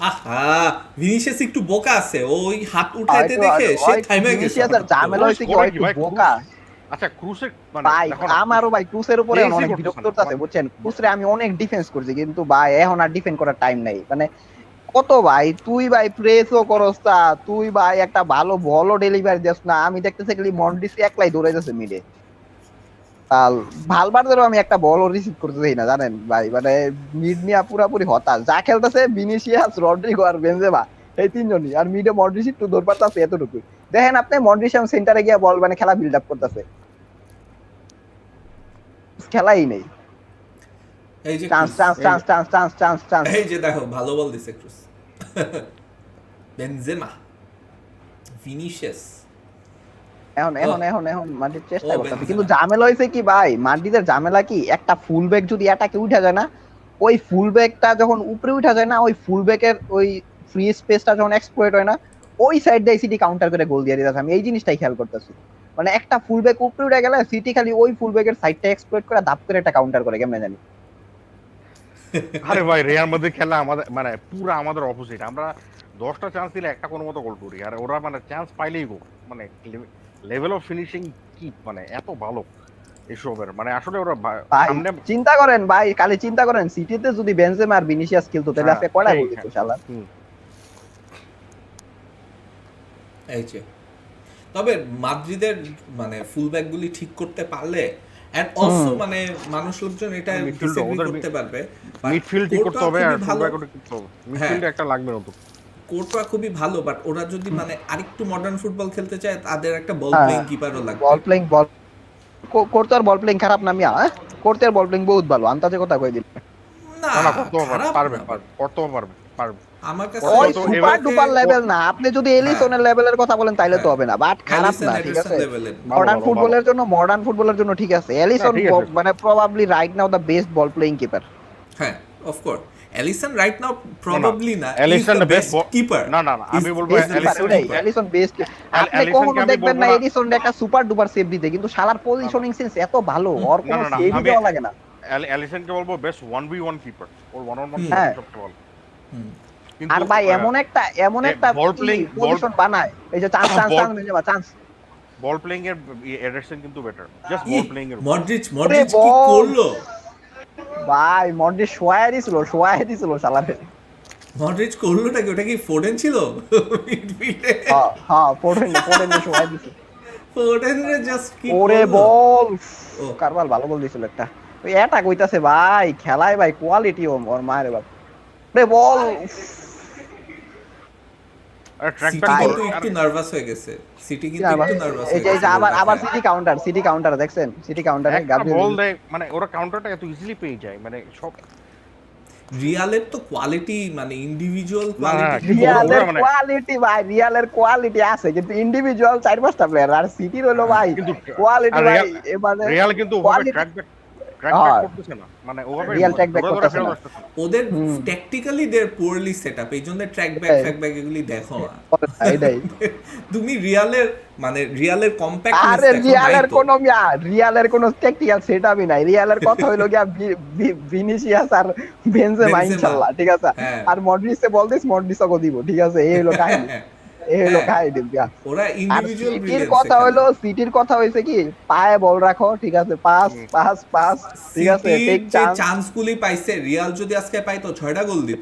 আহা, ভিনিসিয়াস একটু বোকা আছে, ওই হাত উঠাইতে দেখে সে থাইমে গেছে। ভিনিসিয়াসের ঝামেলা হইছে কি, একটু বোকা। আচ্ছা ক্রুসের ভাই আমারও ভাই ক্রুসের উপরে অনেক বিরক্ত করতেছে, বুঝছেন। ক্রুসরে আমি অনেক ডিফেন্স করছি, কিন্তু ভাই এখন আর ডিফেন্ড করার টাইম নাই। মানে কত ভাই তুই ভাই প্রেসও করস না, তুই ভাই একটা ভালো বলও ডেলিভারি দিস না। আমি দেখতেছি খালি মন্ডিস একলাই দৌড়াইতেছে মিডে। ভালবারদেরও আমি একটা বলও রিসিভ করতে চাই না, জানেন ভাই। মানে মিড নিয়ে পুরাপুরি হতাশ। যা খেলতেছে ভিনিসিয়াস, রড্রিগো আর বেনজেমা, এই 3জনই। আর মিডে মডরিচ একটু দৌড় পারতেছে এতটুকু। দেখেন আপনি মডরিচ সেন্টারে গিয়ে বল মানে খেলা বিল্ড আপ করতেছে, খেলাই নেই। এই যে চান্স এই যে দেখো ভালো বল দিছে ক্রুস। Benzema, Vinicius. এখন মাদ্রিদ চেষ্টা করতেছে, কিন্তু ঝামেলা হয়েছে কি ভাই, মাদ্রিদের ঝামেলা কি, একটা ফুল ব্যাক যদি অ্যাটাকে উঠে যায় না, ওই ফুলব্যাকটা যখন উপরে উঠা যায় না, ওই ফুলব্যাকের ওই ফ্রি স্পেসটা যখন এক্সপ্লয়েট হয় না, ওই সাইড দিয়ে সিটি কাউন্টার করে গোল দিয়ে দিতেছে। আমি এই জিনিসটাই খেয়াল করতেছি, মানে একটা ফুলব্যাক উপরে উঠে গেলে সিটি খালি ওই ফুলব্যাকের সাইডটা এক্সপ্লয়েট করে দাপ করে একটা কাউন্টার করে, কেমনে জানি। আরে ভাই রিয়াল মাদ্রিদ খেলা আমাদের মানে পুরো আমাদের অপোজিট। আমরা 10টা চান্স দিলে একটা কোনো মতো গোল করি, আর ওরা মানে চান্স পাইলেই গোল। মানে লেভেল অফ ফিনিশিং কি মানে এত ভালো এসবের, মানে আসলে ওরা ভাই সামনে চিন্তা করেন ভাই, খালি চিন্তা করেন সিটিতে যদি বেনজেমা আর ভিনিসিয়াস খেলতো তাহলে আজকে কয়টা গোল দিত শালা। এই যে তবে মাদ্রিদের মানে ফুলব্যাক গুলি ঠিক করতে পারলে এন্ড অলসো মানে মানুষ লোকজন এটা ডিসএগ্রি করতে পারবে, মিডফিল্ড ঠিক করতে হবে আর ফুলব্যাকও ঠিক করতে হবে। মিডফিল্ডে একটা লাগবে না তো। কোর্টরা খুবই ভালো, বাট ওরা যদি মানে আরেকটু মডার্ন ফুটবল খেলতে চায় তাদের একটা বল প্লেইং কিপারও লাগবে। বল প্লেইং বল করতে আর বল প্লেইং খারাপ না মিয়া, করতে আর বল প্লেইং বহুত ভালো, আন্তাজে কথা কই দিল না করতে পারবে পারবে। আমার কাছে ওই সুপার ডুপার লেভেল না, আপনি যদি এলিসনের লেভেলের কথা বলেন তাইলে তো হবে না, বাট খারাপ না, ঠিক আছে মডার্ন ফুটবলের জন্য ঠিক আছে। এলিসন মানে probably right now the best ball playing keeper. হ্যাঁ of course Alisson right now probably না, এলিসন দ্য বেস্ট কিপার। না আমি বলবো এলিসন বেস্ট। আপনি কখনো দেখবেন না এলিসন একটা সুপার ডুপার সেভ দিতে, কিন্তু শালার পজিশনিং সেন্স এত ভালো, ওর কোনো সেভই দেওয়া লাগে না। এলিসনকে বলবো বেস্ট 1v1 কিপার, ওর 1-on-1 সবচেয়ে ভালো। আর ভাই এমন একটা পজিশন বানায়, এই যে চান্স বল প্লেইং এর এডারসন কিন্তু বেটার, জাস্ট বল প্লেইং এর। মডরিচ কি করলো ভাই, মডরিচ শোয়ায় দিছিল শালারে। মডরিচ করলোটা কি, ওটা কি ফোডেন ছিল মিডফিল্ডে? হ্যাঁ ফোডেন শোয়ায় দিছিল। ফোডেনের জাস্ট কি ওরে বল, কারবাল ভালো বল দিছিল একটা। ওই এটা কইতাছে ভাই খেলায় ভাই কোয়ালিটি ওর মায়ের বাপ রে বল। একটু নার্ভাস হয়ে গেছে সিটি, কিন্তু একটু নার্ভাস হয়ে গেছে। আবার সিটি কাউন্টার দেখছেন, সিটি কাউন্টারে গাব্রিয়েল বল দেয়, মানে ওরা কাউন্টারটা এত ইজিলি পেয়ে যায়, মানে সব রিয়ালের তো কোয়ালিটি মানে ইন্ডিভিজুয়াল রিয়ালের কোয়ালিটি আছে, কিন্তু ইন্ডিভিজুয়াল 4-5টা প্লেয়ার। আর সিটির হলো ভাই কোয়ালিটি ভাই, এবারে রিয়াল কিন্তু ওভাবে ট্র্যাক ব্যাক করতেছে না, মানে ওভাবে রিয়াল ট্র্যাক ব্যাক করতেছে না। ওদের ট্যাকটিক্যালি দে আর পুয়ারলি সেটআপ, এইজন্য ট্র্যাক ব্যাক এগুলি দেখো না। এইটাই তুমি রিয়ালের কম্প্যাক্ট, আরে রিয়ালের কোনো ট্যাকটিক্যাল সেটআপই নাই। রিয়ালের কথা হইলো গিয়া ভিনিসিয়াস আর বেনজেমা ইনশাআল্লাহ, ঠিক আছে। আর মডরিচে বল দিস, মডরিচও দিব, ঠিক আছে। এই হলো কাহিনী, ওরা ইন্ডিভিজুয়াল ব্রিলিয়ান্স। সিটির কথা হইছে কি পায়ে বল রাখো, ঠিক আছে, পাস, ঠিক আছে, টেক চান্সগুলি পাইছে। রিয়াল যদি আজকে পাইতো 6টা গোল দিত।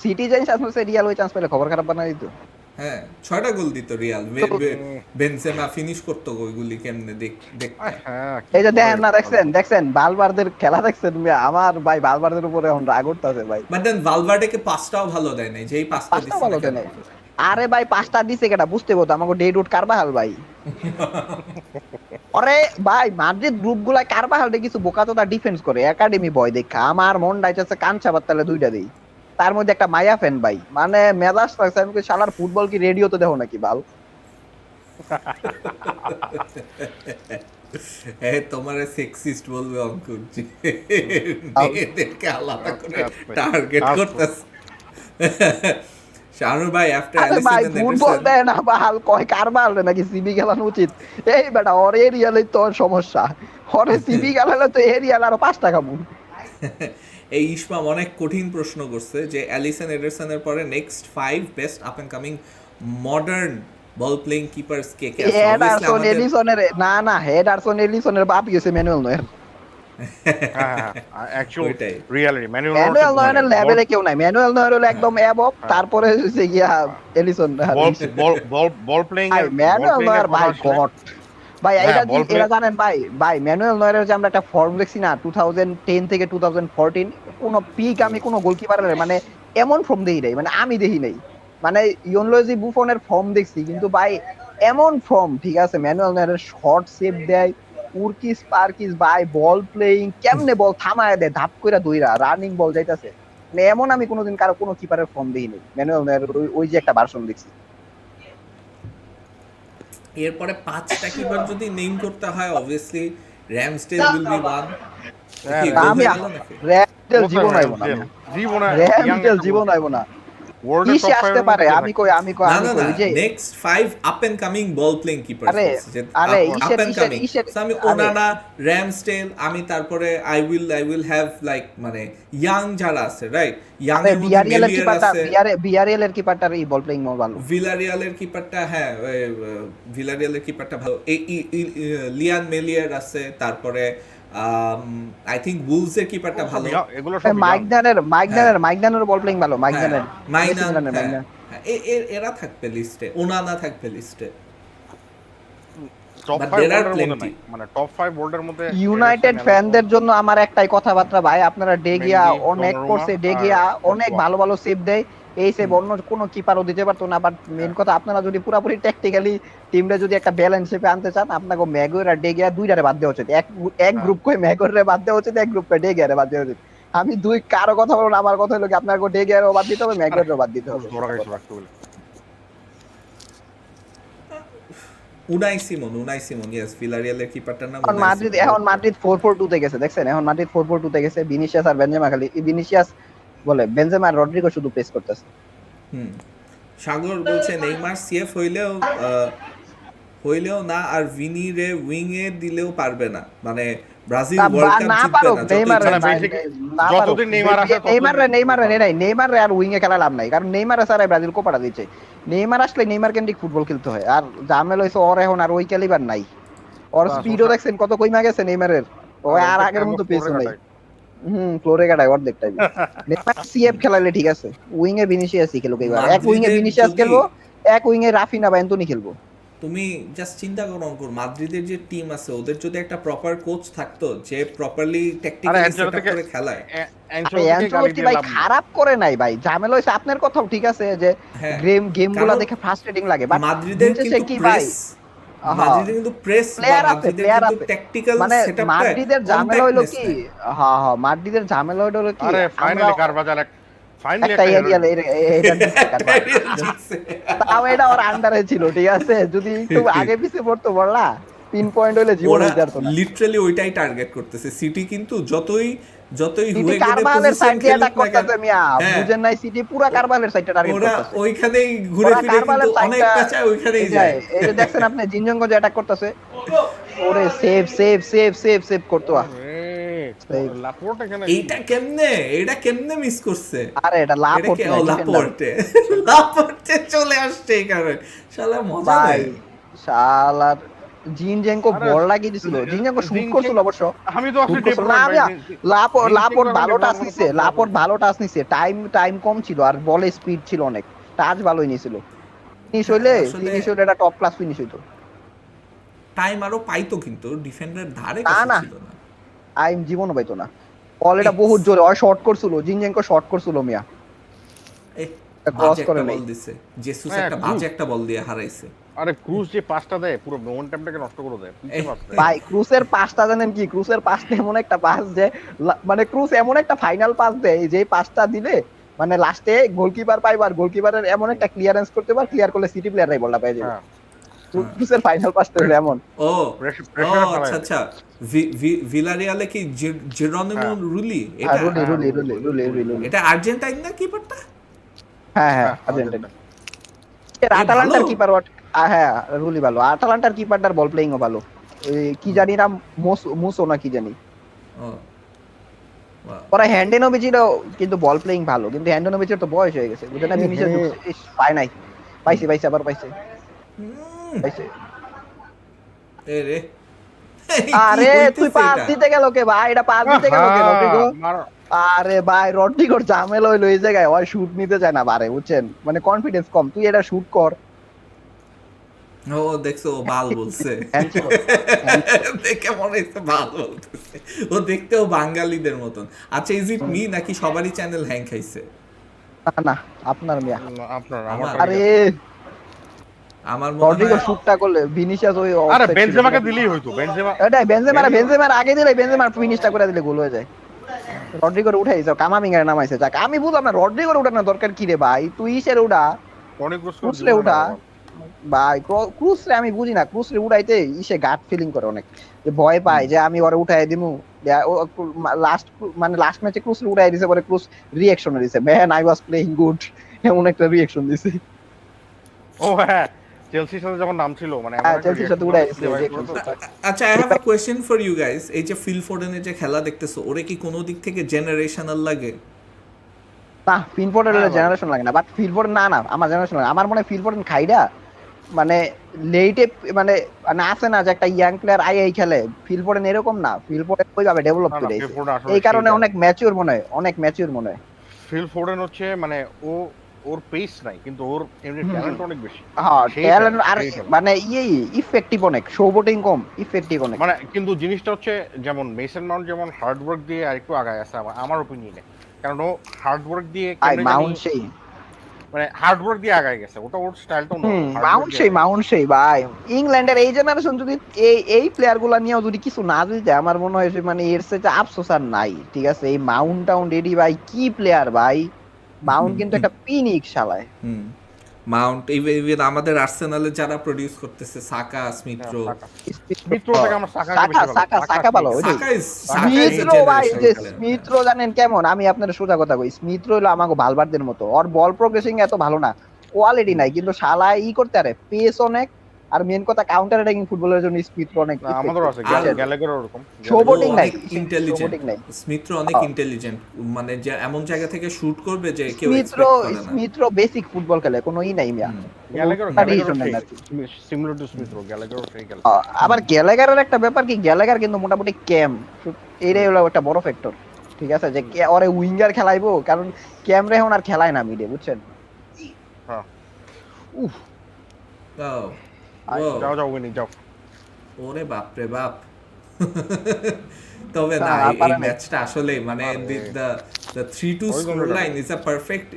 সিটি যেই চান্স পাইছে, রিয়াল ওই চান্স পেলে খবর খারাপ বানাই দিত। হ্যাঁ 6টা গোল দিত রিয়াল। বেনজেমা ফিনিশ করতো ওইগুলি কেমনে দেখ। এই যে দেখেন না, দেখছেন বালবারদের খেলা দেখছেন? আমার ভাই বালবারদের উপরে এখন রাগ উঠতাছে ভাই। বাট দেন ভালভার্ডেকে পাসটাও ভালো দেয় নাই, যেই পাসটা দিছে ভালো দেয় নাই। আরে ভাই 5টা দিছে কেটা বুঝতে বলতো আমাকে ডে রুট কারবাহাল ভাই। আরে ভাই মাদ্রিদ গ্রুপগুলা কারবাহালটা কিছু বোকাচোদা ডিফেন্স করে, একাডেমি বয় দেখা আমার মন ডাইতেছে কাঞ্চা বাত্তালে 2টা দেই, তার মধ্যে একটা মায়া ফ্যান ভাই, মানে মেজাজ লাগছে। আমি শালার ফুটবল কি রেডিওতে দেখো নাকি বাল? তোমারে সেক্সিস্ট বলবে অঙ্কুর, মেয়েদেরকে আলাদা করে টার্গেট করতেছে। শাহরুখ ভাই আফটার ভাই ফুটবল দেয় না বাল, কয় কারবাল নাকি সিবি খেলানো উচিত? এই বেটা ওর এরিয়ালে তো সমস্যা, ওরে সিবি খেলালে তো এরিয়াল আরো 5 টাকা মু। এই ইসমাম অনেক কঠিন প্রশ্ন করছে যে অ্যালিসন এডারসনের পরে next 5 best up and coming modern ball playing keepers কে কে আছে? এডারসন এলিসনের না এডারসন এলিসনের বাপ হইছে Manuel Neuer. Actually reality Manuel নয়ারের লেভেলে কেউ নাই। ম্যানুয়েল নয়ার হলো একদম অ্যাবভ, তারপরে হইছে গিয়া এলিসন। বল প্লেইং এর ম্যানুয়েল নয়ার ভাই গড ভাই। এটা জানেন ভাই ম্যানুয়েল নয়ারের যে আমরা একটা ফর্ম দেখছি না 2010 থেকে 2014, কোন পিক আমি কোন গোলকিপারের মানে এমন ফর্ম দেখি নাই, মানে আমি দেখি নাই। মানে ইয়নলোজি বুফনের ফর্ম দেখছি, কিন্তু ভাই এমন ফর্ম, ঠিক আছে, ম্যানুয়েল নয়ারের শর্ট সেভ দেয়, উরকিস পারকিস ভাই, বল প্লেইং কেমনে বল থামায় দেয়, ধাপ কইরা দইরা রানিং বল যাইতাছে, মানে এমন আমি কোনোদিন কারো কোনো কিপারের ফর্ম দেখি নাই। ম্যানুয়েল নয়ারের ওই যে একটা ভার্সন দেখছি। এরপরে 5টা কিপার যদি নেম করতে হয়, obviously Ramsdale will be one. জীবন আইব না জীবনে র্যামটেল জীবন আইব না ওয়ার্ল্ডের কিসে টপ 5 আসতে এর পারে মধ্যে আমি কই না না না যে next 5 up and coming ball playing keeper আরে আরে আপ এন্ড কামিং ইসের আমি ওনানা র্যামস্টেল আমি তারপরে আই উইল হ্যাভ লাইক মানে ইয়াং যারা আছে রাইট ইয়াং এর মধ্যে বিআরএল এর মেলিয়ার কিপারটা আছে বিআরএল এর কিপারটার এই বল প্লেইং মোর ভালো ভিলারিয়ালের কিপারটা হ্যাঁ ভিলারিয়ালের কিপারটা ভালো লিয়ান মেলিয়ার আছে তারপরে আই থিংক বুলস এর কিপারটা ভালো এগুলো সব মাইকডানের বল প্লেইং ভালো মাইকডানের এরা থাকবে লিস্টে ওনানা থাকবে লিস্টে টপ But 5 there are ওয়ার্ল্ডের মধ্যে plenty. নাই মানে টপ 5 ওয়ার্ল্ডের মধ্যে ইউনাইটেড ফ্যানদের জন্য আমার একটাই কথাবার্তা ভাই আপনারা ডেগিয়া মেন্ডি, অনেক দonnarumma করছে ডেগিয়া আর অনেক কর্তোয়া। ভালো ভালো সেভ দেয় এই সেভ অন্য কোনো কিপারও দিতে পারতো না বাট মেন কথা আপনারা যদি পুরোপুরি ট্যাকটিক্যালি টিমটা যদি একটা ব্যালেন্স শেপে আনতে চান আপনাকে ম্যাগুয়ার আর ডেগিয়া দুইটারে বাদ দেওয়া উচিত এক গ্রুপ কই ম্যাগুয়ারে বাদ দেওয়া উচিত এক গ্রুপ কই ডেগিয়ারে বাদ দেওয়া উচিত আমি দুই কারো কথা বলবো না আমার কথা হলো কি আপনাকে ডেগিয়ারও বাদ দিতে হবে ম্যাগুয়ারও বাদ দিতে হবে ধরা গেছে রাখতে বলে উনাই সিমন ইয়েস ভিলারিয়ালের কিপারটার নাম এখন মাদ্রিদ 4-4-2 তে গেছে দেখছেন এখন মাদ্রিদ 4-4-2 তে গেছে ভিনিসিয়াস আর বেনজেমা খালি ভিনিসিয়াস বলে বেনজেমা আর রড্রিগো শুধু প্রেস করতেছে সাগর বলছে নেইমার সিএফ হইলেও না আর ভিনি রে উইং এ দিলেও পারবে না মানে ব্রাজিল ওয়ার্ল্ড কাপ জিতবে না যতদিন নেইমার আসে নেইমার আর উইং এ খেলা লাভ নাই কারণ নেইমার ছাড়া ব্রাজিল কোপাটা দিচ্ছে নেইমার আসলে নেইমার কেন্দ্রিক ফুটবল খেলতে হয় আর জামেল হইছে ওর এখন আর ওই ক্যালিবার নাই ওর স্পিডও দেখছেন কত কইমা গেছে নেইমারের ও আর আগের মতো পেছ নাই ফ্লোরে কাটায় অর্ধেকটাই নেইমার সিএফ খেলালে ঠিক আছে উইং এ ভিনিসিয়াসই খেলুক এবার এক উইং এ ভিনিসিয়াস খেলবো এক উইং এ রাফিনা বা অ্যান্টনি খেলবো তুমি জাস্ট চিন্তা করো অঙ্কুর মাদ্রিদের যে টিম আছে ওদের যদি একটা প্রপার কোচ থাকতো যে প্রপারলি ট্যাকটিক্যালি সেটআপ করে খেলায় অ্যানচেলোটি ভাই খারাপ করে নাই ভাই ঝামেলা হইছে আপনার কথাও ঠিক আছে যে গেমগুলো দেখে ফ্রাস্ট্রেটিং লাগে বাট মাদ্রিদের কিন্তু প্রেস মাদ্রিদের কিন্তু প্রেস মাদ্রিদের কিন্তু ট্যাকটিক্যাল সেটআপটা মাদ্রিদের ঝামেলা হলো কি হ্যাঁ মাদ্রিদের ঝামেলা হলো কি আরে ফাইনালি কারবাজার ফাইনালি একটা এরিয়াল তাও এটা ওর আন্ডারে ছিল ঠিক আছে যদি একটু আগে পিছিয়ে পড়তো বললা 3 পয়েন্ট হলে জীবন হইতো না লিটারালি ওইটাই টার্গেট করতেছে সিটি কিন্তু যতই হুয়ে গেলে কারবালের সাইডে অ্যাটাক করতেছে মিয়া বুঝেন নাই সিটি পুরো কারবালের সাইডে টার্গেট করতেছে ওরা ওইখানেই ঘুরে ফিরে কিন্তু অনেক কাছে ওইখানেই যায় এই যে দেখছেন আপনি জিনজঙ্গ যে অ্যাটাক করতেছে ওরে সেভ করতো এইটা কেমনে মিস করছে আরে এটা লাপোর্টে চলে আসছে এই কারণে শালা মজা নাই শালার জিনজেঙ্কো বল লাগিয়ে দিছিল জিনজেঙ্কো শুট করছিল অবশ্য আমি তো আসলে লাপোর্ট ভালো টাচ নিছে টাইম কম ছিল আর বলে স্পিড ছিল অনেক টাচ ভালোই নিছিল ফিনিশ হইলে এটা টপ ক্লাস ফিনিশ হইতো টাইম আরো পাইতো কিন্তু ডিফেন্ডার ধারে ছিল না টাইম জীবনও পাইতো না বল এটা বহুত জোরে হয় শর্ট করছিল জিনজেঙ্কো শর্ট করছিল মিয়া ক্রস করে বল দিছে জেসুস একটা বাজে একটা বল দিয়ে হারাইছে আরে ক্রুজ যে পাসটা দেয় পুরো মোমেন্টামটাকে নষ্ট করে দেয় ভাই ক্রুজের পাসটা জানেন কি ক্রুজের পাসটা এমন একটা পাস যে মানে ক্রুজ এমন একটা ফাইনাল পাস দেয় যে পাসটা দিলে মানে লাস্টে গোলকিপার পাইবার গোলকিপারের এমন একটা ক্লিয়ারেন্স করতে পার ক্লিয়ার করলে সিটি প্লেয়াররাই বলটা পেয়ে যাবে ক্রুজের ফাইনাল পাসটা হলো এমন আচ্ছা ভিলারিয়ালে কি জেরোনিমো রুলি এটা রুলি এটা আর্জেন্টাইন না কিপারটা হ্যাঁ আর্জেন্টাইন আটালান্টার কিপার হ্যাঁ রুলি ভালো আটালান্টার কিপারটার বল প্লেইংও ভালো কি জানি নাম মুসো না কি জানি ওরা হ্যান্ডেনোভিচেরও কিন্তু বল প্লেইং ভালো কিন্তু হ্যান্ডেনোভিচের তো বয়স হয়ে গেছে বুঝেন না ভিনিসিয়াস পায় নাই পাইছে আবার পাইছে রে আরে তুই পাস দিতে গেল কে ভাই এটা পাস দিতে গেল কে রড্রিগো আরে ভাই রড্রিগোর ঝামেলা হইলো এই জায়গায় ওই শুট নিতে চায় না বারে বুঝছেন মানে কনফিডেন্স কম তুই এটা শুট কর ও দেখছো বাল বলছে দেখে মনে হচ্ছে বাল বলতেছে ও দেখতেও বাঙালিদের মতন আচ্ছা ইজ ইট মি নাকি সবারই চ্যানেল হ্যাং খাইছে না আপনার মিয়া আমার আরে আমার রড্রিগো শুটটা করলে ভিনিসিয়াস ওই আরে বেনজেমাকে দিলেই হইতো বেনজেমার আগে দিলে বেনজেমার ফিনিশটা করে দিলে গোল হয়ে যায় রড্রিগোর উঠাইছো কামাভিঙ্গারে নামাইছে যাক আমি বুঝলাম না রড্রিগোর উঠানোর দরকার কি রে ভাই তুই ইসের উঠা অনেক উঠা ভাই ক্রুজ রে আমি বুঝি না, ক্রুজ রে উড়াইতে ইসে গাট ফিলিং করে অনেক, যে ভয় পায় যে আমি ওরে উঠাই দিমু। লাস্ট মানে লাস্ট ম্যাচে ক্রুজ রে উঠাই দিছে, পরে ক্রুজ রিঅ্যাকশন দিছে, man I was playing good, এমন একটা রিঅ্যাকশন দিছে। ও হ্যাঁ, চেলসির সাথে যখন নাম ছিল মানে হ্যাঁ, চেলসির সাথে উড়াই দিছে reaction। আচ্ছা, I have a question for you guys. এই যে ফিল ফোডেনের যে খেলা দেখতেছো, ওরে কি কোনো দিক থেকে জেনারেশনাল লাগে? না, ফিল ফোর্ডেন হ্যাঁ ভাই। জেনারেশন লাগে না, বাট ফিল ফোর্ডেন না আমার জেনারেশন লাগে। আমার মনে হয় ফিল ফোর্ডেন খাইডা মানে লেটে মানে মানে আছে না যে একটা ইয়াং প্লেয়ার আই খেলে, ফিল ফোর্ডেন এরকম না, ফিল ফোর্ডেন ওইভাবে ডেভেলপ না না, করে ফিল আইছে, ফোর্ডেন আসলে এই কারণে সেই অনেক ম্যাচিউর মনে হয়, অনেক ম্যাচিউর মনে হয়। ফিল ফোর্ডেন হচ্ছে মানে ওর পেস নাই, কিন্তু ওর এমনি ট্যালেন্ট অনেক বেশি। হ্যাঁ, সেই ট্যালেন্ট আর সেই talent। মানে ইফেক্টিভ অনেক, শোবোটিং কম, ইফেক্টিভ অনেক। মানে কিন্তু জিনিসটা হচ্ছে যেমন মেসন মাউন্ট যেমন হার্ড ওয়ার্ক দিয়ে আরেকটু আগায় আছে আমার ওপিনিয়নে, কারণ ও হার্ড ওয়ার্ক দিয়ে আই কেমনে মাউন্ট জানি সেই মানে হার্ড ওয়ার্ক দিয়ে আগায় গেছে, ওটা ওর স্টাইলটা অন্য মাউন্ট সেই ভাই। ইংল্যান্ডের এই জেনারেশন যদি এই প্লেয়ার গুলা নিয়েও যদি কিছু না দিতে, আমার মনে হয় যে মানে এর সাথে আফসোস আর নাই। ঠিক আছে, এই মাউন্ট টাউন এডি ভাই কি প্লেয়ার ভাই, মাউন্ট কিন্তু একটা পিনিক শালায়। মাউন্ট ইভেন আমাদের আর্সেনালে যারা প্রডিউস করতেছে, সাকা, স্মিথ্রো। মিত্র থেকে আমার সাকা ভালো ওইটাই। সাকা ইজ স্মিথ্রো ভাই, যে জেনারেশন। স্মিথ্রো জানেন কেমন, আমি আপনার সোজা কথা কই, স্মিথ্রো হলো আমাকে ভালবারদের মতো, ওর বল প্রোগ্রেসিং এত ভালো না, কোয়ালিটি নাই, কিন্তু শালা করতে পারে, পেস অনেক, আর মেন কথা কাউন্টার অ্যাটাকিং ফুটবলের জন্য স্মিথ্রো অনেক আমাদের আছে গ্যালাগার ওরকম শোবোটিং নাই, ইন্টেলিজেন্ট, শোবোটিং নাই। স্মিথ্রো অনেক ইন্টেলিজেন্ট, মানে যে এমন জায়গা থেকে শুট করবে যে কেউ স্মিথ্রো এক্সপেক্ট করে না। স্মিথ্রো বেসিক ফুটবল খেলে, কোনো নাই মিয়া। Gallagher similar to Smith Gallagher সেই খেলে। আবার গ্যালাগারের একটা ব্যাপার কি, গ্যালাগার কিন্তু মোটামুটি ক্যাম, এটাই হলো একটা বড় ফ্যাক্টর। ঠিক আছে, যে ওরে উইঙ্গার খেলাইবো, কারণ ক্যাম রে এখন আর খেলায় না মিডে, বুঝছেন। হ্যাঁ উফ, যাও যাও উইনি যাও। ওরে বাপ রে বাপ। তবে না, এই ম্যাচটা আসলে মানে the 3-2 score line is a perfect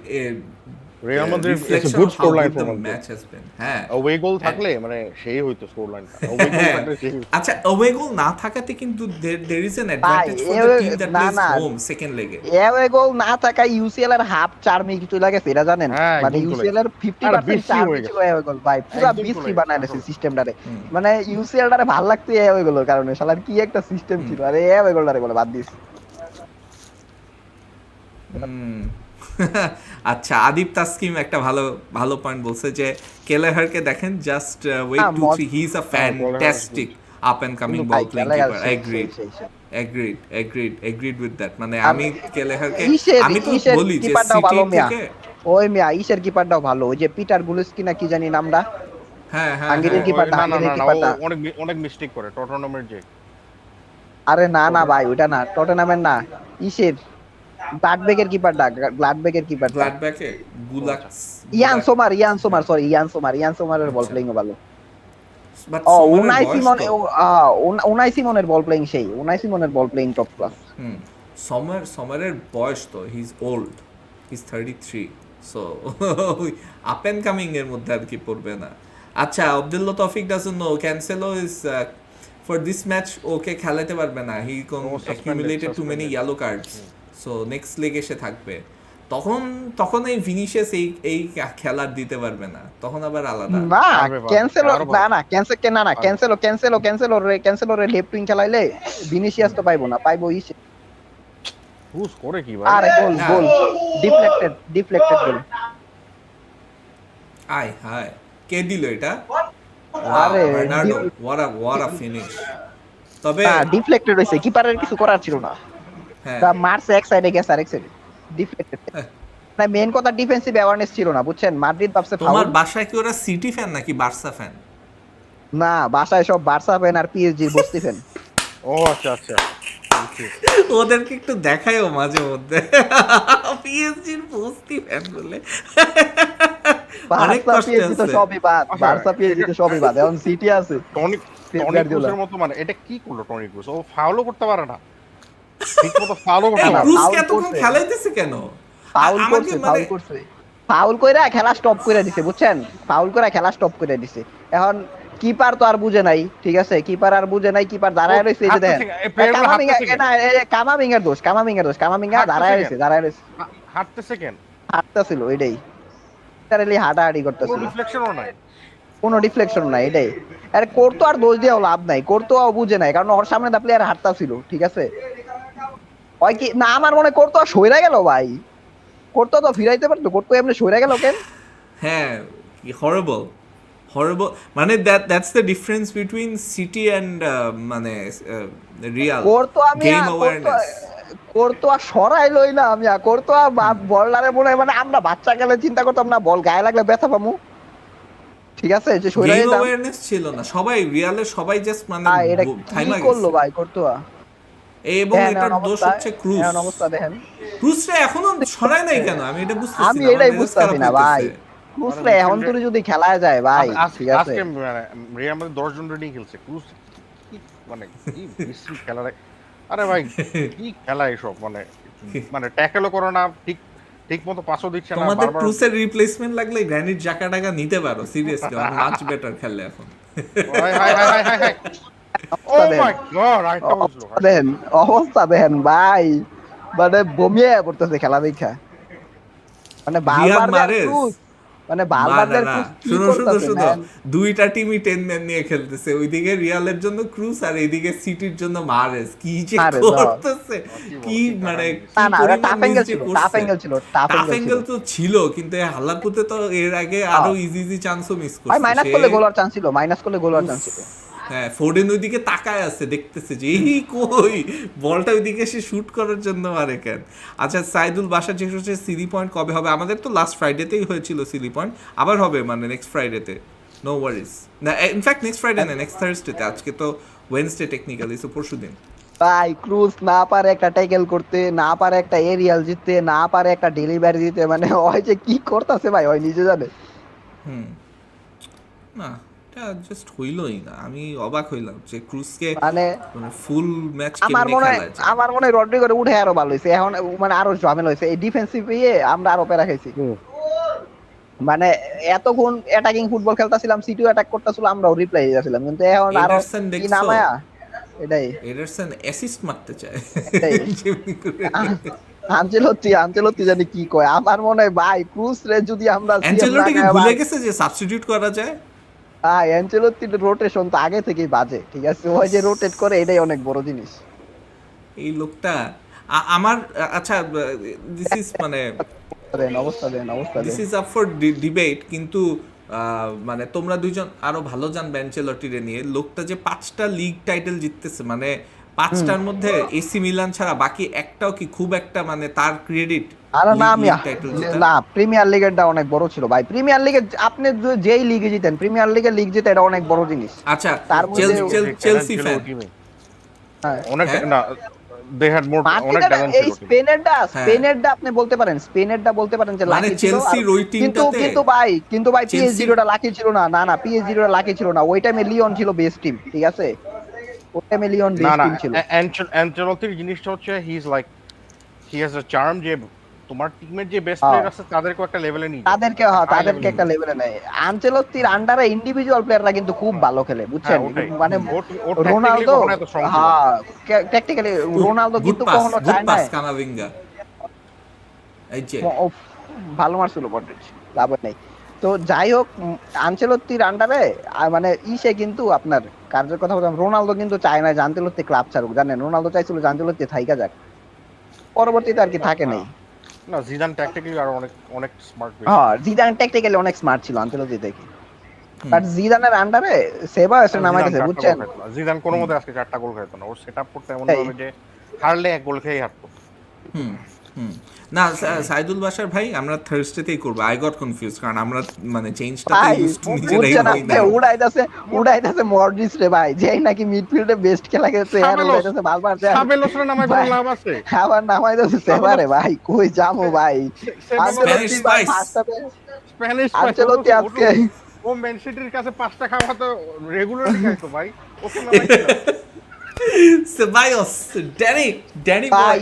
Real Madrid is reflection good of how score line good the match has been. হ্যাঁ, অ্যাওয়ে গোল থাকলে মানে সেই হইতো স্কোর লাইনটা, অ্যাওয়ে গোল থাকলে সেই হইতো। আচ্ছা, অ্যাওয়ে গোল না থাকাতে কিন্তু there is an advantage for the team that plays home second leg A. Away goal না থাকায় ইউসিএল এর হাফ 4 মিনিট চলে গেছে, এটা জানেন? হ্যাঁ, মানে একদম চলে ইউসিএল এর 50% আর বিশ্রী 4 হয়ে মিনিট গেছে। ছিল অ্যাওয়ে গোল ভাই, পুরো একদম বিশ্রী চলে বানায় গেছে। দিয়েছে সিস্টেমটারে। মানে ইউসিএল টারে ভালো লাগতো অ্যাওয়ে গোলের কারণে, শালার কি একটা সিস্টেম ছিল, আরে অ্যাওয়ে গোলটারে বলে বাদ দিস। আচ্ছা, আদিব তাসকিম একটা ভালো ভালো পয়েন্ট বলছে যে কেলেহারকে দেখেন, just wait to see, he is a fantastic up and coming ball playing keeper. Agreed with that. মানে আমি কেলেহারকে, আমি তো বলি যে সিটি থেকে ওই মিয়া ইসের কিপারটাও ভালো, ওই যে পিটার গুলস্কি না কি জানি নামটা, হ্যাঁ হ্যাঁ হাঙ্গেরির কিপার, না না হাঙ্গেরির না, কিপারটা। অনেক অনেক মিস্টেক করে টটনহামের যে। আরে না না ভাই, ওটা না, টটেনহামের না, ইসের গ্লাডবেকের কিপারটা, গ্লাডবেকের কিপারটা, গ্লাডব্যাকে গুলাক্স, ইয়ান সোমার, সরি ইয়ান সোমারের বল প্লেইং ভালো। বাট ও সোমারের উনাই সিমনের বল প্লেইং সেই, Unai সিমনের ball playing top class. সোমারের বয়স তো, he is old, he is 33, so up and coming এর মধ্যে আর কি পড়বে না। আচ্ছা, Abdullah Toufiq doesn't know Cancelo is for this match, ওকে খেলাতে পারবে না, he accumulated too many yellow cards, so next লেগে সে থাকবে। তখন এই ভিনিসিয়াস এই খেলার দিতে পারবে না, তখন আবার আলাদা। না ক্যান্সেলো রে লেফট উইং খেলাইলে ভিনিসিয়াস তো পাইবো না, পাইবো ইসে। হুস করে কি ভাই? আরে গোল ডিফ্লেক্টেড গোল। আয় হায়, কে দিল এটা? আরে বার্নার্ডো, what a finish। তবে ডিফ্লেক্টেড হইছে, কিপারের কিছু করার ছিল না, হ্যাঁ, তা মারছে এক সাইডে গেছে আরেক সাইডে, ডিফ্লেক্টেড। না, মেইন কথা ডিফেন্সিভ অ্যাওয়ারনেস ছিল না, বুঝছেন। মাদ্রিদ ভাবছে তোমার ফাউল। বাসায় কি ওরা সিটি ফ্যান নাকি বার্সা ফ্যান? না, বাসায় সব বার্সা ফ্যান আর পিএসজির বস্তি ফ্যান। ও আচ্ছা আচ্ছা, ওদেরকে একটু দেখায়ও মাঝে মধ্যে, পিএসজির বস্তি ফ্যান বলে। অনেক বার্সা কষ্ট পিএসজি তো আছে। সবই বাদ, বার্সা পিএসজি তো সবই বাদ, এখন সিটি আছে। টনি ক্রুজের মতো মানে এটা কি করলো টনি ক্রুজ? ও ফাউলও করতে পারে না, ঠিকমতো ফাউলও করতে পারে না। ক্রুজকে এতক্ষণ খেলাইতেছে কেন? ফাউল কইরা খেলা স্টপ করে দিছে, বুঝছেন। ফাউল কইরা খেলা স্টপ করে দিছে। এখন কিপার তো আর বুঝে নাই, ঠিক আছে, কিপার আর বুঝে নাই, কিপার দাঁড়ায় রইছে, এই যে দেখেন কামামিঙ্গার দোষ, কামামিঙ্গা দাঁড়ায় রইছে, হাঁটতেছে কেন? হাঁটতাছিল, ওইটাই হাঁটাহাঁটি করতেছিল। রিফ্লেকশনও নাই। কোনো ডিফ্লেকশন নাই এটাই। আরে করতো আর দোষ দিয়েও লাভ নাই, করতো বুঝে নাই, কারণ ওর সামনে দা প্লেয়ার হাঁটতা ছিল, ঠিক আছে। ওই কি না, আমার মনে করতো আর সইরা গেল ভাই, করতো তো ফিরাইতে পারতো, করতো এমনি সইরা গেল কেন? হ্যাঁ, হরেবল হরেবল, মানে that's the difference between city and মানে রিয়াল করতো আমি গেম করতো অ্যাওয়ারনেস। করতো আর সরাইলই না আমি, করতো আর বলারে মনে হয় মানে আমরা বাচ্চা গেলে চিন্তা করতাম না বল গায়ে লাগলে ব্যথা পামু, ঠিক আছে, যে সইরা গেম যেতাম। অ্যাওয়ারনেস ছিল না, সবাই রিয়ালের সবাই জাস্ট মানে এটা কি থাইমা করলো গেছে। ভাই করতো? এবং দেখেন এটার এমন দোষ অবস্থা, হচ্ছে ক্রুজ। এমন অবস্থা দেখেন। ক্রুজটা এখনো সরায় নাই কেন, আমি এটা বুঝতেছি আমি না, আমার এটাই মেজাজ বুঝতেছি খারাপ না ভাই, হইতেছে। ক্রুজরে এখন তুই যদি খেলায় যায় ভাই, ঠিক আছে। আজকে রিয়াল মাদ্রিদ 10 জন রেডি খেলছে, ক্রুজ কি মানে কি বিশ্রী খেলা আরে ভাই কি খেলা এসব, মানে মানে ট্যাকেলও করো না, ঠিক ঠিক মতো পাসও দিচ্ছে না, তোমাদের বারবার ক্রুজের রিপ্লেসমেন্ট লাগলে গ্র্যানিট জাকা টাকা নিতে পারো, সিরিয়াসলি মাচ বেটার খেলে এখন। হাই হাই হাই হাই হাই হাই ও মাই গড আরেকটা বুঝলো অবস্থা দেখেন, অবস্থা দেখেন ভাই, মানে বমিয়ে পড়তেছে খেলা দেখা, মানে রিয়াদ বারবার মারেজ ক্রুজ, মানে না বারবার না না, ক্রুজ কি শুনো শুনো করতেছে শুনো, ম্যান। দুইটা টিমই 10 ম্যান নিয়ে খেলতেছে, ওইদিকে রিয়ালের জন্য ক্রুজ আর এইদিকে সিটির জন্য মারেজ, কি যে মারেজ, করতেছে, কি মানে কি না না, ওটা পরিমাণ টাফ অ্যাঙ্গেল মিস যে ছিল, টাফ করছে। অ্যাঙ্গেল ছিল, টাফ টাফ অ্যাঙ্গেল ছিল। অ্যাঙ্গেল তো ছিল, কিন্তু এই হাল্লাকুতে তো এর আগে আরো ইজি ইজি চান্সও মিস ভাই করছে মাইনাস সে। করলে গোল হওয়ার চান্স ছিল, মাইনাস করলে গোল হওয়ার উফ, চান্স ছিল। হ্যাঁ, ফোর্ডেন ওইদিকে তাকায় আছে, দেখতেছে যে এই কই বলটা ওইদিকে সে শুট করার জন্য মারে কেন। আচ্ছা, সাইদুল বাসা জিজ্ঞেস হচ্ছে সিলি পয়েন্ট কবে হবে? আমাদের তো লাস্ট ফ্রাইডেতেই হয়েছিল সিলি পয়েন্ট, আবার হবে মানে নেক্সট ফ্রাইডেতে, নো ওয়ারিজ। না ইনফ্যাক্ট নেক্সট ফ্রাইডে না, নেক্সট থার্সডেতে, আজকে তো ওয়েডনেসডে টেকনিক্যালি, সো পরশুদিন। ভাই ক্রুজ না পারে একটা ট্যাকেল করতে, না পারে একটা এরিয়াল জিততে, না পারে একটা ডেলিভারি দিতে, মানে ওই যে কি করতেছে ভাই ওই নিজে জানে। হুম, না এটা জাস্ট হইলই না, আমি অবাক হইলাম যে ক্রুজকে মানে মানে ফুল ম্যাচ আমার কেমনে মনে হয়, খেলায় যায়। আমার মনে হয় রড্রিগোরে উঠে আরো ভালো হয়েছে এখন, মানে আরো ঝামেলা হয়েছে এই ডিফেন্সিভ ইয়ে, আমরা আরো প্যারা খাইছি। মানে এতক্ষণ অ্যাটাকিং ফুটবল খেলতেছিলাম, সিটিও অ্যাটাক করতেছিল, আমরাও রিপ্লাই দিয়েছিলাম, কিন্তু এখন আরো এডারসন কি দেখছো, নামায়া, এটাই এডারসন অ্যাসিস্ট মারতে চায় এটাই যেমনি করে। আনচেলত্তি জানি কি কয়, আমার মনে হয় ভাই ক্রুজ রে যদি আমরা সিএম না অ্যাঞ্চেলোটিকে খায় ভুলে ভাই, গেছে যে সাবস্টিটিউট করা যায়। হ্যাঁ অ্যাঞ্চেলত্তির রোটেশন তো আগে থেকেই বাজে, ঠিক আছে, ওই যে রোটেট করে এটাই অনেক বড় জিনিস। এই লোকটা আমার আচ্ছা, দিস ইজ মানে অবস্থা দেন অবস্থা this then. Is up for debate, কিন্তু মানে তোমরা দুইজন আরো ভালো জানবে অ্যাঞ্চেলটিরে নিয়ে। লোকটা যে 5টা লিগ টাইটেল জিততেছে, মানে 5টার মধ্যে এসি মিলান ছাড়া বাকি একটাও কি খুব একটা মানে তার ক্রেডিট আর না আমি লিগ টাইটেল জেতা? না, প্রিমিয়ার লিগেরটা অনেক বড় ছিল ভাই, প্রিমিয়ার লিগে আপনি যেই লিগে জিতেন, প্রিমিয়ার লিগের লিগ জিতে এটা অনেক বড় জিনিস। আচ্ছা, তার মধ্যে চেলসি ফ্যান, হ্যাঁ অনেক হ্যাঁ? না, দে হ্যাড মোর অনেক ট্যালেন্ট এই ছিল। স্পেনেরটা আপনি বলতে পারেন, স্পেনেরটা বলতে পারেন যে মানে লাকি ছিল, চেলসির ওই কিন্তু টিমটাতে কিন্তু ভাই পিএসজি চেলসির ওটা লাকি ছিল না, না না পিএসজি ওটা লাকি ছিল না, ওই টাইমে লিওন ছিল বেস্ট টিম, ঠিক আছে, ওই টাইমে লিওন না বেস্ট না, টিম ছিল। অ্যাঞ্চেলত্তির জিনিসটা হচ্ছে he is like he has a charm, যে তোমার টিমের যে বেস্ট হ্যাঁ। প্লেয়ার আছে তাদেরকে একটা লেভেলে নিয়ে তাদেরকে একটা লেভেলে নেয়। আনচেলত্তির আন্ডারে ইন্ডিভিজুয়াল প্লেয়াররা কিন্তু খুব ভালো খেলে, বুঝছেন, ওটাই। মানে ওর রোনালদো, কখনো এত strong ছিল না। হ্যাঁ ট্যাকটিক্যালি রোনালদো গুড কিন্তু পাস, কখনো গুড চায় না। পাস কামাভিঙ্গা, এই যে ভালো মারছিল বটেজ, লাভ নেই। তো যাই হোক, আনচেলত্তির আন্ডারে মানে ইসে কিন্তু আপনার কার্যের কথা বললাম, রোনালদো কিন্তু চায় না যে আনচেলত্তি ক্লাব ছাড়ুক, জানেন, রোনালদো চাইছিল যে আনচেলত্তি থাইকা যাক, পরবর্তীতে আর কি থাকে নেই। না, জিদান ট্যাকটিক্যালি আর অনেক অনেক স্মার্ট বেশি। হ্যাঁ জিদান ট্যাকটিক্যালি অনেক স্মার্ট ছিল আনচেলত্তি থেকে, বাট জিদানের আন্ডারে সেবায়োসের নামাইতেছে, বুঝছেন। জিদান কোনো মতে আজকে 4টা গোল খাইতো না, ওর সেটআপ করতে এমন ভাবে যে হারলে 1 গোল খেয়েই হারতো। হুম হুম। না সাইদুল বাশার ভাই, আমরা থার্সডেতেই করব, আই গট কনফিউজ, কারণ আমরা মানে চেঞ্জটাতে ভাই ইউজ টু নিজেরাই বুঝছেন হই আপনি, না। উড়াইতাছে মডরিচ রে ভাই, যেই নাকি মিডফিল্ডে বেস্ট খেলা খেলছে আর উড়াইতাছে বারবার, সাবেলসরে নামায় কোনো লাভ আছে? আবার নামাইতাছে সেবারে ভাই, কই যামু ভাই। স্প্যানিশ স্পাইস, স্প্যানিশ আনচেলত্তি আজকে ও ম্যান সিটির কাছে 5টা খাওয়া তো রেগুলারলি খাইতো ভাই, ওকে নামাইছিল। সেবায়োস, ড্যানি ভাই বয়।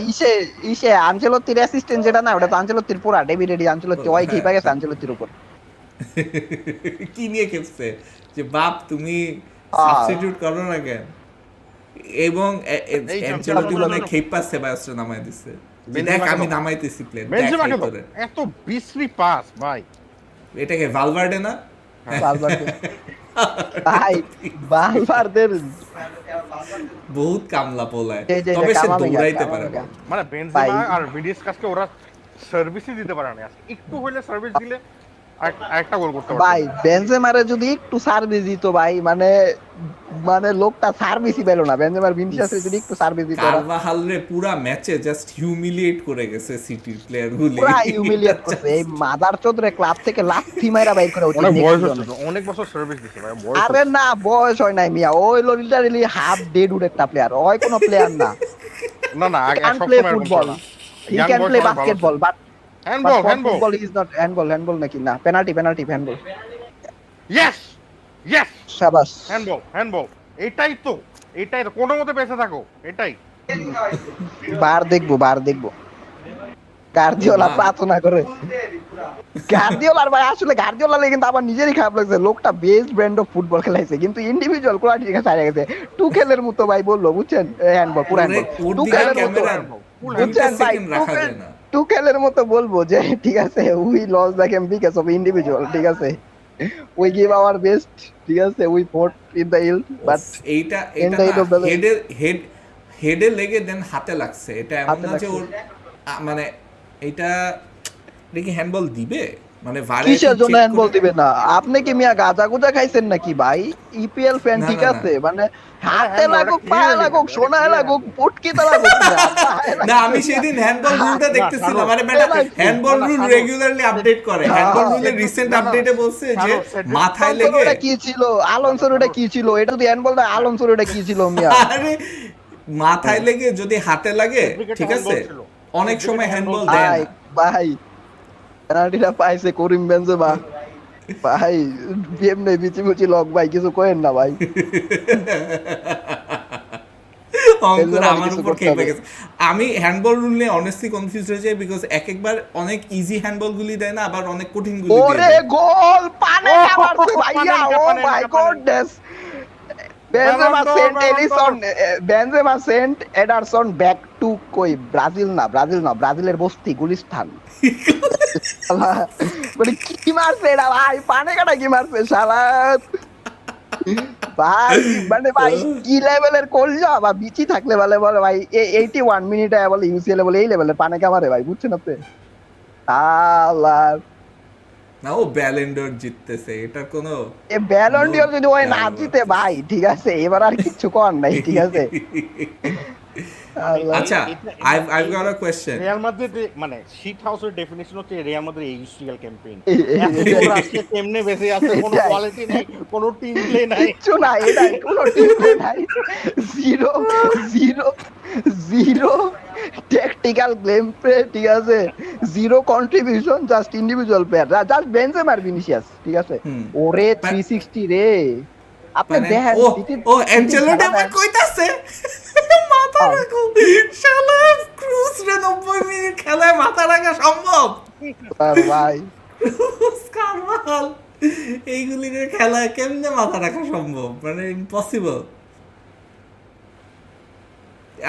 ইসে আনচেলত্তির অ্যাসিস্ট্যান্ট যেটা না, ওটা তো আনচেলত্তির পুরা ডেভিড এডি আনচেলত্তি, ওই খেপা গেছে আনচেলত্তির উপর। কি নিয়ে খেপছে যে বাপ তুমি সাবস্টিটিউট করো না কেন, এবং অ্যাঞ্চেলোটি মনে খেপা সেবায়োসরে নামাই দিছে, দেখ আমি নামাইতেছি প্লেয়ার, দেখ বেনজেমা এই খেলো করে। এত বিশ্রী পাস ভাই, এটাকে ভালভার্ডে না? বারবার ভাই বালবারদের বহুত কামলা পোলায়, যে তবে সে কামামিগা, দৌড়াইতে পারে কামামিগা। বল। মানে ভাই। বেনজেমা আর ভিনিসিয়াসকে ওরা সার্ভিসই দিতে পারে না আজকে। একটু হইলে সার্ভিস দিলে একটা গোল করতে পারতো। ভাই বেনজেমারে যদি একটু সার্ভিস দিত ভাই, মানে মানে লোকটা সার্ভিসই পেল না। বেনজেমার ভিনিসিয়াসে যদি একটু সার্ভিস দিত ওরা কারভাহাল রে পুরা ম্যাচে জাস্ট হিউমিলিয়েট করে গেছে সিটির প্লেয়ার গুলি। পুরা হিউমিলিয়েট করছে। এই মাদার চোদরে ক্লাব থেকে লাথি মাইরা বাইর করে উচিত অনেক next বয়স season এ। হচ্ছে তো, অনেক বছর সার্ভিস দিছে ভাই, বয়স আরে হচ্ছে। না বয়স হয় নাই মিয়া, ওই হলো লিটারালি হাফ ডেড উড একটা প্লেয়ার, ওই কোনো প্লেয়ার না। না না আগে ক্যান সব প্লে সময় এরকম ফুটবল, ছিল না। হি Young ক্যান boys প্লে অনেক ভালো বাস্কেটবল, ছিল। But handball for handball football is not handball নাকি না, পেনাল্টি ইয়েস ইয়েস শাবাশ। হ্যান্ডবল এটাই তো কোনো মতে বেঁচে থাকো, এটাই। বার দেখবো গার্দিওলা প্রার্থনা করে। গার্দিওলার ভাই আসলে গার্দিওলা লাগে কিন্তু আমার নিজেরই খারাপ লাগছে, লোকটা বেস্ট ব্র্যান্ড অফ ফুটবল খেলাইছে কিন্তু ইন্ডিভিজুয়াল কোয়ালিটি ঠিক আছে হারিয়ে গেছে। টুকেলের মতো ভাই বললো বুঝছেন, হ্যান্ডবল পুরো হ্যান্ডবল ওর দিকে টুকেলের মতো ক্যামেরা বুঝছেন ভাই, রাখা যায় না। টুকেলের মতো বলবো যে ঠিক আছে we lost the game because of individual, ঠিক আছে উই গিভ আওয়ার বেস্ট, ঠিক আছে we fought in the field, but এইটা in the end of the day- হেডে লেগে দেন হাতে লাগছে, এটা এমন হাতে না যে লাগছে। ওর মানে এটা কি হ্যান্ডবল দিবে, মানে কিসের জন্য হ্যান্ডবল দিবে না? আপনি কি মিয়া গাঁজা গুজা খাইছেন নাকি ভাই? ইপিএল ফ্যান না, ঠিক না, আছে, মানে হাতে হ্যান্ডবল লাগুক এটা পায়ে clear লাগুক এটা সোনায় clear লাগুক পুটকিতে লাগুক না, আমি সেদিন হ্যান্ডবল রুলটা দেখতেছিলাম, মানে হ্যান্ডবল না, রুল শানু। রেগুলারলি আপডেট করে, হ্যান্ডবল রুলের রিসেন্ট না, না, আপডেটে বলছে যে শানু, সেদিন- মাথায় লেগে ওটা কি ছিল? আলোনসোর ওটা কি ছিল? এটা যদি হ্যান্ডবল না আলোনসোর ওটা কি ছিল মিয়া? আরে মাথায় লেগে যদি হাতে লাগে Cricket ঠিক আছে, handball ছিল। অনেক সময় Cricket হ্যান্ডবল handball দেয় ভাই না। ভাই পেনাল্টিটা পাইছে করিম বেনজেমা ভাই, এমনি বিচিমুচি লক ভাই, কিছু কইেন না ভাই। অঙ্কুর বেনজেমা আমার কিছু উপর করতে খেপে হবে। গেছে। আমি হ্যান্ডবল রুল নিয়ে অনেস্টলি কনফিউজ হয়ে যাই, বিকজ একবার অনেক ইজি হ্যান্ডবল গুলি দেয় না, আবার অনেক কঠিন গুলি দিয়ে ওরে দেয়। গোল পানে মারছে ভাইয়া, oh Panenka, my Panenka. Goodness. Benzema Ballon d'Or, sent Ballon Edison, Benzema sent Ederson back to কই ব্রাজিল না ব্রাজিলের বস্তি গুলিস্তান। মানে কি মারছে এটা ভাই, পানে কাটা কি মারছে শালা ভাই, মানে ভাই কি লেভেলের করলো বা বিচি থাকলে বলে বলে ভাই 81 মিনিটে বলে ইউসিএল বলে এই লেভেলের পানে কামারে ভাই, বুঝছেন আপনি? আল্লাহ, না ও ব্যালেন্ডর জিততেছে, এটা কোনো এ ব্যালন ডিওর যদি ওই না ডায়লগ। জিতে ভাই ঠিক আছে, এবার আর কিচ্ছু কর নাই, ঠিক আছে। আল্লাহ। আচ্ছা, I've got a question. Real Madrid মানে শীট হাউসের ডেফিনিশন হচ্ছে রিয়াল মাদ্রিদ ইউসিএল ক্যাম্পেইন। এটাই। আজকে কেমনে বেঁচে আছে, কোনো এটাই। কোয়ালিটি নাই, কোনো টিম প্লে নাই। কিচ্ছু নাই, এটাই কোনো টিমে নাই, zero zero zero tactical game play, ঠিক আছে, zero contribution, just individual player, just Benzema আর ভিনিসিয়াস, ঠিক আছে। হুম। ওরে 360 রে, আপনি মানে দেখেন ও সিটির- ও সিটির অ্যাঞ্চেলোটি খেলা আমার দেখ। কইতাছে মাথা রাখো, শালা ক্রুজ রে 90 মিনিট খেলায় মাথা রাখা সম্ভব? আর ভাই ক্রুজ কারবাল এইগুলির খেলায় কেমনে মাথা রাখা সম্ভব, মানে ইম্পসিবল।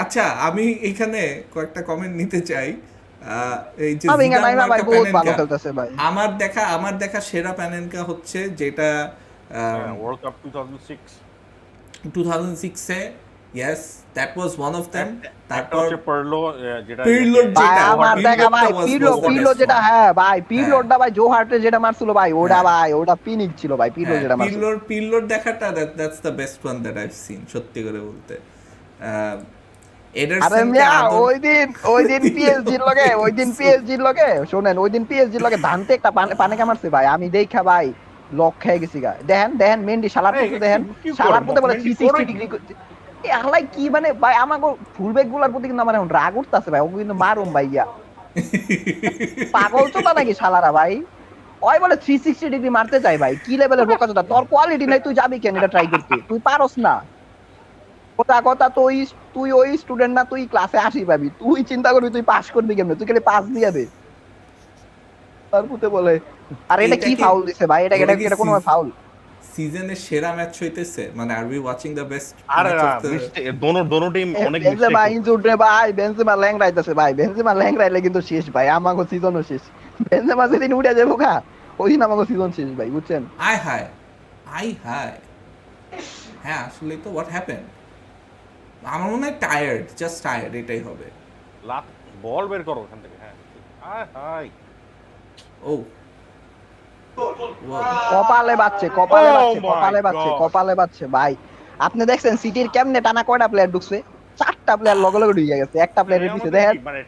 আচ্ছা, আমি এখানে কয়েকটা কমেন্ট নিতে চাই। এই যে আমিঙ্গা জিদান নাইমা ভাই মার্কা বহুত ভালো প্যানেনকা, খেলতেছে ভাই। আমার দেখা সেরা প্যানেনকা হচ্ছে যেটা world cup 2006 2006 A, yes that was one of them. একটা তারপর হচ্ছে পারলো, যেটা পিরলোর ভাই যেটা, আমার দেখা ভাই was পিরলো the best যেটা, one. হ্যাঁ ভাই হ্যাঁ। পিরলোটা ভাই জোহার্টে যেটা মারছিল ভাই, ওটা হ্যাঁ। ভাই ওটা পিনিক ছিল ভাই, পিরলো যেটা মারছিল। পিরলোর দেখাটা that's the best one that I've seen, সত্যি করে বলতে। আরে এডারসনকে মিয়া আদর ওই দিন পিএসজির লগে শোনেন, ওই দিন পিএসজির লগে ধানতে একটা পানে কামারছে ভাই, আমি দেখা ভাই লক খেয়ে গেছি গা। দেখেন মেন্ডি শালার পুতে, দেখেন কি করবো? শালার পুতে বলে মেন্ডি 360 ডিগ্রি এই আলাই কি মানে ভাই, আমাকে ফুলব্যাক গুলার প্রতি কিন্তু আমার এখন রাগ উঠতাছে ভাই, ওকে কিন্তু মারুম ভাই ইয়া পাগল চোদা নাকি শালারা ভাই, ওই বলে 360 ডিগ্রি মারতে চাই ভাই, কি লেভেলের বোকা চোদা, তোর কোয়ালিটি নাই, তুই যাবি কেন এটা ট্রাই করতে, তুই পারস না। কথা তুই ওই স্টুডেন্ট না, তুই ক্লাসে আসি পাবি, তুই চিন্তা করবি তুই পাস করবি কেমনে, তুই খালি পাস দিয়ে দে। তার পুতে বলে আর এটা কি ফাউল দিছে ভাই, এটা কোনো ফাউল? সিজনের সেরা ম্যাচ হইতেছে, মানে আর উই ওয়াচিং দ্য বেস্ট আর দোনো টিম অনেক বেনজেমা মিস্টেক। ইনজুর্ড রে ভাই, বেনজেমা ল্যাংড়াইতেছে ভাই, বেনজেমা ল্যাংড়াইলে কিন্তু শেষ ভাই, আমাগো সিজনও শেষ। বেনজেমা যেদিন উঠে যাবো ওই দিন আমাগো সিজন শেষ ভাই, বুঝছেন? আয় হায়, হায় হ্যাঁ আসলে তো হোয়াট হ্যাপেন আমার মনে হয় টায়ার্ড জাস্ট টায়ার্ড এটাই হবে লাত বল বের করো ওখান থেকে। হ্যাঁ হাই হাই ও কপালে বাজছে কপালে বাজছে ভাই। আপনি দেখছেন সিটির কেমনে টানা কয়টা প্লেয়ার ঢুকছে? 4টা প্লেয়ার লগে লগে ঢুকে গেছে, একটা প্লেয়ারের পিছে দেখেন মানে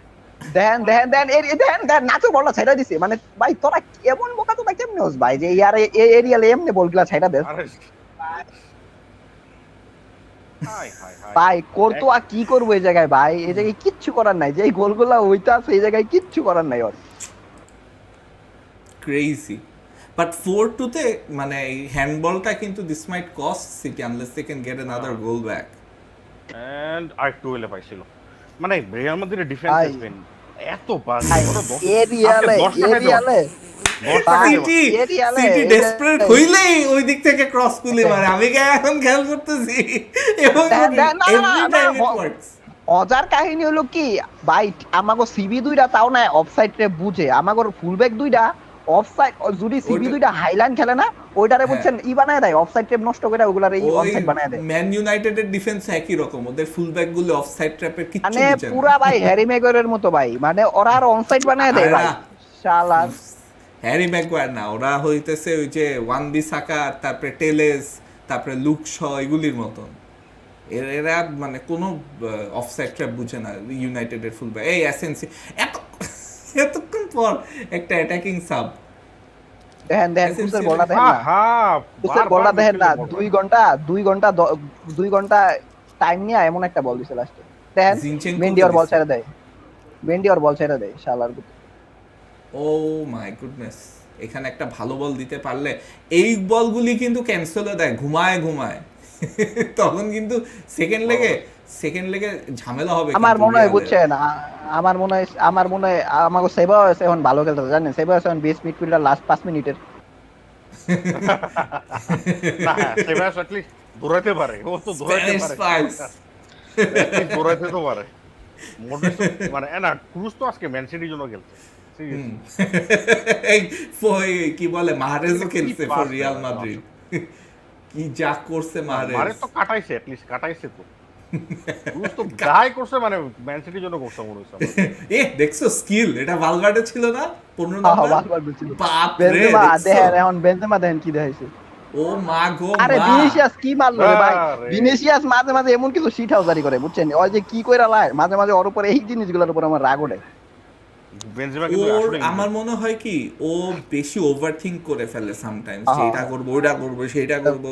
দেখেন নাচু বলটা ছাইড়া দিছে। মানে ভাই তোরা এমন বোকা তোরা কেমনে হোস ভাই যে ইয়ারে এরিয়ালে এমনি বলগুলা ছাইড়া দেস? আরে হাই হাই হাই ভাই কোর্তোয়া কি করবো এই জায়গায়? ভাই এই জায়গায় কিচ্ছু করার নাই, যে এই গোলগুলা হইতা আছে এই জায়গায় কিচ্ছু করার নাই ওর। ক্রেজি বাট 4-2 তে মানে এই হ্যান্ডবলটা কিন্তু this might cost City unless they can get another goal back and আর টু এলে পাইছিল। মানে রিয়াল মাদ্রিদের ডিফেন্স ভাই। হ্যাজ বিন এত বাজে। ভাই ওরা দশ- এরিয়ালে আজকে 10টা এরিয়ালে সিটি এরিয়ালে সিটি এই যে- ডেসপারেট হইলেই ওই দিক থেকে ক্রস কুলি মারে আমি কি এখন খেয়াল করতেছি এবং every time it works Ozer কাহিনী হলো কি ভাই, আমাগো সিবি দুইটা তাও না অফসাইড রে বুঝে, আমাগো ফুলব্যাক দুইটা অফসাইড, যদি সিবি দুইটা হাইলাইন খেলে না ওইটারে বুঝছেন ই বানায় দেয়, অফসাইড ট্র্যাপ নষ্ট করে ওগুলার এই ওই অনসাইড বানায় দেয়। ম্যান ইউনাইটেডের ডিফেন্স একই রকম ওদের ফুলব্যাক গুলো অফসাইড ট্র্যাপের কিচ্ছু মানে বুঝে না পুরা ভাই হ্যারি মেগুয়ারের মতো ভাই, মানে ওরা আর অনসাইড বানায় দেয় ভাই শালা। হ্যারি ম্যাগুয়ার না, ওরা হইতেছে ওই যে ওয়ান বিসাকা, তারপরে টেলেস, তারপরে লুক শ এগুলির মতন। এরা মানে কোনো অফসাইড ট্র্যাপ বুঝে না ইউনাইটেডের ফুলব্যাক। এই অ্যাসেন্সি এতক্ষণ পর একটা অ্যাটাকিং সাব দেখেন কুসের বলটা দেখেন না, কুসের বলটা দেখেন না, 2 ঘন্টা টাইম নিয়ে এমন একটা বল দিছে লাস্টে। দেখেন জিনচেনকো মেন্ডি ওর তো বল দিছে। ছেড়ে দেয় শালার গুলো। ও মাই গুডনেস, এখানে একটা ভালো বল দিতে পারলে এই বলগুলি কিন্তু ক্যান্সেলও দেয় ঘুমায় তখন কিন্তু সেকেন্ড লেগে ঝামেলা হবে। আমার মনে হয় বুঝছেন, আমার মনে হয় আমাকে সেবাস এখন ভালো খেলতেছে জানেন, সেবাস এখন বেস্ট মিডফিল্ডার লাস্ট 5 মিনিটের। না সেবাস অ্যাট লিস্ট দৌড়াতে পারে, ও তো দৌড়াতে পারে, দৌড়াতে তো পারে। মোটেস মানে না ক্রুজ তো আজকে ম্যান সিটির জন্য খেলছে কি বলে মাহরেজও খেলছে ফর রিয়াল মাদ্রিদ, কি যা করছে মাহরেজ। মারে তো কাটাইছে, অ্যাট লিস্ট কাটাইছে তো। ক্রুজ তো গায় করছে, মানে ম্যান সিটির জন্য করছে মনে হচ্ছে। দেখছো স্কিল, এটা ভালভার্ডে ছিল না 15 হ্যাঁ নাম্বার, ভালো ছিল। বাপ রে বেনজেমা দেখছো? দেখেন এখন বেনজেমা দেখেন কি দেখাইছে। ও মা গো আরে মা। ভিনিসিয়াস কি মারলো রে ভাই, আরে। ভিনিসিয়াস মাঝে মাঝে এমন কিছু শিট হাউজারি করে বুঝছেন, ওই যে কি কইরা লায় মাঝে মাঝে ওর উপরে এই জিনিসগুলোর উপর আমার রাগ ওঠে। বেনজেমা কিন্তু ওর আসলে আমার মনে হয় কি ও বেশি ওভারথিংক করে ফেলে সামটাইমস, এটা করব ওটা করব সেটা করব,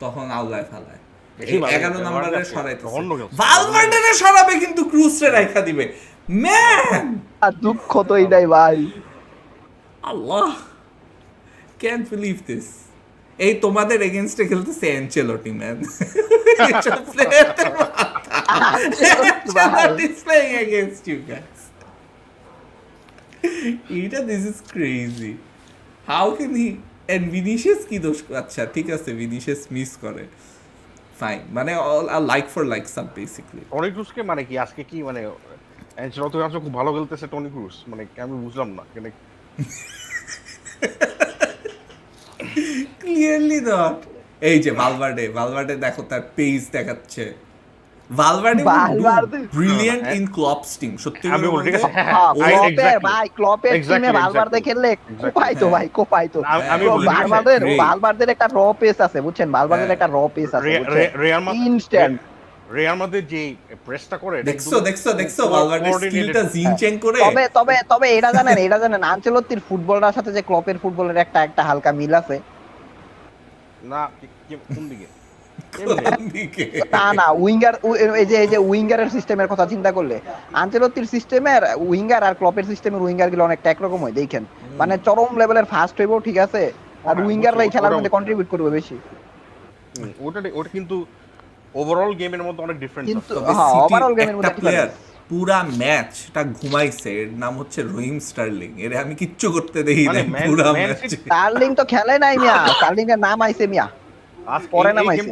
তখন আউলায় ফেলায়। বেশি ভালো 11 খেলছে, নম্বরে ভালভার্ডে সরাইতেছে, জঘন্য খেলছে। ভালভার্ডে সরাবে কিন্তু ক্রুজে রাখা দিবে ম্যান। আর দুঃখ তো এইটাই ভাই। আল্লাহ, ক্যান্ট বিলিভ দিস। এই তোমাদের এগেইনস্টে খেলতেছে অ্যানচেলোটি ম্যান, এসব প্লেয়ারদের Ancelotti is playing against you guys. This is crazy. How can he? And Vinicius কি দোষ? আচ্ছা ঠিক আছে, Vinicius মিস করে, ফাইন, মানে all are like for like sub basically. Toni ক্রুজকে মানে কি আজকে কি মানে অ্যানচেলোটি আজকে খুব ভালো খেলতেছে টনি ক্রুজ, মানে আমি বুঝলাম না কেন। Clearly not. এই যে ভালভার্ডে দেখো তার পেস দেখাচ্ছে। ভালভার্ডে ব্রিলিয়ান্ট ইন ক্লপস টিম, সত্যি আমি করে বলি, ঠিক বলতে। আছে, ভাই ক্লপের টিমে ভালভার্দে খেললে কোপাইতো আমি বলি, ভালভার্দের একটা র পেস আছে বুঝছেন, ভালভার্দের একটা র পেস আছে Real Madrid instant. Real Madrid যে প্রেসটা করে দেখছো ভালভার্ডের স্কিলটা জিনচেং করে। তবে এটা জানেন আনচেলত্তির ফুটবলটার সাথে যে ক্লপের ফুটবলের একটা হালকা মিল আছে না কোন দিকে না উইঙ্গার, এই যে উইঙ্গারের সিস্টেমের কথা চিন্তা করলে আনচেলত্তির সিস্টেমের উইঙ্গার আর ক্লপের সিস্টেমের উইঙ্গার গুলো অনেকটা একরকম হয় দেখেন, মানে চরম লেভেলের ফাস্ট হইবো ঠিক আছে, আর উইঙ্গাররা এই খেলার মধ্যে কন্ট্রিবিউট করবে বেশি। ওটা কিন্তু ওভারঅল গেমের মধ্যে অনেক ডিফারেন্স আছে। কিন্তু হ্যাঁ ওভারঅল গেমের মধ্যে প্লেয়ার পুরা ম্যাচটা ঘুমাইছে, এর নাম হচ্ছে রহিম স্টার্লিং, এর আমি কিচ্ছু করতে দেই না পুরা ম্যাচ। স্টার্লিং তো খেলে নাই মিয়া, স্টার্লিং এর নাম আইছে মিয়া পরে নাম আইছে।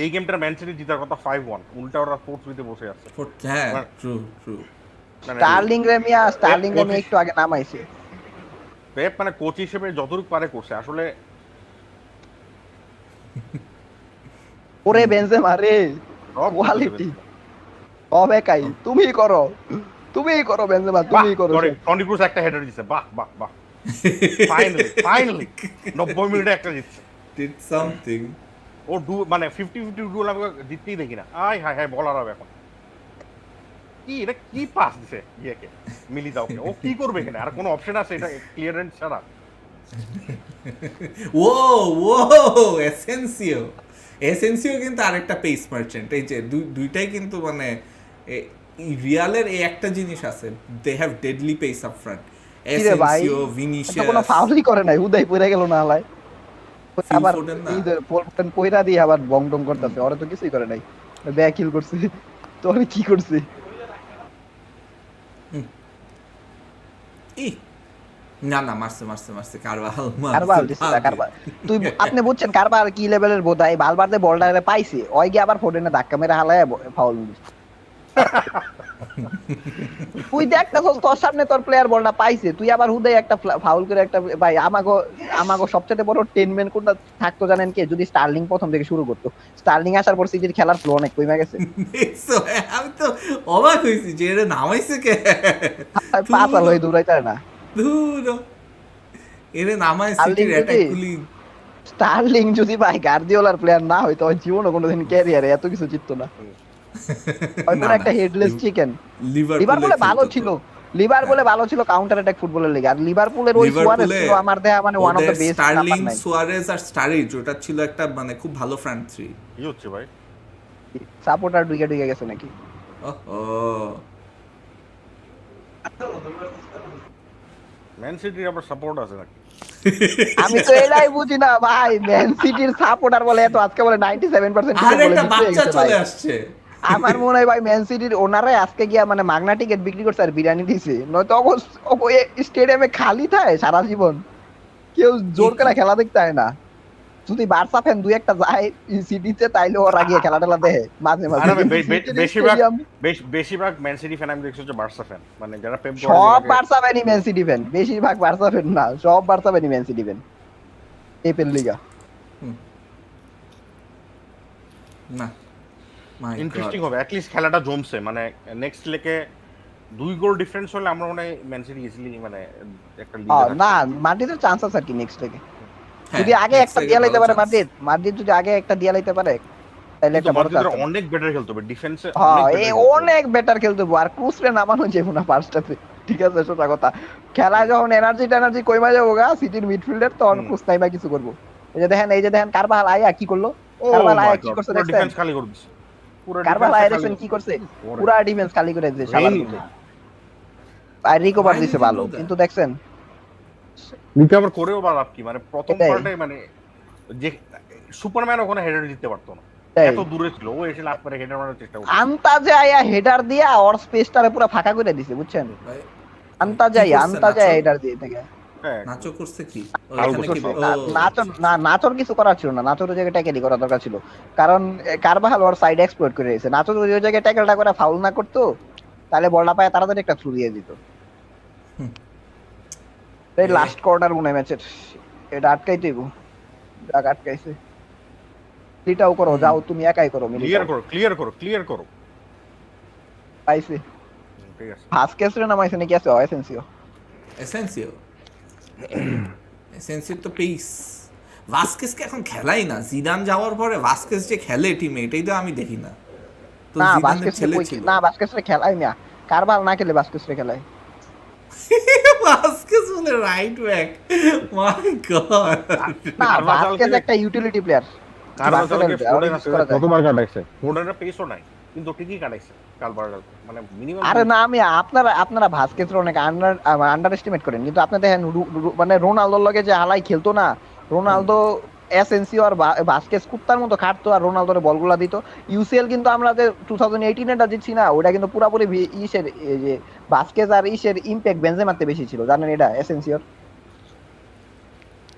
এই গেমটার ম্যান সিটি জিতার কথা 5-1, উল্টা ওরা 4-3 তে বসে আছে। হ্যাঁ ট্রু স্টার্লিং রে মিয়া একটু আগে নাম আইছে। পেপ মানে কোচ হিসেবে যতটুকু পারে করছে আসলে। ওরে বেনজেমা রে, সব কোয়ালিটি সব একাই। তুমিই করো বেনজেমা, তুমিই করো। টনি ক্রুজ একটা হেডার দিছে, বাহ বাহ বাহ, ফাইনালি 90 মিনিটে একটা জিতছে। did something. ও মানে 50-50 ডুয়েল আমি জিততেই দেখি না। আয় হায় হায়, বলার হবে এখন কি, এটা কি পাস দিছে ইয়েকে, মিলিতাওকে। ও কি করবে এখানে? আর কোনো অপশন আছে এটা ক্লিয়ারেন্স ছাড়া? ও এসেন্সিও কিন্তু আরেকটা পেস মার্চেন্ট। এই যে দুইটাই কিন্তু মানে রিয়ালের এই একটা জিনিস আছে, they have deadly pace up front. কিরে ভাই, এসেন্সিও, এটা কোনো ভিনিসিয়াস, ফাউলই করে নাই, হুদাই পড়ে গেল না হালাই। আবার ফোডেন না। পোলটন পয়রা দিয়ে আবার বং টং করতেছে, ওরা তো কিছুই করে নাই, ব্যাক হিল করছে। তোর কি করছে? ই না মারছে কারবাল দিছে না, কারবাল। আপনি বুঝছেন কারবাল কি লেভেলের বোধাই? বালবারদে বলটা পাইছে, ওই গিয়ে আবার ফোডেনে ধাক্কা মেরে হালায় ফাউল দিছে। তুই দেখতেছস তোর সামনে তোর প্লেয়ার বলটা পাইছে, তুই আবার হুদাই একটা ফাউল করে একটা। ভাই আমাগো সবচেয়ে বড় 10 ম্যান কোনটা থাকতো জানেন কি? যদি স্টার্লিং প্রথম থেকে শুরু করতো। স্টার্লিং আসার পর সিটির খেলার ফ্লো অনেক কমে গেছে। দেখছো, আমি তো অবাক হইছি যে এর নামাইছে কে। পাতাল হয়ে দৌড়াইতে না। দূর এর নামায় সিটির অ্যাটাক গুলি। স্টার্লিং যদি ভাই গার্দিওলার প্লেয়ার না হইতো, ওই জীবনে কোনোদিন ক্যারিয়ারে এত কিছু জিততো না। হয়তো একটা হেডলেস চিকেন। লিভারপুলে ভালো ছিল, লিভারপুলে ভালো ছিল কাউন্টার অ্যাটাক ফুটবলের লিগে। আর লিভারপুলের ওই সুয়ারেজ ছিল আমার দেয়া মানে one of the best. Sterling, Suarez আর স্টারিজ, ওটা ছিল একটা মানে খুব ভালো ফ্রন্ট থ্রি। কি হচ্ছে ভাই? সাপোর্টার ঢুকে গেছে নাকি? ওহো, ম্যান সিটির আবার সাপোর্ট আছে নাকি? আমি তো এটাই বুঝি না ভাই, ম্যান সিটির সাপোর্টার বলে এত, আজকে বলে 97% আর একটা বাচ্চা চলে আসছে। আমার মনে হয় ভাই ম্যান সিটির ওনারাই আজকে গিয়া মানে মাগনা টিকেট বিক্রি করছে আর বিরিয়ানি দিছে, নয়তো স্টেডিয়ামে খালি থাকে সারা জীবন, কেউ জোর করে খেলা দেখতে হয় না। যদি বার্সা ফ্যান দুই একটা যায় সিটিতে, তাইলে ওরা গিয়ে খেলা টেলা দেখে মাঝে মাঝে। বেশিরভাগ ম্যান সিটি ফ্যান আমি দেখছি হচ্ছে বার্সা ফ্যান, মানে যারা পেপ সব বার্সা ফ্যানই ম্যান সিটি ফ্যান, বেশিরভাগ বার্সা ফ্যান না, সব বার্সা ফ্যানই ম্যান সিটি ফ্যান পেপের লিগা। না ইন্টারেস্টিং হবে, অ্যাট লিস্ট খেলাটা জমছে। মানে নেক্সট লেগে 2 গোল ডিফারেন্স হলে আমরা মনে হয় ম্যান সিটি ইজিলি মানে একটা লিড। না মাদ্রিদের চান্স আছে আর কি নেক্সট লেগে, যদি আগে একটা দিয়া লাইতে পারে মাদ্রিদ যদি আগে একটা দিয়া লাইতে পারে, তাহলে একটা বড় চান্স। অনেক বেটার খেলতে হবে ডিফেন্সে, অনেক বেটার খেলতে হবে। আর ক্রুসরে নামানো যাবে না ফার্স্টটাতে, ঠিক আছে? সোজা কথা, খেলায় যখন এনার্জি কইমা যাবো গা সিটির মিডফিল্ডার, তখন ক্রুস নাইমা কিছু করবো। এই যে দেখেন কারবাল আয়া কি করলো, কারবাল আয়া কি করছে দেখছেন? ডিফেন্স খালি করে দিছে, কারবাল আয়া দেখছেন কি করছে? পুরা ডিফেন্স খালি করে দিয়েছে শালার মধ্যে। আর রিকভার দিছে ভালো, কিন্তু দেখছেন রিকভার করেও বা লাভ কি? মানে প্রথম পার্টে মানে যে সুপারম্যান ওখানে হেডার দিতে পারতো না, এত দূরে ছিল। ও এসে লাফ করে হেডার মারার চেষ্টা করছে, আন্তাজে আয়া হেডার দিয়া ওর স্পেসটারে পুরো ফাঁকা করে দিছে, বুঝছেন? আন্তাজে হেডার দিয়ে থেকে নাচো করছে কি? নাচর কিছু করার ছিল না, নাচর ওই জায়গায় ট্যাকেলই করা দরকার ছিল, কারণ কারবাহাল ওর সাইড এক্সপ্লয়েট করে দিয়েছে। নাচর ওই জায়গায় ট্যাকেলটা করে ফাউল না করতো, তাহলে বলটা পায় তাড়াতাড়ি একটা থ্রু দিয়ে দিত। এই লাস্ট কোয়ার্টার মনে ম্যাচের এটা আটকাইতেইব, যাক আটকাইছে। ক্লিটাও করো, যাও তুমি একাই করো, ক্লিয়ার করো পাইছে। ঠিক আছে, ভাস্কেস রে নামাইছে নাকি? আছে এসেন্সিও তো পেস। ভাস্কেসকে এখন খেলাই না, জিদান যাওয়ার পরে ভাস্কেস যে খেলে টিমে, এটাই তো আমি দেখি না। তো জিদানের ছেলে ছিল না, ভাস্কেস রে খেলাই না, কারবাল না খেলে ভাস্কেস রে খেলায়। ভাস্কেস বলে রাইট ব্যাক, মাই গড। না, ভাস্কেস একটা ইউটিলিটি প্লেয়ার। কতবার কাটাইছে, ফোর্ডেনের পেসও নাই কিন্তু ঠিকই কাটাইছে কালবার্গাল, মানে মিনিমাম। আরে না, আমি আপনারা ভাস্কেসের অনেক আন্ডার এস্টিমেট করেন, কিন্তু আপনি দেখেন মানে রোনালদোর লগে যে হালাই খেলতো না, রোনালদো এসেন্সিও আর ভাস্কেস কুত্তার মতো খাটতো আর রোনালদোরে বলগুলা দিত। ইউসিএল কিন্তু আমরা যে 2018 এটা জিতছি না, ওটা কিন্তু পুরোপুরি ইসের যে ভাস্কেস আর ইসের ইমপ্যাক্ট বেনজেমাতে বেশি ছিল, জানেন এটা? এসেন্সিওর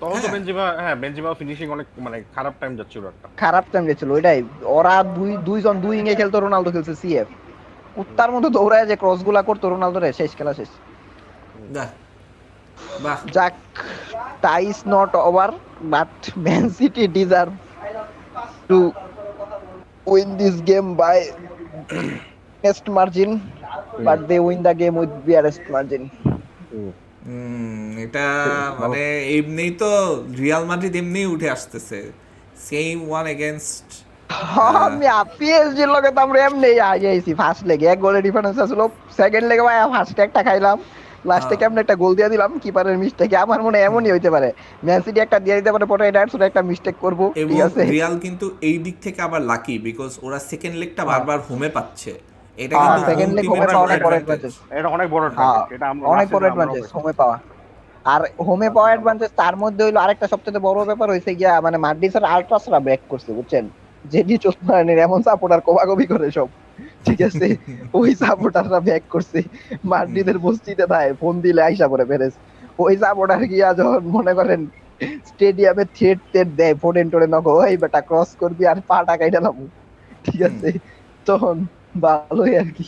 তখন তো বেনজেমা ফিনিশিং অনেক মানে খারাপ টাইম যাচ্ছিল, ওইটাই। ওরা দুইজন দুই ইংয়ে খেলতো, রোনালদো খেলছে সিএফ, কুত্তার মতো দৌড়ায় যে ক্রস গুলা করতো রোনালদোরে, শেষ খেলা শেষ। যাক, tie's not over, but Man City deserve to win this game by biggest margin, but they win the game with barest margin. এটা মানে এমনিই তো রিয়াল মাদ্রিদ এমনিই উঠে আসতেছে, সেম ওয়ান এগেনস্ট। আমি PSG এর লগে তো আমরা এমনি আইছি ফার্স্ট লেগে 1 গোলের ডিফারেন্স ছিল, সেকেন্ড লেগে ভাই ফার্স্ট একটা খাইলাম, লাস্টে কেমন একটা গোল দিয়ে দিলাম কিপারের মিস্টেকে। আমার মনে হয় এমনই হইতে পারে, ম্যান সিটি একটা দিয়ে দিতে পারে, পরে এটা একটা মিস্টেক করব, ঠিক আছে। রিয়াল কিন্তু এই দিক থেকে আবার লাকি, বিকজ ওরা সেকেন্ড লেগটা বারবার হোমে পাচ্ছে, এটা হ্যাঁ, কিন্তু সেকেন্ড লেগ হোমে পাওয়া অনেক বড় অ্যাডভান্টেজ, এটা অনেক বড় অ্যাডভান্টেজ, এটা আমরা অনেক বড় অ্যাডভান্টেজ হোমে পাওয়া। আর হোমে পাওয়া অ্যাডভান্টেজ, তার মধ্যে হইলো আরেকটা সবচেয়ে বড় ব্যাপার হইছে গিয়া মানে মাদ্রিদের আল্ট্রাসরা ব্যাক করছে, বুঝছেন, যেটি চোস্তানের এমন সাপোর্টার কোবাগবি করে সব, ঠিক আছে, ওই সাপোর্টাররা ব্যাক করছে মাদ্রিদের মসজিদে দেয়, ফোন দিলে আইসা পড়ে পেরেস। ওই সাপোর্টার গিয়া যখন মনে করেন স্টেডিয়ামে থ্রেট টেট দেয়, ফোন টোরে নগো ওই বেটা ক্রস করবি আর পা কাইটা নামু, ঠিক আছে, তখন ভালোই আর কি।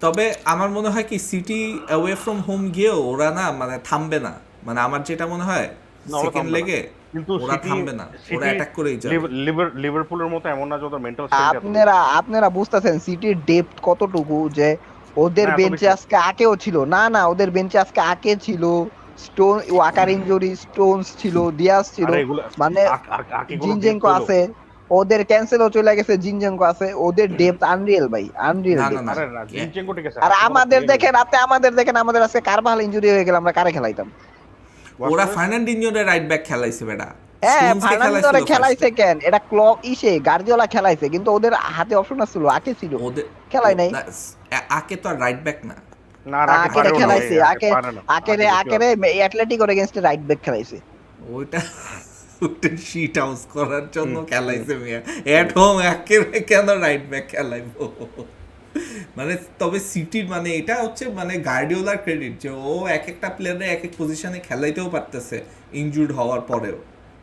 তবে আমার মনে হয় কি সিটি অ্যাওয়ে ফ্রম হোম গিয়েও ওরা না মানে থামবে না, মানে আমার যেটা মনে হয় সেকেন্ড লেগে কিন্তু ওরা থামবে না, ওরা অ্যাটাক করেই যাবে। লিভারপুলের মতো এমন না যত মেন্টাল আপনারা বুঝতেছেন সিটির ডেপথ কতটুকু, যে ওদের বেঞ্চে আজকে আকেও ছিল না, ওদের বেঞ্চে আজকে আকে ছিল, স্টোন ওয়াকার ইনজুরি, স্টোনস ছিল, দিয়াস ছিল, মানে জিনজেঙ্কো আছে, ওদের ক্যান্সেলও চলে গেছে, জিনজেঙ্কো আছে, ওদের ডেপথ আনরিয়েল ভাই, আনরিয়েল। আর আমাদের দেখেন আমাদের আজকে কারবাল ইনজুরি হয়ে গেল, আমরা কারে খেলাইতাম? ওরা ফার্নান্ডিনিওরে রাইট ব্যাক খেলাইছে বেটা, হ্যাঁ ফার্নান্ডোরে খেলাইছে কেন, এটা ক্লক গার্দিওলা খেলাইছে, কিন্তু ওদের হাতে অপশন ছিল, আকে ছিল, ওদের খেলাই নাই। আকে তো আর রাইট ব্যাক না, আকে খেলাইছে, আকে অ্যাটলেটিকোর এগেইনস্ট রাইট ব্যাক খেলাইছে, ওইটা শিট হাউস করার জন্য খেলাইছে মিয়া, এট হোম আকে কেন রাইট ব্যাক খেলাইবো? মানে তবে সিটির মানে এটা হচ্ছে মানে গার্ডিওলার ক্রেডিট, যে ও এক একটা প্লেয়ারে এক এক পজিশনে খেলাইতেও পারতেছে ইনজুর্ড হওয়ার পরেও।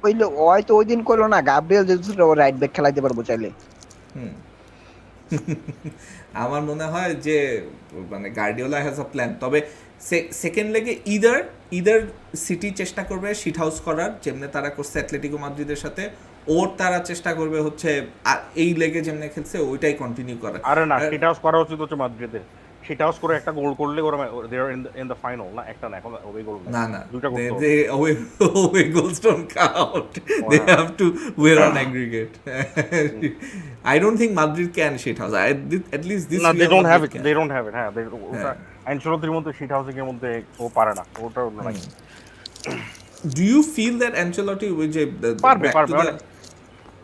ওইলো হয়তো ওই দিন কইলো না গাব্রিয়েল জেসুস ও রাইট ব্যাক খেলাইতে পারবো চাইলে। আমার মনে হয় যে মানে গার্ডিওলা হ্যাজ আ প্ল্যান। তবে সেকেন্ড লেগে ইদার সিটি চেষ্টা করবে শিট হাউস করার, যেমনি তারা করছে অ্যাটলেটিকো মাদ্রিদের সাথে, ওর তারা চেষ্টা করবে হচ্ছে এই লেগে যেমনি খেলছে ওইটাই কন্টিনিউ করা। আরে না, শিট হাউস করা উচিত হচ্ছে মাদ্রিদের, শিট হাউস করে একটা গোল করলে ওরা they R in the final, না একটা না, এখন ওই গোল না দুটো গোল, দে away goals don't count, they have to wear on aggregate. I don't think Madrid can shit house, at least this না, Real they don't have Madrid it, can. they don't have it, হ্যাঁ, ওটা আনচেলত্তির মধ্যে শিট হাউসিং এর মধ্যে ও পারে না, ওটা নাই। Do you feel that Ancelotti will পারবে back to the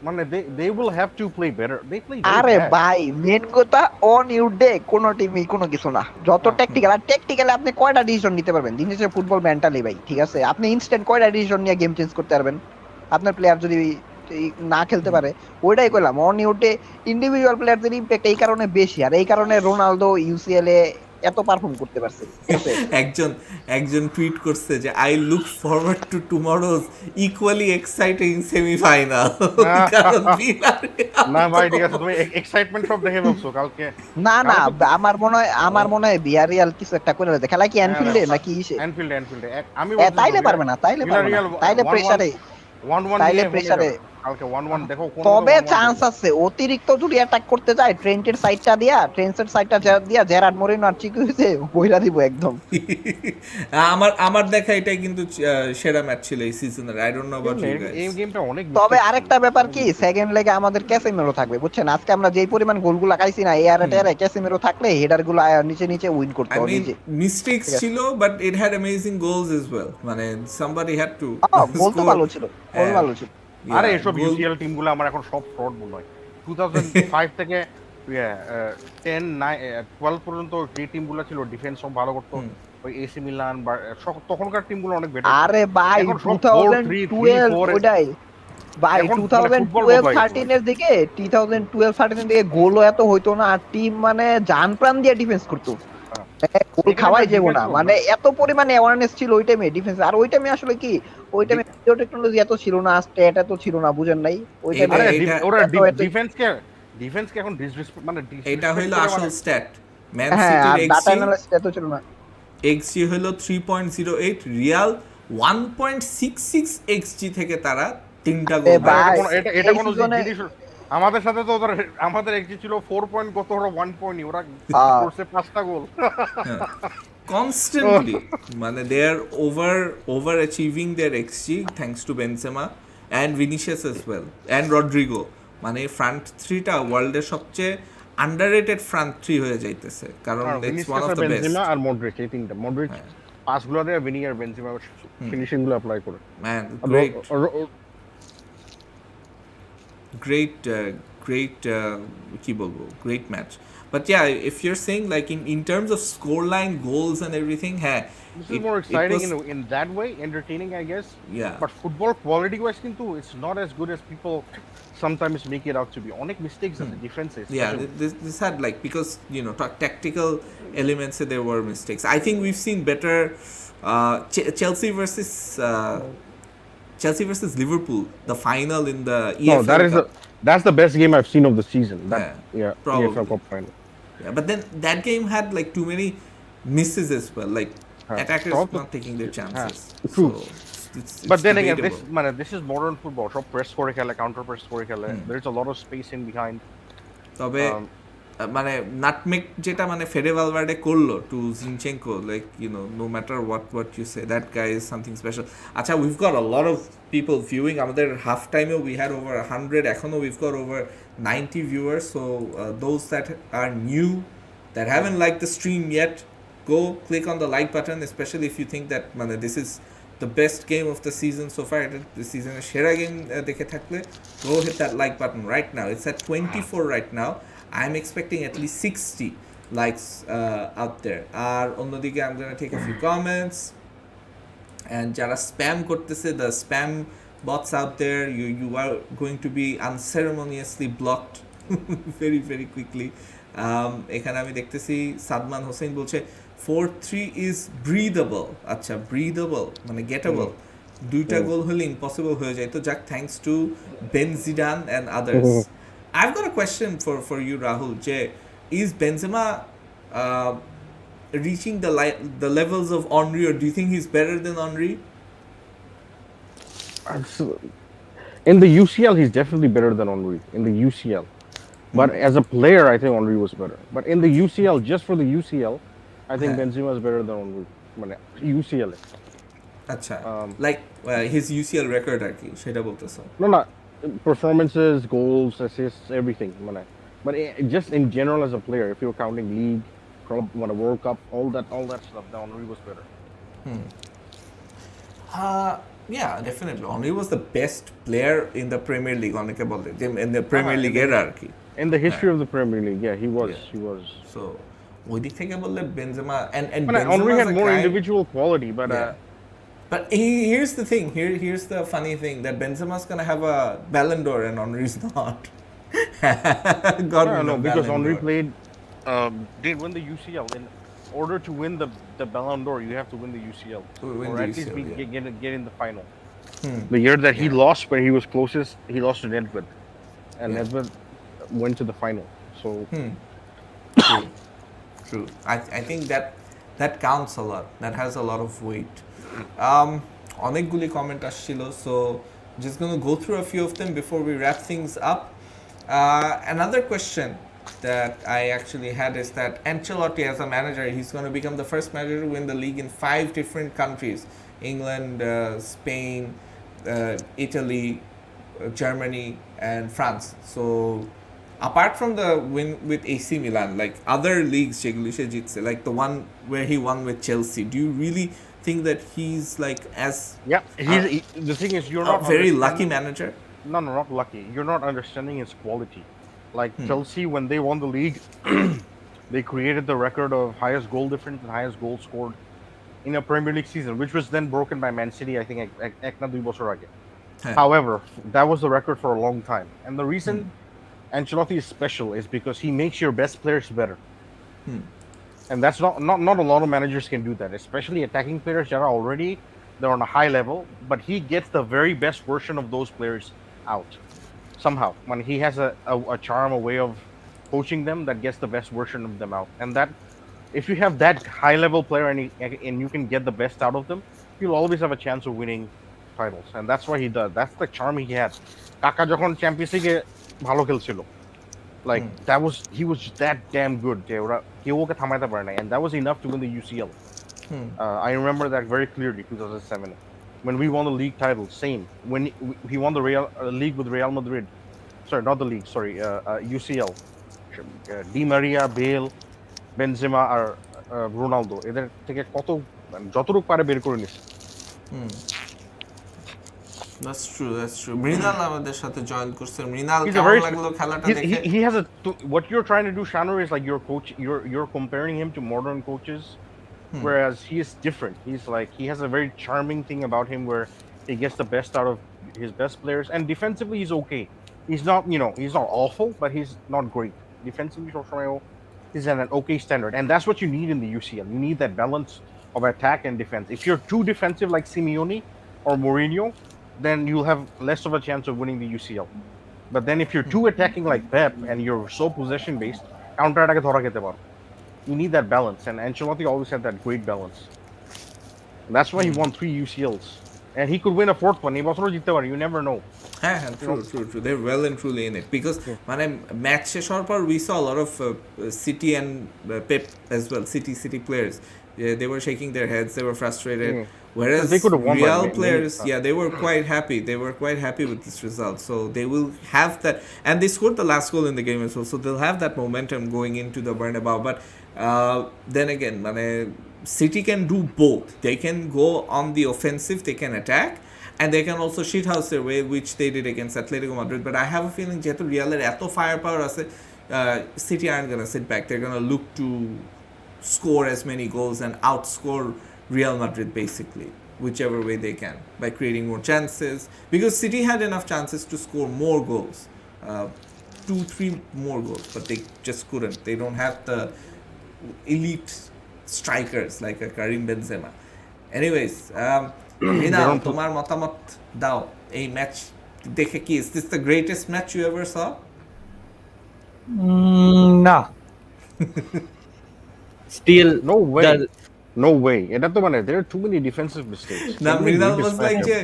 মানে they will have to play better, they play আরে ভাই মেন কথা অন ইউর ডে কোন টিমই কোনো কিছু না, যত ট্যাকটিক্যাল, আর ট্যাকটিক্যালি আপনি কয়টা ডিসিশন নিতে পারবেন? দিন শেষে ফুটবল মেন্টালি ভাই, ঠিক আছে, আপনি ইনস্ট্যান্ট কয়টা ডিসিশন নিয়ে গেম চেঞ্জ করতে পারবেন? আপনার প্লেয়ার যদি না খেলতে পারে, ওইটাই কইলাম, অন ইউর ডে ইন্ডিভিজুয়াল প্লেয়ারদের ইমপ্যাক্ট এই কারণে বেশি, আর এই কারণে রোনালদো ইউসিএল এ এত পারফর্ম করতে পারছে। একজন টুইট করছে যে I look forward to tomorrow's equally exciting semifinal. না ভাই ঠিক আছে, তুমি এক্সাইটমেন্ট সব দেখে বলছো কালকে। না আমার মনে হয় ভিয়ারিয়াল কিছু একটা করে দেয়, খেলা কি অ্যানফিল্ডে নাকি অ্যানফিল্ডে আমি তাইলে পারবে না, তাইলে প্রেসারে, তাইলে প্রেসারে কালকে 1-1 দেখো, তবে চান্স আছে অতিরিক্ত যদি অ্যাটাক করতে যায়, ট্রেন্টের সাইডটা দিয়া জেরার্ড মরিনো আর চিকু হইছে বইরা দিব একদম। আমার দেখা এটাই কিন্তু সেরা ম্যাচ ছিল এই সিজনের, I don't know about you guys. এই গেমটা অনেক, তবে আরেকটা ব্যাপার কি, সেকেন্ড লেগে আমাদের ক্যাসিমেরো থাকবে, বুঝছেন, আজকে আমরা যেই পরিমাণ গোলগুলো খাইছি না, এই আরে ক্যাসিমেরো থাকলে হেডারগুলো নিচে উইন করতে হবে। নিজে মিস্টেকস ছিল but it had amazing goals as well, মানে somebody had to গোল তো ভালো ছিল, গোল ভালো ছিল। আরে এসব ইউসিএল টিমগুলো আমার এখন সব ফ্রড মনে হয়। 2005 থেকে 10 12 পর্যন্ত যে টিমগুলো ছিল ডিফেন্স সব ভালো করতো, ওই এসি মিলান বা তখনকার টিমগুলো অনেক বেটার। আরে ভাই 2012 ওইটাই ভাই, 2012-13 এর দিকে 2012-13 এর দিকে গোলও এত হইতো না, আর টিম মানে জান প্রাণ দিয়ে ডিফেন্স করতো, গোল খাওয়াই যাবো না, মানে এত পরিমাণে অ্যাওয়ারনেস ছিল ওই টাইমে ডিফেন্স। আর ওই টাইমে আসলে কি, ওই টাইমে ভিডিও টেকনোলজি এত ছিল না, স্ট্যাট এত ছিল না, বুঝেন নাই ওই টাইমে ওরা ডিফেন্সকে এখন ডিসরেসপেক্ট, মানে এটা হইলো আসল স্ট্যাট ম্যান হ্যাঁ, আর সিটির ডাটা অ্যানালিস্ট এত ছিল না। এক্সজি হলো 3.08, রিয়াল 1.66 এক্সজি থেকে তারা তিনটা এ গোল ভাই, এটা এই কোনো season-এ- জিনিস আমাদের সাথে তো আমাদের XG ছিল 4 পয়েন্ট, কত ওরা 1 পয়েন্ট, ওরা হ্যাঁ। করছে 5টা গোল। কনস্ট্যান্টলি মানে they are over achieving their xG thanks to Benzema and Vinicius as well and Rodrygo. মানে ফ্রন্ট থ্রিটা ওয়ার্ল্ডের সবচেয়ে আন্ডাররেটেড ফ্রন্ট থ্রি হয়ে যাইতেছে, কারণ আর it's one Vinicius of are the best. Benzema আর মডরিচ, এই তিনটা। মডরিচ হ্যাঁ। পাসগুলো দেয়, ভিনি আর বেনজেমা ফিনিশিং গুলো অ্যাপ্লাই করে। ম্যান আর গ্রেট great কি বলবো, great match. But yeah, if you're saying like in terms of scoreline, goals and everything, হ্যাঁ This is more exciting was, in that way, entertaining, I guess. yeah. But football quality wise, কিন্তু it's not as good as people sometimes make it out to be. অনেক mistakes আছে defenses. Yeah, this had like, because you know tactical elements, there were mistakes. I think we've seen better Chelsea versus Liverpool, the final in the No, EFL Cup. that's the best game I've seen of the season. That, yeah, probably. EFL Cup final. Yeah, but then that game had like too many misses as well, like attackers not taking their chances. True. So it's But then again, debatable. this is modern football. সব press করে খেলে, counter press করে খেলে. There's a lot of space in behind. তবে মানে নাটমেক যেটা মানে ফেডে ভালভার্ডে করলো to Zinchenko, like you know, no matter what you say, that guy is something special. আচ্ছা, we've got a lot of people viewing. আমাদের হাফ টাইমেও উই হ্যাড ওভার 100, এখনও we've got over 90 viewers. So those that are new, that haven't like the stream yet, go click on the like button, especially if you think that মানে this is the best game of the season so far, this season সেরা গেম দেখে থাকলে go hit that like button right now. It's at 24 right now. I'm expecting at least 60 likes out there. আর অন্যদিকে I'm gonna take a few comments, and যারা spam করতেছে, the spam bots out there, you are going to be unceremoniously blocked very very quickly. এখানে আমি দেখতেছি সাদমান হোসেন বলছে 4-3 is breathable. আচ্ছা, breathable মানে gettable, দুইটা গোল হলে ইম্পসিবল হয়ে যায়। তো যাক, thanks to Ben Zidane and others. I've got a question for you, Rahul. Is Benzema reaching the levels of Henry, or do you think he's better than Henry? In the UCL, he's definitely better than Henry. In the UCL. But as a player, I think Henry was better. But in the UCL, just for the UCL, I think Benzema is better than Henry. UCL. আচ্ছা, like his UCL record আর কি সেটা বলতেছো? No, performances, goals, assists, everything. But just in general as a player, if you're counting league, club, World Cup, all that stuff, then Henry was better. Yeah, definitely. Henry was the best player in the Premier League, অনেকে বলে যে in the Premier League era আর কি। In the history of the Premier League, yeah, he was. Yeah. He was. So ওই দিক থেকে বললে Benzema and Henry Benzema had more individual quality, but but here's the thing. Here's the funny thing, that Benzema's gonna have a Ballon d'Or and Henry's not. No, because Henry played, did win the UCL. In order to win the Ballon d'Or, you have to win the UCL, win or the at least UCL, get in the final. The year that he lost, where he was closest, he lost to Nedved, and Nedved went to the final. So true. I think that counts a lot. That has a lot of weight. অনেকগুলি কমেন্ট আসছিল, so just gonna go through a few of them before we wrap things up. Another question that I actually had is that Ancelotti, as a manager, he's going to become the first manager to win the league in 5 different countries: England, Spain, Italy, Germany, and France. So apart from the win with AC Milan, like other leagues যেগুলো সে জিতছে, like the one where he won with Chelsea, do you really think that he's like as the thing is, you're not a very lucky manager? No, not lucky. You're not understanding his quality. Like Chelsea, when they won the league, they created the record of highest goal difference and highest goal scored in a Premier League season, which was then broken by Man City, I think, এক না 2 বছর আগে. However, that was the record for a long time. And the reason Ancelotti is special is because he makes your best players better. And that's not a lot of managers can do that, especially attacking players that are already, they're on a high level, but he gets the very best version of those players out somehow. When he has a charm, a way of coaching them that gets the best version of them out. And that, if you have that high level player and you can get the best out of them, you'll always have a chance of winning titles, and that's what he does. That's the charm he had. Kaka যখন চ্যাম্পিয়ন্স লিগে ভালো খেলছিল, like he was that damn good যে ওরা কেউ ওকে থামাইতে পারে না, and that was enough to win the UCL. I remember that very clearly, 2007, when we won the league title. Same when he won the league with Real Madrid. Sorry, not the league. Sorry, UCL. Di Maria, Bale, Benzema R Ronaldo এদের থেকে কত যতটুকু পারে বের করে নিছে। That's true. মৃণাল আমাদের সাথে জয়েন করছে। মৃণাল He's a কেমন very লাগলো খেলাটা দেখে? he has a what you're trying to do, Shanur, is like your coach. You're comparing him to modern coaches, whereas he is different. He's like he has a very charming thing about him where he gets the best out of his best players, and defensively he's okay. He's not, he's not awful, but he's not great. Defensively, he's at an okay standard, and that's what you need in the UCL. You need that balance of attack and defense. If you're too defensive like Simeone or Mourinho, then you'll have less of a chance of winning the UCL. But then if you're too attacking like Pep and you're so possession based, counter attack dhora khete paro. You need that balance, and Ancelotti always had that great balance. And that's why he won 3 UCLs, and he could win a 4th one. You never know. True. They're well and truly in it because মানে ম্যাচ শেষ হওয়ার পর we saw a lot of City and Pep as well, City players. They were shaking their heads, they were frustrated. Whereas they could have won Real players, they were quite happy. They were quite happy with this result. So they will have that, and they scored the last goal in the game as well. So they'll have that momentum going into the Bernabeu. But then again, মানে City can do both. They can go on the offensive, they can attack, and they can also shithouse their way, which they did against Atletico Madrid. But I have a feeling যেহেতু রিয়ালের এত firepower আছে, City aren't gonna sit back. They're gonna look to score as many goals and outscore Real Madrid basically, whichever way they can, by creating more chances. Because City had enough chances to score more goals, 2-3 more goals, but they just couldn't. They don't have the elite strikers like a Karim Benzema. Anyways, Rinal, তোমার মতামত দাও এই ম্যাচ দেখে কি is this the greatest match you ever saw? না still No way. এটা তো মানে there are too many defensive mistakes. না, মৃণাল was like যে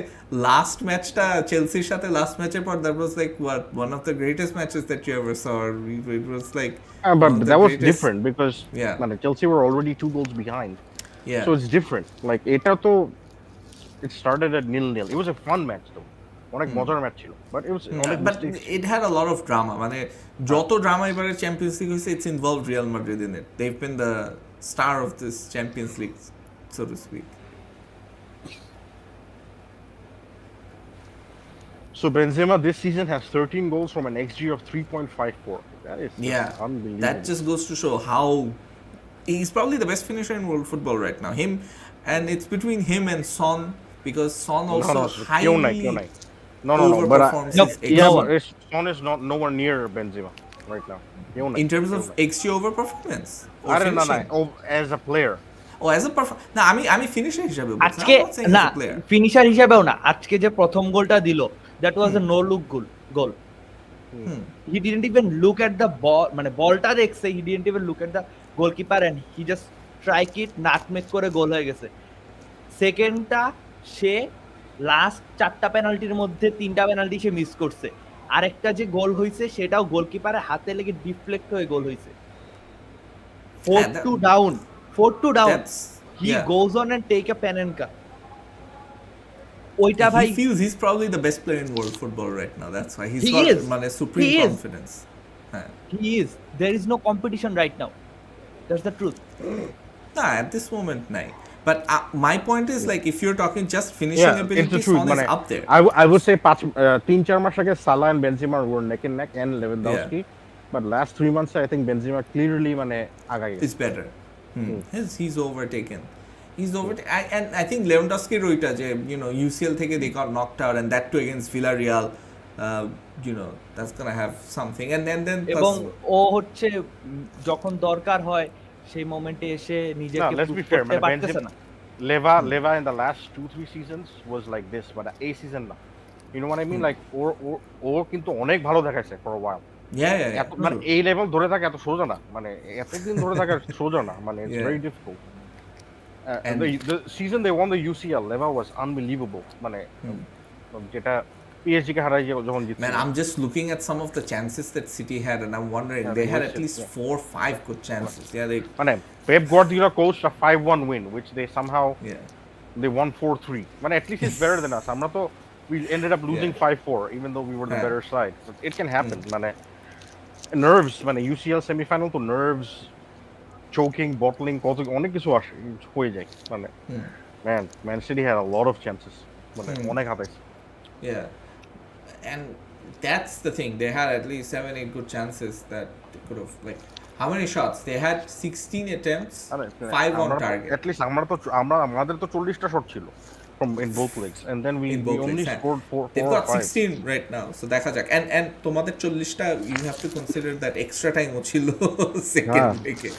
last matchটা চেলসির সাথে last matchের পর that was like what one of the greatest matches that you ever saw. It was like but that was different because Yeah. মানে Chelsea were already 2 goals behind. yeah So it's different. Like এটা তো it started at 0-0. It was a fun match though. অনেক মজার ম্যাচ ছিল, but it was অনেক but mistakes. it had a lot of drama. মানে যত ড্রামা এবারে চ্যাম্পিয়ন্স লিগ হইছে it's involved Real Madrid in it. They've been the star of this Champions League, so to speak. So Benzema this season has 13 goals from an XG of 3.54. That is unbelievable. That just goes to show how he's probably the best finisher in world football right now. Him, and it's between him and Son, because Son also highly No, but overperforms his XG. Son is not nowhere near Benzema right now. In terms of XG over performance, or I don't know. finishing? As a player. As a না আমি ফিনিশার হিসেবে বলছি, আজকে I'm not saying না as a player. ফিনিশার হিসেবেও না, আজকে যে প্রথম গোলটা দিল that was a no look goal. He didn't even look at the ball, মানে বলটা দেখছে, he didn't even look at the goalkeeper and he just strike it, nutmeg করে গোল হয়ে গেছে। সেকেন্ডটা সে লাস্ট 4টা পেনাল্টির মধ্যে 3টা পেনাল্টি সে মিস করছে, আরেকটা যে গোল হইছে সেটাও গোলকিপারের হাতে লেগে ডিফ্লেক্ট হয়ে গোল হইছে। 4-2 down he goes on and take a pen and cut. ওইটা ভাই He feels he's probably the best player in world football right now. That's why he's He got is. মানে supreme He is. confidence. he is, there is no competition right now, that's the truth. Nah, at this moment নাই. But my point is like if you're talking just finishing It's ability, the truth. Son is up there. I would say 3-4 months ago Salah and Benzema were neck and neck, and Lewandowski. But last 3 months I think Benzema clearly মানে আগায় গেছে. It's better. He's overtaken. And I think Lewandowski ওইটা যে UCL থেকে they got knocked out, and that too against Villarreal. That's gonna have something, and then এবং ও হচ্ছে যখন দরকার হয় সেই মোমেন্টে এসে নিজেকে let's be prove fair, করতে পারতেছে না। Leva in the last 2-3 seasons was like this, but a season না. You know what I mean? Like ও কিন্তু অনেক ভালো দেখাইছে for a while. yeah মানে এই লেভেল ধরে থাকা এত সোজা না, মানে এতদিন ধরে থাকা সোজা না, মানে it's very difficult. And- The season they won the UCL, Leva was unbelievable. মানে যেটা PSG কে হারাই যখন জিতছিল। Man, I'm just looking at some of the chances that City had, and I'm wondering Yeah, they they had at wasted, least yeah. 4-5 good chances. Yeah, they. মানে Pep Guardiola coached a 5-1 win, which they somehow Yeah. they won 4-3. মানে at least it's better than us. আমরা তো we ended up losing Yeah. 5-4, even though we were the Yeah. better side. But it can happen. মানে nerves, মানে UCL semifinal তো nerves, choking, bottling, কত অনেক কিছু আসে হয়ে যায়। মানে Man City had a lot of chances. মানে অনেক হাতাইছে। Yeah, and that's the thing. They had at least 7-8 good chances that they could have, like, how many shots? They had 16 attempts, 5 on target. At least আমাদের তো 40টা শট ছিল from in both legs, and then we In both only legs, yeah. scored 4 They've or got 5. 16 right now, so দেখা যাক. And তোমাদের 40টা, you have to consider that extra time ও ছিল second লেগে.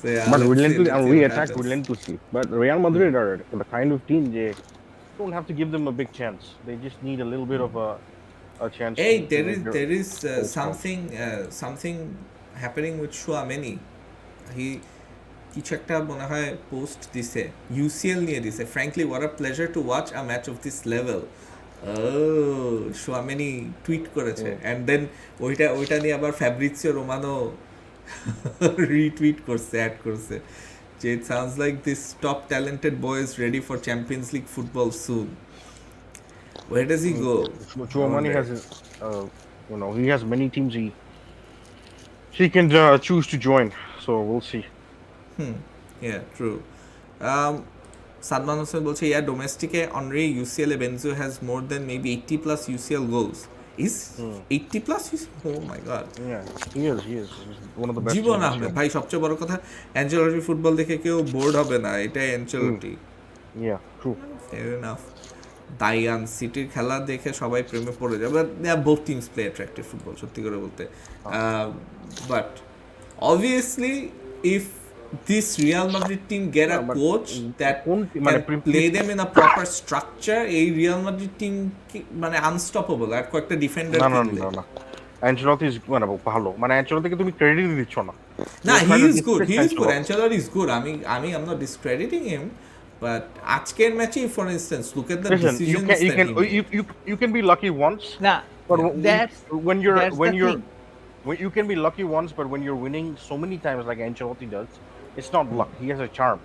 So yeah, But let's see we what attacked happens. relentlessly. But Real Madrid are the kind of team they don't have to give them a big chance. They just need a little bit of a chance. Hey, to there make is their there is goals count. something happening with Chouameni. He কিছু একটা মনে হয় পোস্ট দিছে, UCL নিয়ে দিছে। Frankly, what a pleasure to watch a match of this level. Chouameni tweet করেছে, and then ওইটা নিয়ে আবার Fabrizio Romano রিটুইট করছে, অ্যাড করছে যে it sounds like this top talented boy is ready for Champions League football soon. Where does he go? Chouamani has, he has many teams he can choose to join. So we'll see. Yeah, true. Sadman Hossain বলছে, yeah, domestic Henry UCL Benzo has more than maybe 80 plus UCL goals. Is 80 plus? Oh my god. Yeah, he is. He's one of the best. Jibon in Ahmed UCL. ভাই, সবচেয়ে বড় কথা, অ্যাঞ্চেলোটি ফুটবল দেখে কেউ বোর্ড হবে না, এটাই অ্যাঞ্চেলোটি। Yeah, true. Fair enough. Dayan সিটির খেলা দেখে সবাই প্রেমে পড়ে যাবে। Both teams play attractive football, সত্যি করে বলতে। But obviously if this Real Madrid team get a coach that can play them in a proper structure, এই Real Madrid team মানে আনস্টপেবল। আর কয়েকটা ডিফেন্ডার না অ্যাঞ্চেলোটি ইজ মানে ভালো, মানে অ্যাঞ্চেলোটিকে তুমি ক্রেডিট দিচ্ছ না। না, he is good. Ancelotti is good. I'm not discrediting him, but আজকের ম্যাচে for instance, look at the decisions that he made. You can be lucky once. Nah, But that's when you're that's when the you're thing. when you can be lucky once, but when you're winning so many times like Ancelotti does, it's not luck. He has a charm.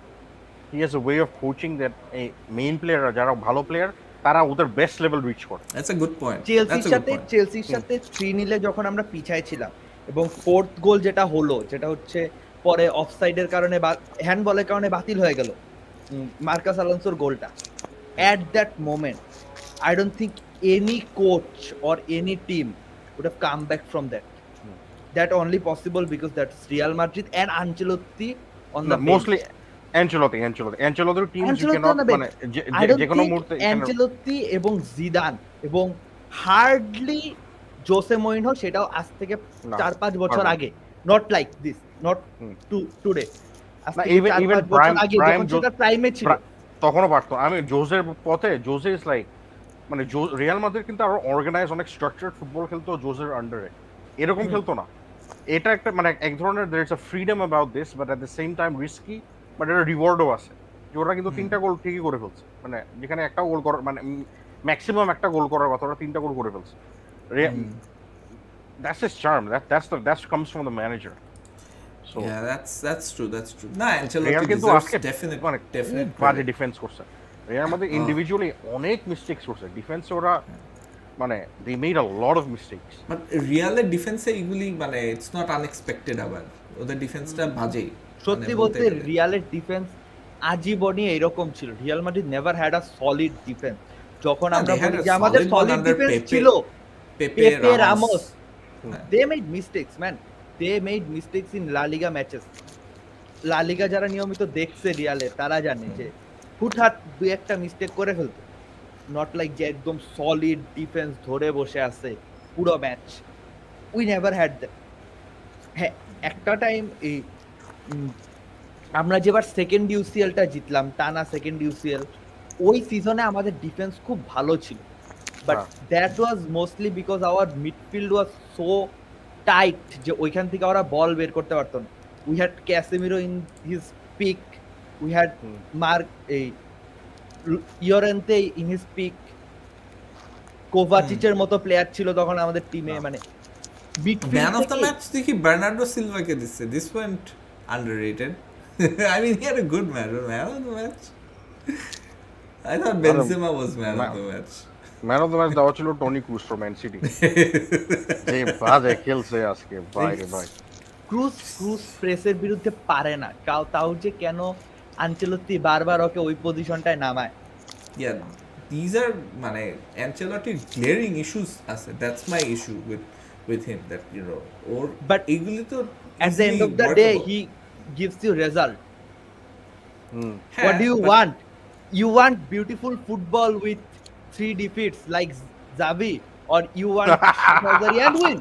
He has a way of coaching that a main player, যারা ভালো প্লেয়ার, তারা ওদের বেস্ট লেভেল রিচ করে। That's a good point. চেলসির সাথে 3-0 যখন আমরা পিছায় ছিলাম এবং ফোর্থ গোল যেটা হলো, যেটা হচ্ছে পরে অফসাইডের কারণে বা হ্যান্ডবলের কারণে বাতিল হয়ে গেল, মার্কাস আলোনসোর গোলটা। At that moment, I don't think any coach or any team would have come back from that. That only possible because that's Real Madrid and Ancelotti on the bench. Mostly Ancelotti teams you cannot মানে I don't যে কোনো think মুহূর্তে Ancelotti এবং জিদান এবং হার্ডলি জোসে মরিনহো, সেটাও আজ থেকে 4-5 বছর আগে, not like this, not today, even আগে যখন সেটা প্রাইমে ছিল তখনও পারতো। আমি জোসের পথে, জোসে ইজ লাইক মানে রিয়াল মাদ্রিদ কিন্তু আরো অর্গানাইজ অনেক স্ট্রাকচার্ড ফুটবল খেলতো জোসের আন্ডারে, এরকম খেলতো না। এটা একটা মানে এক ধরনের there is a freedom about this, but at the same time risky, but এর রিওয়ার্ডও আছে। যে ওরা কিন্তু 3টা গোল ঠিকই করে ফেলছে, মানে যেখানে একটা গোল করার মানে ম্যাক্সিমাম একটা গোল করার কথা, ওরা 3টা গোল করে ফেলছে। That's his charm. That comes from the manager. So yeah, that's true. না, Ancelotti Real কিন্তু deserves আজকে definite বাজে ডিফেন্স করছে। রিয়াল মাদ্রিদ ইন্ডিভিজুয়ালি অনেক মিস্টেকস করছে ডিফেন্সে, ওরা মানে they made a lot of mistakes. But রিয়ালের ডিফেন্সে এগুলি মানে ইটস নট আনএক্সপেক্টেড, আবার ওদের ডিফেন্সটা বাজেই। সত্যি বলতে রিয়ালের ডিফেন্স আজীবনই এরকম ছিল। Real Madrid never had a solid defence. যখন আমরা বলি যে আমাদের সলিড ডিফেন্স ছিল, পেপে, Ramos, they made mistakes, man. They made mistakes in La Liga matches. La Liga যারা নিয়মিত দেখছে রিয়ালে, তারা জানে যে হুটহাট দুই একটা মিস্টেক করে ফেলতো, নট লাইক যে একদম সলিড ডিফেন্স ধরে বসে আছে পুরো match. We never had that. হ্যাঁ, একটা টাইম এই আমরা যেবার সেকেন্ড ইউসিএলটা জিতলাম, টানা সেকেন্ড ইউসিএল, ওই সিজনে আমাদের ডিফেন্স খুব ভালো ছিল, but that was mostly because our midfield was so tight যে ওইখান থেকে ওরা বল বের করতে পারতো না। We had Casemiro in his peak, we had Mark Llorente in his peak, কোভাচিচের মতো প্লেয়ার ছিল তখন আমাদের টিমে, মানে মিডফিল্ড ম্যান অফ দ্য থেকে ম্যাচ দেখি বার্নার্ডো সিলভাকে দিচ্ছে, this went underrated. I mean, he had a good man of the match. I thought Benzema was man of the match. Man of the match দেওয়া ছিল Toni Kroos for man city. যে বাজে খেলছে আজকে ভাই রে ভাই। ক্রুজ প্রেসের বিরুদ্ধে পারে না, তাও যে কেন আনচেলত্তি বারবার ওকে ওই পজিশনটায় নামায়। Yeah, these are মানে Ancelotti's glaring issues আছে, that's my issue with him, that you know, or But এগুলি তো at the end of the day he gives you result. What do you want? You want beautiful football with 3 defeats like Xavi, or you want Shithazari and win?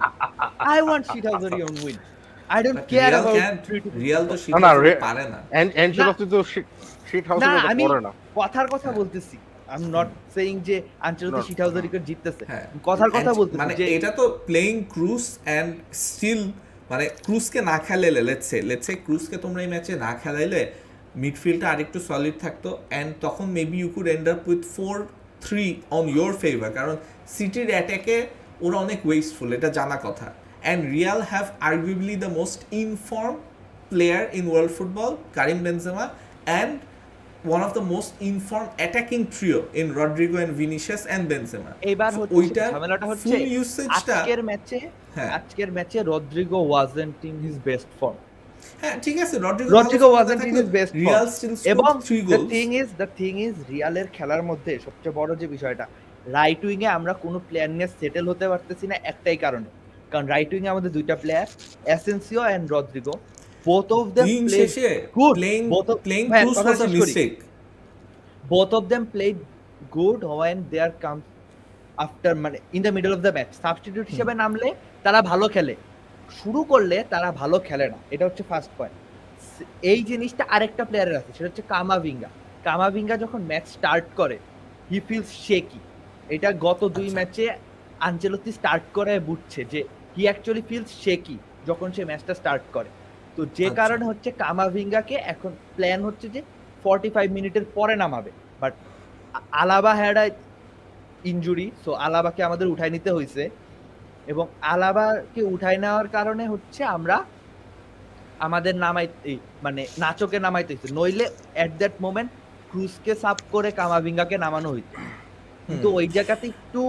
I want Shithazari and win. I don't care Real about can't, 3 defeats. Real তো না না শীত পারে না। অ্যানচেলত্তি তো শিট হাউসে না, তো আমি করে না। কথার কথা বলতেছি, I'm not saying যে আনচেলত্তি শিঠাউজারিকে জিততেছে, হ্যাঁ, কথার কথা বলতেছি মানে যে এটা তো প্লেইং ক্রুজ এন্ড স্টিল, মানে ক্রুজকে না খেলাইলে লেটস সে ক্রুজকে তোমরা এই ম্যাচে না খেলাইলে মিডফিল্ডটা আরেকটু সলিড থাকতো, এন্ড তখন maybe you could end up with 4-3 on your favour, কারণ সিটির অ্যাটাকে ওরা অনেক ওয়েস্টফুল, এটা জানা কথা। And Real have arguably the most inform player in world football, Karim Benzema, and one of the most informed attacking trio in Rodrigo and Vinicius and Benzema. এবার So, হচ্ছে ওইটার ঝামেলাটা হচ্ছে full usage-টা হ্যাঁ। আজকের ম্যাচে Rodrygo wasn't in his best form. হ্যাঁ ঠিক আছে, Rodrygo wasn't in his best Real form. Still এবং scored 3 the goals. thing is রিয়ালের খেলার মধ্যে সবচেয়ে বড় যে বিষয়টা, রাইট উইং এ আমরা কোনো প্লেয়ার নিয়ে সেটেল হতে পারতেছি না একটাই কারণে, কারণ রাইট উইং এ আমাদের দুইটা player Asensio and Rodrygo, both of them দিন played শেষে good. প্লেইং হ্যাঁ, ক্রুজ কথা ওয়াজ আ শেষ করি। Mistake. Both of them played good when they are come after, মানে in the middle of the match substitute হিসেবে নামলে তারা ভালো খেলে, শুরু করলে তারা ভালো খেলে না, এটা হচ্ছে ফার্স্ট পয়েন্ট। এই জিনিসটা আরেকটা প্লেয়ারের আছে, সেটা হচ্ছে কামাভিঙ্গা যখন ম্যাচ স্টার্ট করে হি ফিলস শেকি, এটা গত 2 ম্যাচে আনচেলত্তি স্টার্ট করে বুঝছে যে হি অ্যাকচুয়ালি ফিলস শেকি যখন সে ম্যাচটা স্টার্ট করে। তো যে কারণে হচ্ছে কামাভিঙ্গাকে এখন প্ল্যান হচ্ছে যে 45 মিনিটের পরে নামাবে, but Alaba had a injury, so আলাবাকে আমাদের উঠাই নিতে হয়েছে, এবং আলাবাকে উঠাই নেওয়ার কারণে হচ্ছে আমরা আমাদের মানে নাচোকে নামাইতে হয়েছে, নইলে এট দ্যাট মোমেন্ট ক্রুজকে সাব করে কামাভিঙ্গাকে নামানো হইতো, কিন্তু ওই জায়গাতে একটু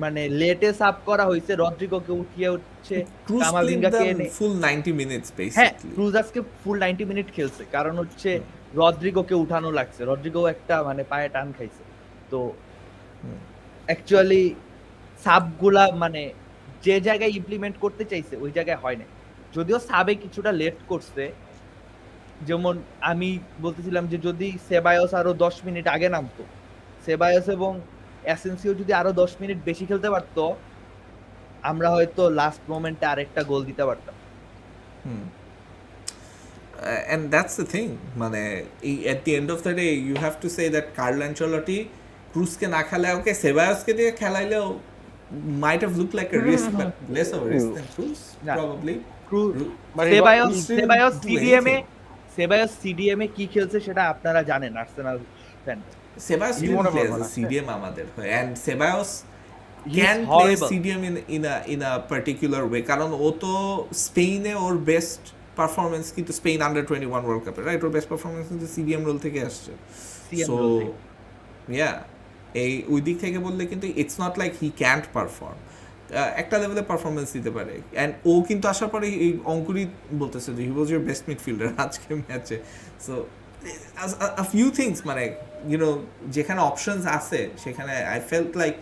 মানে লেটে সাব করা হয়েছে, রদ্রিগোকে উঠিয়ে হচ্ছে ক্রুজ কামাভিঙ্গাকে এনে। ফুল 90 মিনিটস হ্যাঁ, বেসিক্যালি। ক্রুজ আজকে ফুল 90 মিনিট খেলছে, কারণ হচ্ছে রদ্রিগোকে উঠানো লাগছে, রদ্রিগো একটা মানে পায়ে টান খাইছে, তো অ্যাকচুয়ালি সাবগুলা মানে যে জায়গায় ইমপ্লিমেন্ট করতে চাইছে ওই জায়গায় হয় না, যদিও সাবে কিছুটা লেট করছে। যেমন আমি বলতেছিলাম যে যদি সেবায়োস আরো 10 মিনিট আগে নামতো, সেবায়োস এবং অ্যাসেনসিও যদি আরো 10 মিনিট বেশি খেলতে পারতো, আমরা হয়তো লাস্ট মোমেন্টে আরেকটা গোল দিতে পারতাম। And that's the thing, মানে at the end of the day you have to say that Carlo Ancelotti ক্রুজকে না খেলায়, ওকে সেবায়োসকে দিয়ে খেলাইলেও might have looked like a risk, but less of a risk than Cruz Yeah. probably. সেবায়োস সিডিএমে কি খেলছে সেটা আপনারা জানেন, Arsenal fan. Ceballos He didn't won a play ball, as a CDM আমাদের হয়ে, and Ceballos He's can play horrible. CDM in a particular way, কারণ ও তো স্পেনে ওর বেস্ট পারফরমেন্স কিন্তু স্পেন আন্ডার 21 ওয়ার্ল্ড কাপে, রাইট? ওর বেস্ট পারফরমেন্স কিন্তু সিডিএম রোল থেকে আসছে। CM সো role থেকে। ইয়া, এই ওই দিক থেকে বললে কিন্তু it's not like he can't perform, একটা লেভেলে পারফরমেন্স দিতে পারে। অ্যান্ড ও কিন্তু আসার পরে এই অঙ্কুরি বলতেছে যে হি ওয়াজ ইউর বেস্ট মিডফিল্ডার আজকে ম্যাচে। সো a few things, মানে ইউনো যেখানে অপশনস আছে সেখানে I felt like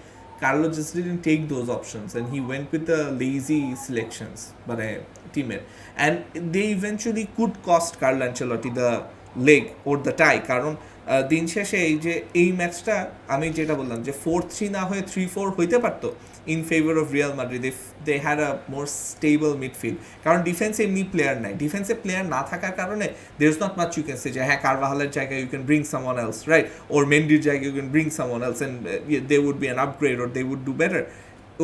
Carlo just didn't take those options and he went with the lazy selections মানে টিমের, and they eventually could cost Carlo Ancelotti the leg or the tie, কারণ দিন শেষে এই যে এই ম্যাচটা আমি যেটা বললাম যে 4-3 না হয়ে 3-4 হইতে পারতো in favour of Real Madrid if they had a more stable midfield, কারণ ডিফেন্সে এমনি প্লেয়ার নাই, ডিফেন্সে প্লেয়ার না থাকার কারণে there is not much you can say যে হ্যাঁ কারভাহালের জায়গায় you can bring someone else, right? Or মেন্ডির জায়গায় you can bring someone else and they would be an upgrade or they would do better,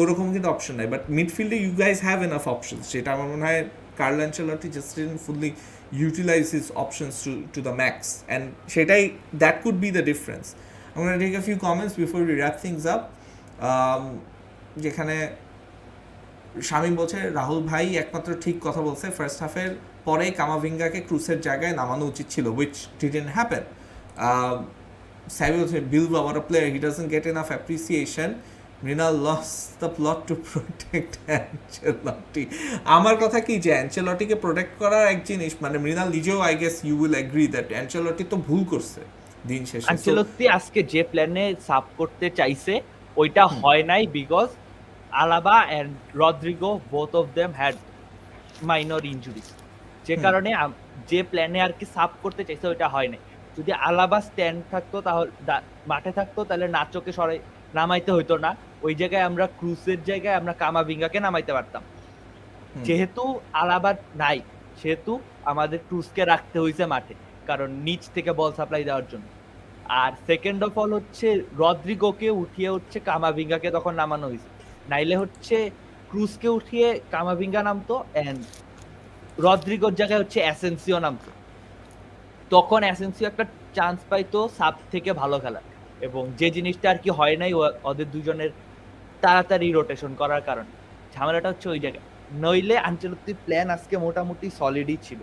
ওরকম কিন্তু অপশন নাই। বাট মিডফিল্ডে you guys have enough options, যেটা আমার মনে হয় Carlo Ancelotti just didn't fully utilize his options to the max, and সেটাই that could be the difference. I'm going to take a few comments before we wrap things up. যেখানে শামীম বলছে রাহুল ভাই একমাত্র ঠিক কথা বলছে, ফার্স্ট হাফের পরে কামাভিঙ্গাকে ক্রুসের জায়গায় নামানো উচিত ছিল, which didn't happen. সাইবি বলছে বিলবা what a player, he doesn't get enough appreciation. Mrinal lost the plot to protect Ancelotti. আমার কথা কি যে অ্যাঞ্চেলটিকে প্রোটেক্ট করার এক জিনিস, মানে মৃণাল নিজেও I guess you will agree that Ancelotti তো ভুল করছে দিন শেষে। অ্যাঞ্চেলটি আজকে যে প্ল্যানে সাব করতে চাইছে ওইটা হয় নাই, because Alaba and Rodrygo both of them had minor injuries, যে কারণে যে প্ল্যানে আর কি সাব করতে চাইছে ওইটা হয় নাই। যদি আলাবা স্ট্যান্ড থাকতো তাহলে মাঠে থাকতো তাহলে নাচোকে সরাই নামাইতে হইতো না, ওই জায়গায় আমরা ক্রুসের জায়গায় আমরা কামাভিঙ্গাকে নামাইতে পারতাম। যেহেতু আলাবা নাই সেহেতু আমাদের ক্রুসকে রাখতে হয়েছে মাঠে, কারণ নিচ থেকে বল সাপ্লাই দেওয়ার জন্য। আর সেকেন্ড অফ অল হচ্ছে রদ্রিগোকে উঠিয়ে হচ্ছে কামাভিঙ্গাকে তখন নামানো হয়েছে, নাইলে হচ্ছে ক্রুসকে উঠিয়ে কামাভিঙ্গা নামতো এন্ড রদ্রিগোর জায়গায় হচ্ছে অ্যাসেন্সিও নামতো, তখন অ্যাসেন্সিও একটা চান্স পাইতো সাব থেকে ভালো খেলা, এবং যে জিনিসটা আর কি হয় নাই ওদের দুজনের তাড়াতাড়ি রোটেশন করার কারণে। ঝামেলাটা হচ্ছে ওই জায়গায়, নইলে আনচেলত্তির প্ল্যান আজকে মোটামুটি সলিডই ছিল।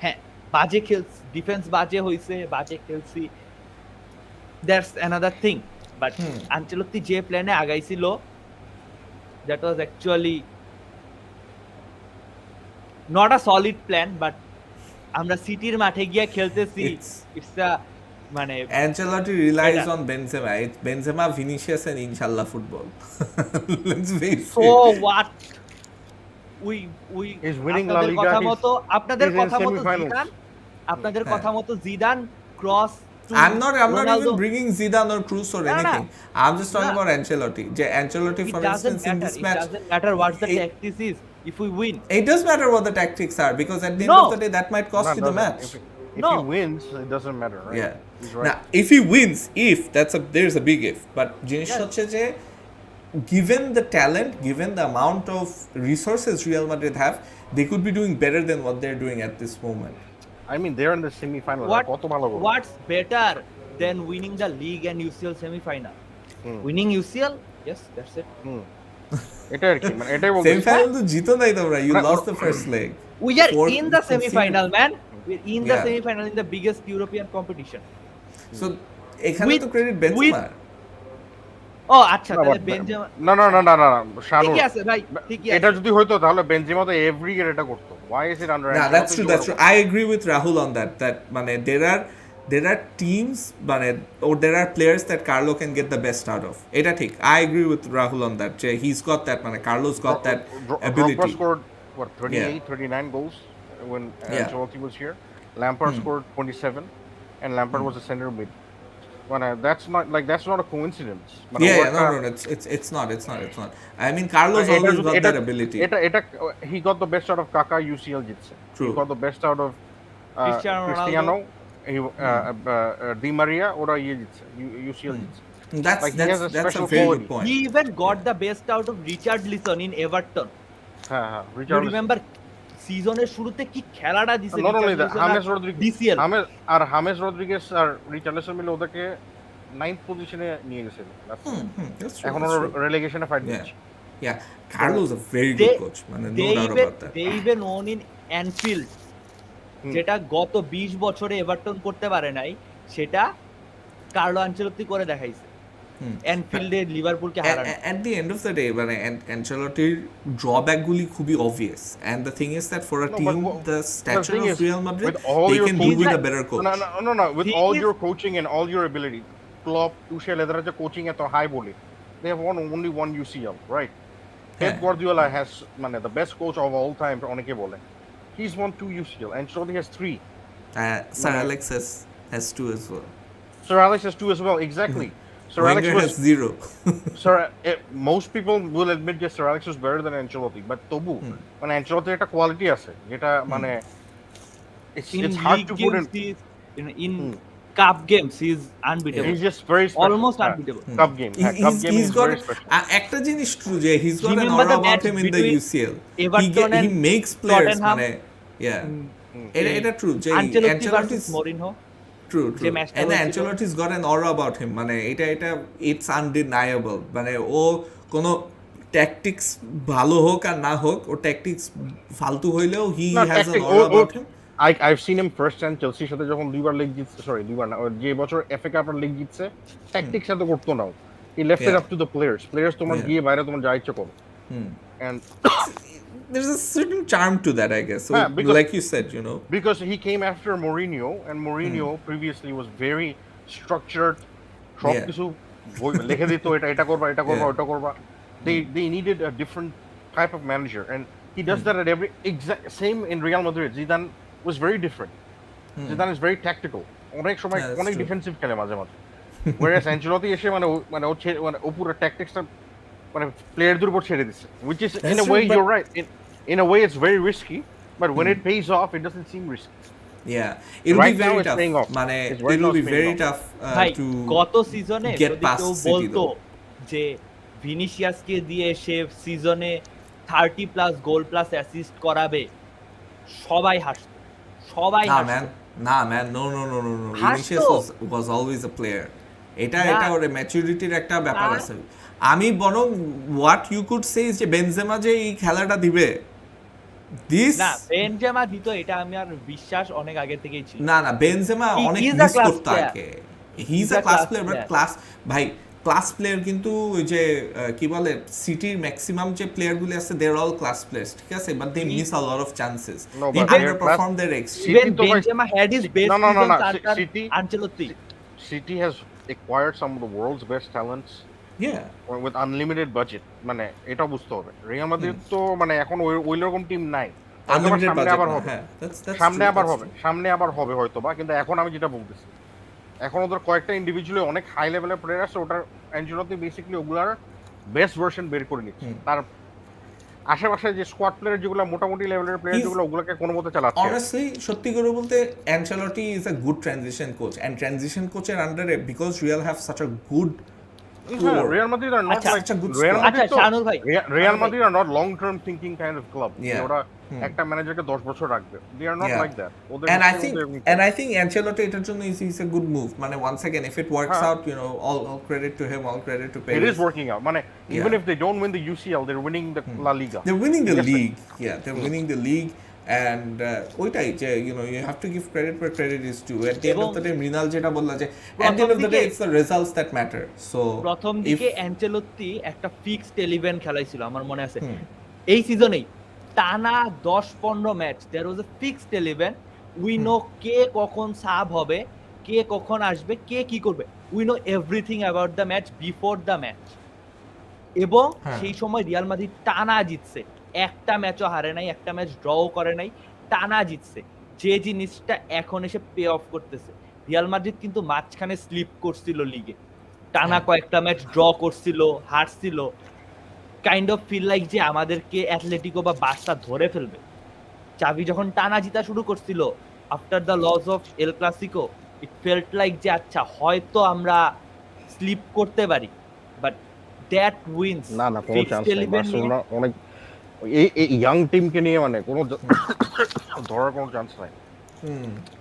হ্যাঁ বাজে খেলছি, ডিফেন্স বাজে হয়েছে, বাজে খেলছি, that's another thing, but Ancelotti যে প্ল্যানে আগাইছিল that was actually not a solid plan. But আমরা সিটির মাঠে গিয়ে খেলতেছি, ইটস আ মানে Ancelotti relies on Benzema. It's Benzema, Vinicius and inshallah football. Let's face it. So what? We He's winning La Liga. আপনাদের কথা মতো জিদান, আপনাদের কথা মতো Zidane cross. I'm not even bringing Zidane or Kroos or anything. I'm just talking about Ancelotti. Ancelotti, for instance, in this match, it doesn't matter what the tactics is if we win. It does matter what the tactics are, because at the end of the day that might cost you the match. If he wins, it doesn't matter, right? Yeah. He's right. Now, if he wins, there's a big if. But জিনিস হচ্ছে যে given the talent, given the amount of resources Real Madrid have, they could be doing better than what they're doing at this moment. I mean, they're in the semi-final. What's better than winning the league and UCL semi-final? Winning UCL? Yes, that's it. এটা আর কি মানে এটাই বলতে Semi-final তো জিতো নাই তোমরা, you lost the first leg. We are in the semi-final, man. We're in the semi-final in the biggest European competition. So এখানে তো ক্রেডিট বেনজেমা। ও আচ্ছা, তাহলে বেনজেমা না শানু ঠিকই আছে ভাই, ঠিকই আছে। এটা যদি হইতো তাহলে বেনজেমা তো এভরি ইয়ার এটা করতো। Why is it under? Yeah, that's true. I agree with Rahul on that. That মানে there are teams মানে or there are players that Carlo can get the best out of. এটা ঠিক. I agree with Rahul on that. He's got that মানে Carlo's got that ability. Drogba scored what 39 goals when Ancelotti was here. Lampard scored 27 and Lampard was a center mid. That's not a coincidence. No, it's not. I mean, Carlos always got that ability. He got the best out of Kaká, UCL jitse. He got the best out of Cristiano, Di Maria, oda ye jitse, UCL jitse. That's a very good point. He even got the best out of Richarlison in Everton. You remember সিজনের শুরুতে কি খেলাটা দিছে? Not only that, James Rodriguez আর রিচার্লিসন মিলে ওদেরকে 9th পজিশনে নিয়ে গেছিল। এখন ওরা রেলেগেশনে ফাইট দিচ্ছে। Yeah, Carlo's a very good coach, man. No doubt about that. They even own in Anfield, যেটা গত 20 বছরে এভারটন করতে পারে নাই, সেটা কার্লো আনচেলত্তি করে দেখাইছে। অ্যানফিল্ডে লিভারপুলকে হারানো। At the end of the day, মানে অ্যানচেলটির ড্রব্যাক গুলি খুবই obvious, and the thing is that for a team the stature of Real Madrid, they can do with a better coach. No, with all your coaching and all your ability, Klopp, Tuchel, এরা যে কোচিং এত হাই বলে, they have won only one UCL, right? Pep Guardiola has মানে the best coach of all time অনেকে বলে, he's won 2 UCL and Ancelotti has 3. Sir Alex has 2 as well. Sir Alex has 2 as well, exactly. Sir Alex has 0. Most people will admit that Sir Alex was better than Ancelotti, but tobu মানে Ancelotti একটা কোয়ালিটি আছে যেটা মানে it's hard to put in cup games he is unbeatable. He's just very special. Almost unbeatable. Cup game. He's got একটা জিনিস true যে he's got an aura about him in the UCL. He makes players মানে Yeah. এটা ট্রু যে আনচেলত্তি ভার্সেস অ্যানচেলটিস মরিনহো ট্রু যে ম্যাচটা and হয়েছিল। Ancelotti's got an aura about him মানে এটা it's undeniable মানে ও কোনো ট্যাকটিক্স ভালো হোক আর না হোক ও ট্যাকটিক্স ফালতু হইলেও he না, has an tactic- aura O- about him. I've seen him first hand চেলসির সাথে যখন দুইবার লিগ জিতছে, সরি দুইবার না, ওই যে বছর এফএ কাপ লিগ জিতছে, ট্যাকটিক্স এত করতো না। He left it Yeah. up to the players তোমার Yeah. গিয়ে বাইরে তোমার যা ইচ্ছে করো। Hmm. And There's a certain charm to that I guess so, Yeah, because- like you said you know because he came after Mourinho and Mourinho previously was very structured, সব Yeah. কিছু লিখে দিত, এটা করবা Yeah. ওটা করবা। They needed a different type of manager and he does that at every exact same in Real Madrid. Zidane was very different. Zidane is very tactical. অনেক সময় Yeah, that's অনেক true. ডিফেন্সিভ খেলে মাঝে মাঝে। Whereas Ancelotti এসে মানে ও পুরো ট্যাকটিক্সটা মানে প্লেয়ারদের উপর ছেড়ে দিচ্ছে, which is in That's a way true, but- you're right. In a way it's very risky, but when it pays off it doesn't seem risky. yeah it'll Right be now very it's tough paying off. মানে It's right it'll now be it's paying very off. tough ভাই to গত সিজনে get যদি past কেউ City বলতো though. যে ভিনিসিয়াসকে দিয়ে সে সিজনে 30+ গোল প্লাস অ্যাসিস্ট করাবে, সবাই হাসতো, সবাই Nah, হাসতো। man. No. Has Vinicius to. was always a player. এটা না। ওর ম্যাচুরিটির একটা ব্যাপার না। আছে। আমি বরং what you could say is যে বেনজেমা যে এই খেলাটা দিবে this না, বেনজেমা দিত, এটা আমি আর বিশ্বাস অনেক আগে থেকেই ছিল। না বেনজেমা He অনেক is a মিস class করতো player. আগে। He is He's a a class class player but player. Class player কিন্তু ওই যে কি বলে সিটির ম্যাক্সিমাম যে প্লেয়ারগুলো আছে they are all class players, ঠিক আছে, but they miss a lot of chances. No, they but they are underperform their extreme. Even City তো ভাই- Benzema had his best No, seasons no. under City- Ancelotti. City has acquired some of the world's best talents Yeah. with unlimited budget. মানে এটা বুঝতে হবে। রিয়াল মাদ্রিদ তো মানে এখন ওই রকম টিম নাই। Unlimited সামনে budget আবার না, হবে। হ্যাঁ, that's সামনে true, আবার that's হবে, true. সামনে আবার হবে হয়তোবা, কিন্তু এখন আমি যেটা বলতেছি, এখন ওদের কয়েকটা ইন্ডিভিজুয়ালি অনেক হাই লেভেলের প্লেয়ার আছে, ওটার অ্যাঞ্জেলোতি বেসিক্যালি ওগুলার বেস্ট ভার্সন বের করে নিচ্ছে। তার আশেপাশে যে স্কোয়াড প্লেয়ার যেগুলো মোটামুটি লেভেলের প্লেয়ার He's- যেগুলো ওগুলোকে কোনো মতে চালাচ্ছে। Honestly, সত্যি করে বলতে Ancelotti is a good transition coach and transition coacher under it because Real have such a good হ্যাঁ, core. Real Madrid are not আচ্ছা, like such a good Real squad. Madrid আচ্ছা, তো শানুল ভাই, রিয়াল ভাই। Madrid are not long term thinking kind of club. Yeah. ওরা একটা ম্যানেজারকে 10 বছর রাখবে। They are not Yeah. Like that. ওদের And I হিসেবে think ওদের- Ancelotti এটার জন্য is a good move. মানে once again if it works হ্যাঁ। out, you know, all credit to him, all credit to It Perez. is working out. মানে even if they don't win the UCL, they're winning the La Liga. They're winning the Yes, sir. league. Yeah, they're winning the league. And ওইটাই যে you know you have to give credit where credit is due. At the end of the day, Mrinal যেটা বললা যে at the end of the day it's the results that matter. So প্রথম if দিকে অ্যাঞ্চেলোত্তি একটা ফিক্সড 11 খেলাইছিল, আমার মনে আছে। এই সিজনেই টানা 10-15 match there was a fixed 11। We know কে কখন সাব হবে, কে কখন আসবে, কে কি করবে। We know everything about the match before the match. এবং হ্যাঁ। সেই সময় রিয়াল মাদ্রিদ টানা জিতছে, একটা ম্যাচও হারে নাই, একটা ম্যাচ ড্রও করে নাই, টানা জিতছে। যে জিনিসটা এখন এসে পে অফ করতেছে। রিয়াল মাদ্রিদ কিন্তু মাঝখানে স্লিপ করছিল লিগে, টানা কয়েকটা ম্যাচ ড্র করছিল, হারছিল, কাইন্ড অফ ফিল লাইক যে আমাদেরকে অ্যাথলেটিকো বা বার্সা ধরে ফেলবে। চাবি যখন টানা জিতা শুরু করছিল after the loss of El Clasico, it felt like যে আচ্ছা হয়তো আমরা স্লিপ করতে পারি, বাট দ্যাট উইন্স না কোনো চান্স নেই। বার্সেলোনা অনেক এই ইয়াং টিমকে নিয়ে মানে কোনো ধরার কোনো চান্স নাই,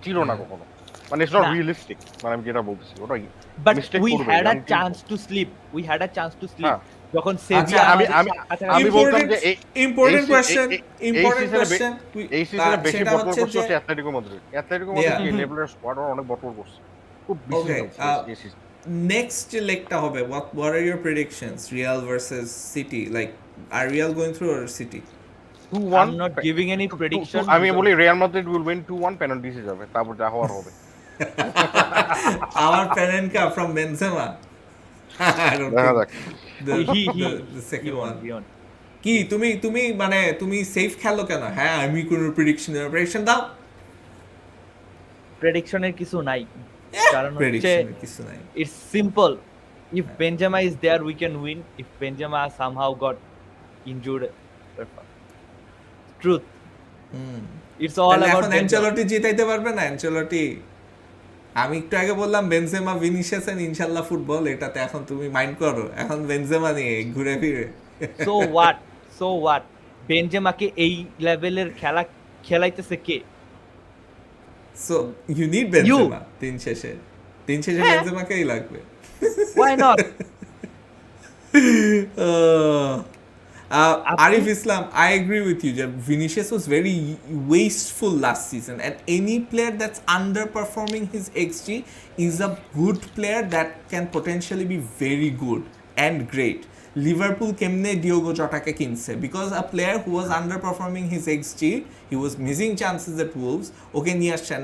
ছিল না কখনো। মানে ইটস নট না। রিয়েলিস্টিক। মানে আমি যেটা বলতেছি ওটা বাট mistake উই করবে, had a young team chance to sleep, we had a chance to sleep. হ্যাঁ। যখন আচ্ছা, সেভিয়া আমি বলতাম যে important এই- question. এই Important season-এ question. এই সিজনে বেশি সেটা বটল হচ্ছে করছে যে হচ্ছে Atletico Madrid. Atletico Yeah. Madrid লেভেলের স্কোয়াড অনেক বটল করছে, খুব বেশি Okay, খেলছে এই season। next যে লেগটা হবে, what are your predictions? Real versus City. Like are Real going through or City? 2-1 I'm not giving any prediction. আমি বলি রিয়াল মাদ্রিদ উইল উইন 2-1, পেনাল্টিসে যাবে, তারপর যা হওয়ার হবে। Our Penenka from Benzema. I don't দেখা think যাক। the second one. কি তুমি মানে তুমি সেফ খেলো কেন? হ্যাঁ, আমি কোন প্রেডিকশন দাও। প্রেডিকশনের কিছু নাই, কারণ হচ্ছে প্রেডিকশন কিছু নাই। it's simple. If Benzema is there, we can win. If Benzema somehow got injured, truth. It's all তাহলে about এখন Benzema. অ্যানচেলটি জিতাইতে পারবে না? অ্যানচেলটি, আমি একটু আগে বললাম বেনজেমা ভিনিসিয়াস এন্ড ইনশাআল্লাহ ফুটবল, এটাতে এখন তুমি মাইন্ড করো, এখন বেনজেমা নিয়ে ঘুরে ফিরে। So what? Benzema কে এই লেভেলের খেলা খেলাইতেছে কে? সো ইউ নিড বেনজেমা দিন শেষে হ্যাঁ। বেনজেমাকেই লাগবে। Why not? Arif Islam, I agree with you. Vinicius was very wasteful last season, and any player that's underperforming his XG is a good player that can potentially be very good and great. Liverpool kemne Diogo Jota ke kinse because a player who was underperforming his XG, he was missing chances at Wolves. Okay,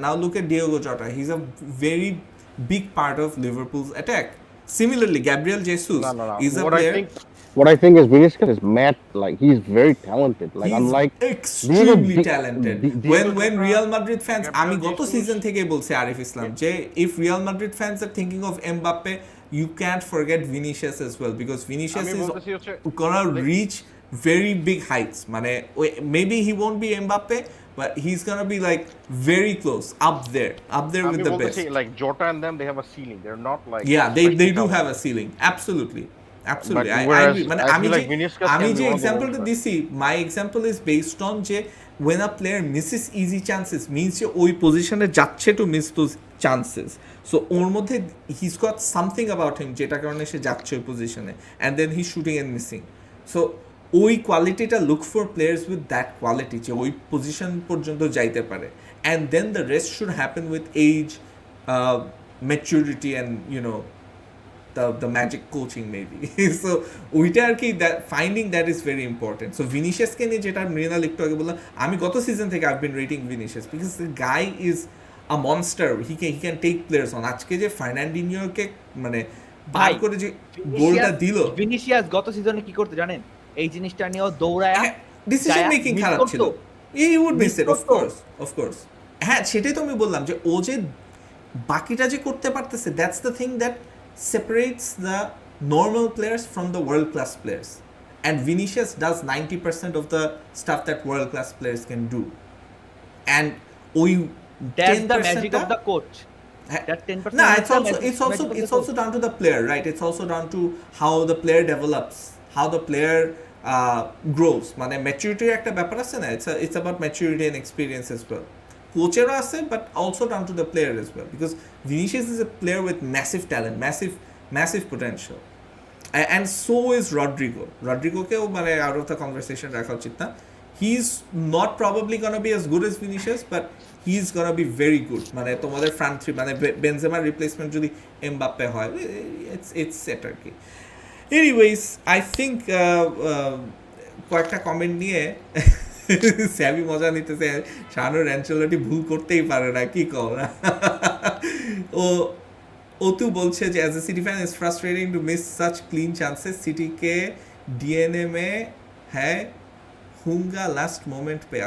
now look at Diogo Jota. He's a very big part of Liverpool's attack. Similarly, Gabriel Jesus is a player. What I think is Vinicius is mad. Like he's very talented. Like He's unlike extremely talented. When Real Madrid fans, Gabriel আমি গত Jesus- সিজন থেকে বলছি আরিফ ইসলাম যে if Real Madrid fans are thinking of Mbappe, you can't forget Vinicius as well because Vinicius আমি is বলতেছি হচ্ছে gonna reach very big heights. মানে maybe he won't be Mbappe, but he's gonna be like very close, up there আমি with the best. বলতেছি like Jota and them, they have a ceiling. They're not like Yeah, they crazy do talented. have a ceiling. Absolutely. But I whereas agree. মানে I feel আমি like Vinicius আমি can be যে one of the এক্সাম্পলটা world's দিছি, my example is based on যে when a player misses easy chances means যে ওই পজিশনে যাচ্ছে to miss those chances. So ওর মধ্যে he's got something about him যেটা কারণে সে যাচ্ছে ওই পজিশনে and then he's shooting and missing. So ওই কোয়ালিটিটা look for players with that quality যে ওই পজিশন পর্যন্ত যাইতে পারে and then the rest should happen with age, maturity and you know the magic coaching maybe. So ওইটা আর কি that finding that is very important. So Vinicius কে নিয়ে যেটা মৃণাল একটু আগে বললাম, আমি গত সিজন থেকে I've been rating Vinicius because the guy is a monster. He can take players on. আজকে যে ফার্নান্ডিনিওকে মানে বার করে যে গোলটা দিল, ভিনিসিয়াস গত সিজনে কি করতে জানেন? এই জিনিসটা নিয়েও দৌড়ায় ডিসিশন মেকিং খারাপ ছিল। He would miss it, of course. হ্যাঁ, সেটাই তো আমি বললাম যে ও যে বাকিটা যে করতে পারতেছে, that's the thing that separates the normal players from the world class players, and Vinicius does 90% of the stuff that world class players can do, and ওই That's the 10% magic of the coach. That 10% No, is it's the also magic- it's also magic of the it's coach. also down to the player, right? It's also down to how the player develops, how the player grows. মানে maturity একটা ব্যাপার আছে না, it's about maturity and experience as well. কোচেরও আছে, but also down to the player as well, because Vinicius is a player with massive talent, massive potential, and so is Rodrigo. Rodrigoকেও মানে out of the conversation রাখা উচিত না. He's not probably gonna be as good as Vinicius, but he's gonna be very good. মানে তোমাদের front three মানে বেনজেমার রিপ্লেসমেন্ট যদি এমবাপ্পে হয়, it's set আর কি. Anyways, I think কয়েকটা কমেন্ট নিয়ে স্যাবি মজা নিতেছে, শানুর অ্যানচেলটি ভুল করতেই পারে না, কি কও না? ওতু বলছে যে as a City fan is frustrating to miss such clean chances, সিটিকে ডিএনএ মে হ্যাঁ হুঙ্গা লাস্ট মোমেন্ট पे।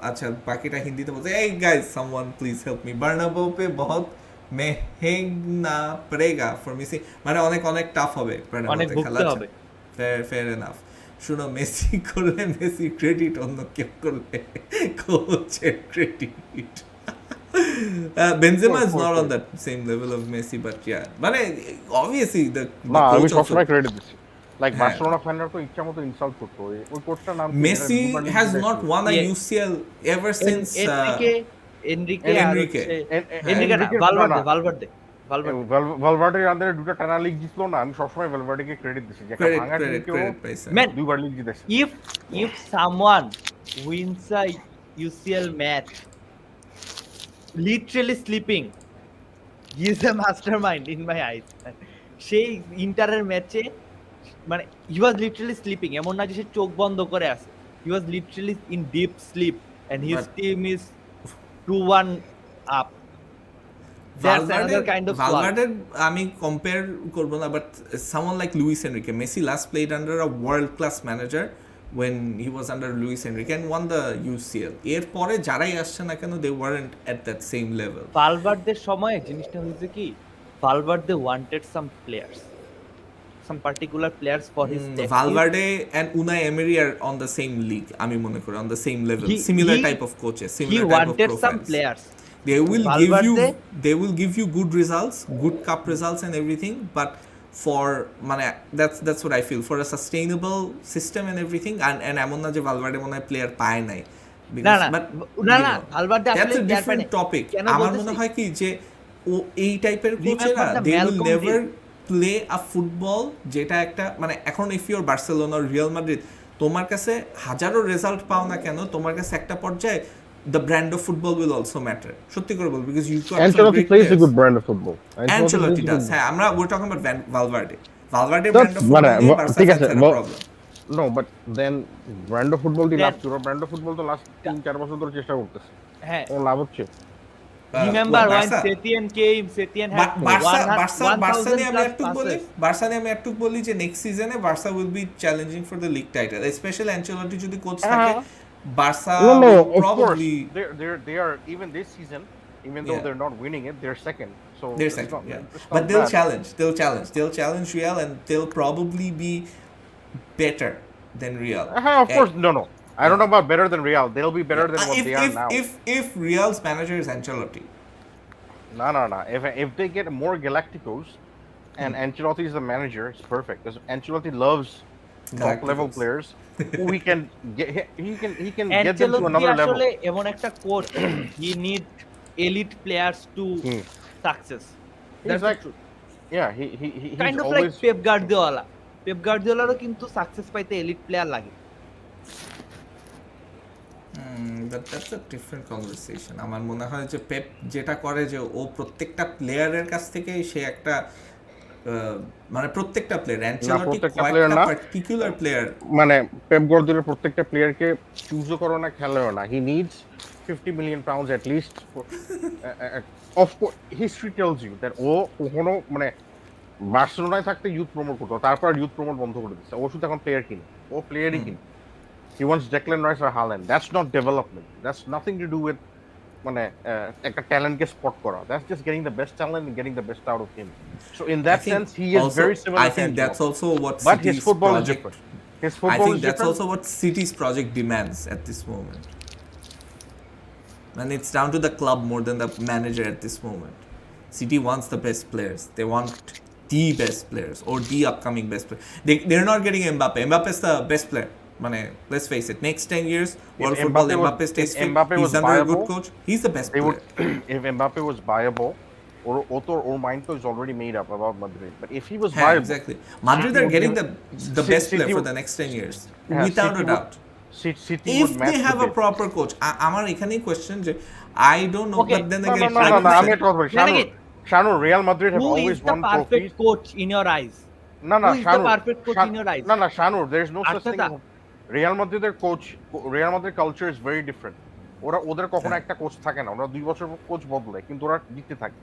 अच्छा বাকিটা হিন্দিতে বলছে, এই guys someone please help me, বার্নাবো पे बहुत মেহেঙ্গনা পড়েগা ফর মিসিং, মানে অনেক টাফ হবে বার্নাবোতে খেলা। হবে। Fair enough. শুনো, মেসি করলে মেসি ক্রেডিট, অন্য কেউ করলে কোচের credit. Benzema is not on that same level of Messi, but yeah, মানে obviously the না আমি coach also- সবসময় ক্রেডিট দিচ্ছি। লাইক হ্যাঁ। বার্সেলোনা ফ্যানরা তো ইচ্ছা মতো ইনসাল্ট করতো, ওই কোচটার নাম কি? Messi has not won a Yeah. UCL ever since Enrique আর Enrique. হচ্ছে এনরিকে এনরিকে না, ভালভার্দে ভালভার্ডের আন্ডারে দুটো টানা লিগ জিতলো না, আমি সবসময় ভালভার্ডেকে ক্রেডিট দিচ্ছি, যে একটা ভাঙা টিমকেও credit পাইছে। Man, দুইবার লিগ জিতেছে। if someone wins a UCL match literally sleeping, he is a mastermind in my eyes. সেই ইন্টারের ম্যাচে মানে he was literally sleeping, এমন না যে সে চোখ বন্ধ করে আছে, he was literally in deep sleep and his team is 2-1 up. That's another kind of Valverde আমি কম্পেয়ার করব না, but someone like Luis Enrique, Messi last played under a world class manager when he was under Luis Enrique and won the UCL. এর পরে যারাই আসছে না কেন, they weren't at that same level. ভালভার্দের সময় জিনিসটা হয়েছে কি, Valverde wanted some particular players for his tactics. Valverde and Unai Emery are on the same league, আমি মনে করি on the same level, He- similar he- type of coaches, He similar type of wanted some profiles. players. They will give you good results, good cup results and everything, but for মানে that's what I feel, for a sustainable system and everything, and এমন না যে Valverde মনে হয় প্লেয়ার পায় নাই, না Because, না but, না you না know, ভালভার্দে that's আসলে a different topic. কেন আমার বলতেছি মনে হয় কি যে ও এই টাইপের Remember কোচেরা the they will Malcolm never days. Play a football যেটা একটা মানে এখন if your Barcelona Real Madrid তোমার কাছে হাজারো রেজাল্ট পাও না কেন তোমার কাছে একটা পর্যায়ে the brand of football will also matter সত্যি করে বল because you got some Ancelotti great plays a players good brand of football. Ancelotti plays a does good- হ্যাঁ আমরা we're talking about Valverde That's brand of football মানে, নিয়ে বার্সা ঠিক ফ্যান্স আছে, এর problem No, but then brand of football the Then- love করো, brand of football তো লাস্ট 3-4 বছর ধরে চেষ্টা করতেছে। হ্যাঁ ও লাভ হচ্ছে। Remember when Setien came Setien had Barca নিয়ে আমি 1000 একটু plus বলি passes. বার্সা নিয়ে আমি একটু বলি যে নেক্সট সিজনে Barca will be challenging for the league title specially Ancelotti যদি কোচ থাকে Barca No, no, will of course. probably They are even this season, even though Yeah. they're not winning it, they're second. So they're it's second, not- yeah. it's not But they'll bad. challenge Real and they'll probably be better than Real. Of course, no. I don't know about better than Real. They'll be better than what if they are now. if Real's manager is Ancelotti, No. If they get more Galacticos and Ancelotti is the manager, it's perfect. Because Ancelotti loves top level Galacticos. players who he can get. He can get them to Ancelotti another level. আসলে এমন একটা coach he need elite players to success. He's That's like, the truth. yeah, he's Kind of always like Pep Guardiola. Pep Guardiolaরও কিন্তু সাকসেস পাইতে এলিট প্লেয়ার লাগে। but that's a different conversation. আমার মনে হয় যে পেপ যেটা করে যে ও প্রত্যেকটা প্লেয়ারের কাছ থেকে সে একটা মানে প্রত্যেকটা প্লেয়ার অ্যানচেলটি প্রত্যেকটা player কয়েকটা না। পার্টিকুলার প্লেয়ার মানে পেপ গার্দিওলার প্রত্যেকটা প্লেয়ারকে চুজও করো না, খেলেও না। He needs 50 million pounds at least. Of course history tells you that ও কখনো মানে বার্সেলোনায় থাকতে ইউথ প্রমোট করতো, তারপর ইউথ প্রমোট বন্ধ করে দিচ্ছে। ও শুধু এখন প্লেয়ার কিনে, ও প্লেয়ারই কিনে। He wants Declan Rice or Haaland. That's not development. That's nothing to do with মানে একটা ট্যালেন্টকে স্পট করা। That's just getting the best talent and getting the best out of him. So in that sense, he is very similar. I think that's also what but his City's football is project. different. His I football think is that's different. also what City's project demands at this moment. And it's down to the club more than the manager at this moment. City wants the best players. They want the best players or the upcoming best player. They're not getting Mbappe. Mbappe's the best player. Let's face it. Next 10 years, world football, Mbappe stays fit. Mbappe He's was under a good viable, coach. He's the best They player. would, if Mbappe was viable, or mind is already made up about Madrid. But if he was Yeah, viable, exactly. Madrid City are would getting give- the best City player for would- the next 10 years. Yeah, Without City a would- doubt. City If would match they have the a bid. proper coach, আমার এখানেই question যে I don't know, Okay. but then No, again, no, like you I'm said, not talking about Then again, Shanu, Real Madrid have Who always is the won perfect trophies. coach in your eyes? No, Who is the Shanu. perfect coach in your eyes? No, Shanu, there's no such thing. Arteta. Real Madrid coach, Real Madrid culture is very different. ওদের কখনো একটা কোচ থাকে না, ওরা 2 বছর কোচ বদলায়, কিন্তু ওরা জিততে থাকে।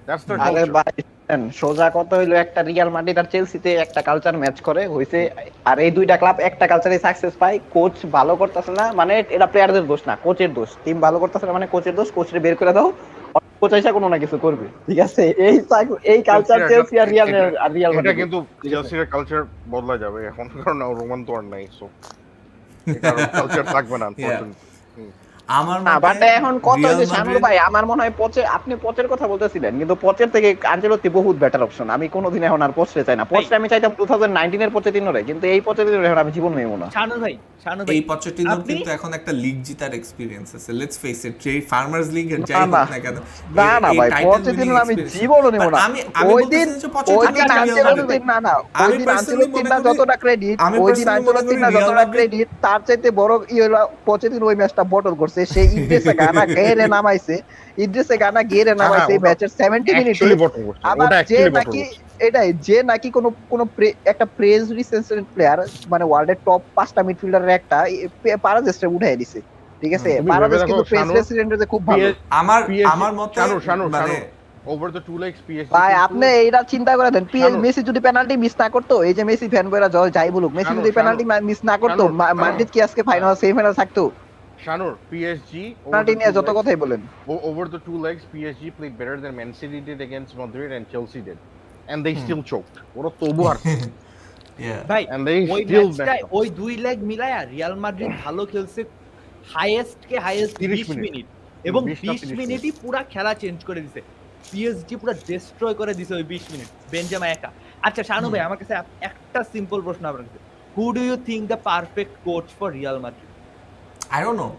That's their আরে culture. ভাই সোজা কথা হইলো একটা রিয়াল মাদ্রিদ আর চেলসিতে একটা কালচার ম্যাচ করে হইছে, আর এই দুইটা ক্লাব একটা কালচারে সাকসেস পায়। কোচ ভালো করতেছে না মানে এটা প্লেয়ারদের দোষ না, কোচের দোষ। টিম ভালো করতেছে না মানে কোচের দোষ, কোচরে বের করে দাও, কোচ আইসা কোনো না কিছু করবে। ঠিক আছে, এই কালচার চেলসি আর রিয়াল এটা মাদ্রিদ কিন্তু চেলসির কালচার বদলা যাবে এখন, কারণ রোমান তো আর নাই, সো কালচার থাকবে না unfortunately. আমার না মতে বাট এখন কথা Real হচ্ছে শানুর Madrid- ভাই, আমার মনে হয় আপনি পচের কথা বলতেছিলেন, কিন্তু পচের থেকে আনচেলত্তি বহুত বেটার অপশন। আমি কোনোদিন এখন আর পচতে চাই না। পচতে আমি চাইতাম 2019 এর পচেতিনোরে, কিন্তু এই পচেতিনোরে এখন আমি জীবন নেব না। শানু ভাই এই পচেটিনোর আপনি- কিন্তু এখন একটা লিগ জিতার এক্সপেরিয়েন্স আছে। লেটস ফেস ইট, যে ফার্মার্স লিগ এর যাই না, হোক না কেন, না না এই ভাই, title পচেতিনোর winning আমি experience- জীবনও নেব But না। আমি ওই দিন বলতেছি যে পচেটিনো Real আনচেলত্তির Madrid- না ওই আমি দিন personally আনচেলত্তির মনে না করি- যতটা ক্রেডিট, আমি ওই দিন personally মনে আনচেলত্তির করি না Real যতটা Madrid- ক্রেডিট, তার চাইতে বড় হলো পচেতিনো ওই ম্যাচটা বটল করছে। সেই ইদ্রিসে গানা গেরে নামাইছে, ইদ্রিসে গানা গেরে নামাইছে ওটা ম্যাচের 70 মিনিটে। Actually bottom করছে, আবার ওটা যে actually bottom নাকি করছে। এটাই যে নাকি কোনো একটা প্রেজ রিসেন্সেন্ট প্লেয়ার মানে ওয়ার্ল্ডের টপ 5টা মিডফিল্ডারের একটা পারাজেসটা উঠাই দিছে। ঠিক আছে, তুমি পারাজেস ভেবে কিন্তু দেখো, প্রেস শানু- রেসিডেন্টে খুব ভালো। আমার মতে শানু মানে over the 2 legs PSG ভাই আপনি এইটা চিন্তা করে দেন, শানু। মেসি যদি পেনাল্টি মিস না করতো, এই যে মেসি ফ্যান বয়রা যাই বলুক, মেসি শানু, যদি শানু। পেনাল্টি মিস না করতো, শানু। মাদ্রিদ কি আজকে ফাইনাল সেমিফাইনাল থাকতো? Shanur, PSG over penalty the নিয়ে 2 যত legs- কথাই বলেন। over the 2 legs PSG played better than Man City did against Madrid and Chelsea did, and they still choked. ওরা তবু আর yeah. ভাই and they ওই still ম্যাচটায় ওই দুই লেগ মিলায়া রিয়াল মাদ্রিদ ভালো খেলছে, হাইয়েস্ট 30 20 মিনিট। মিনিট, এবং 20 না 20 30 মিনিটই পুরা খেলা চেঞ্জ করে দিছে। পিএসজি পুরো ডিস্ট্রয় করে দিছে ওই 20 মিনিট, বেনজেমা একা। আচ্ছা শানু ভাই, আমার কাছে একটা সিম্পল প্রশ্ন আপনার কাছে, who do you think the perfect coach for Real Madrid? I don't know.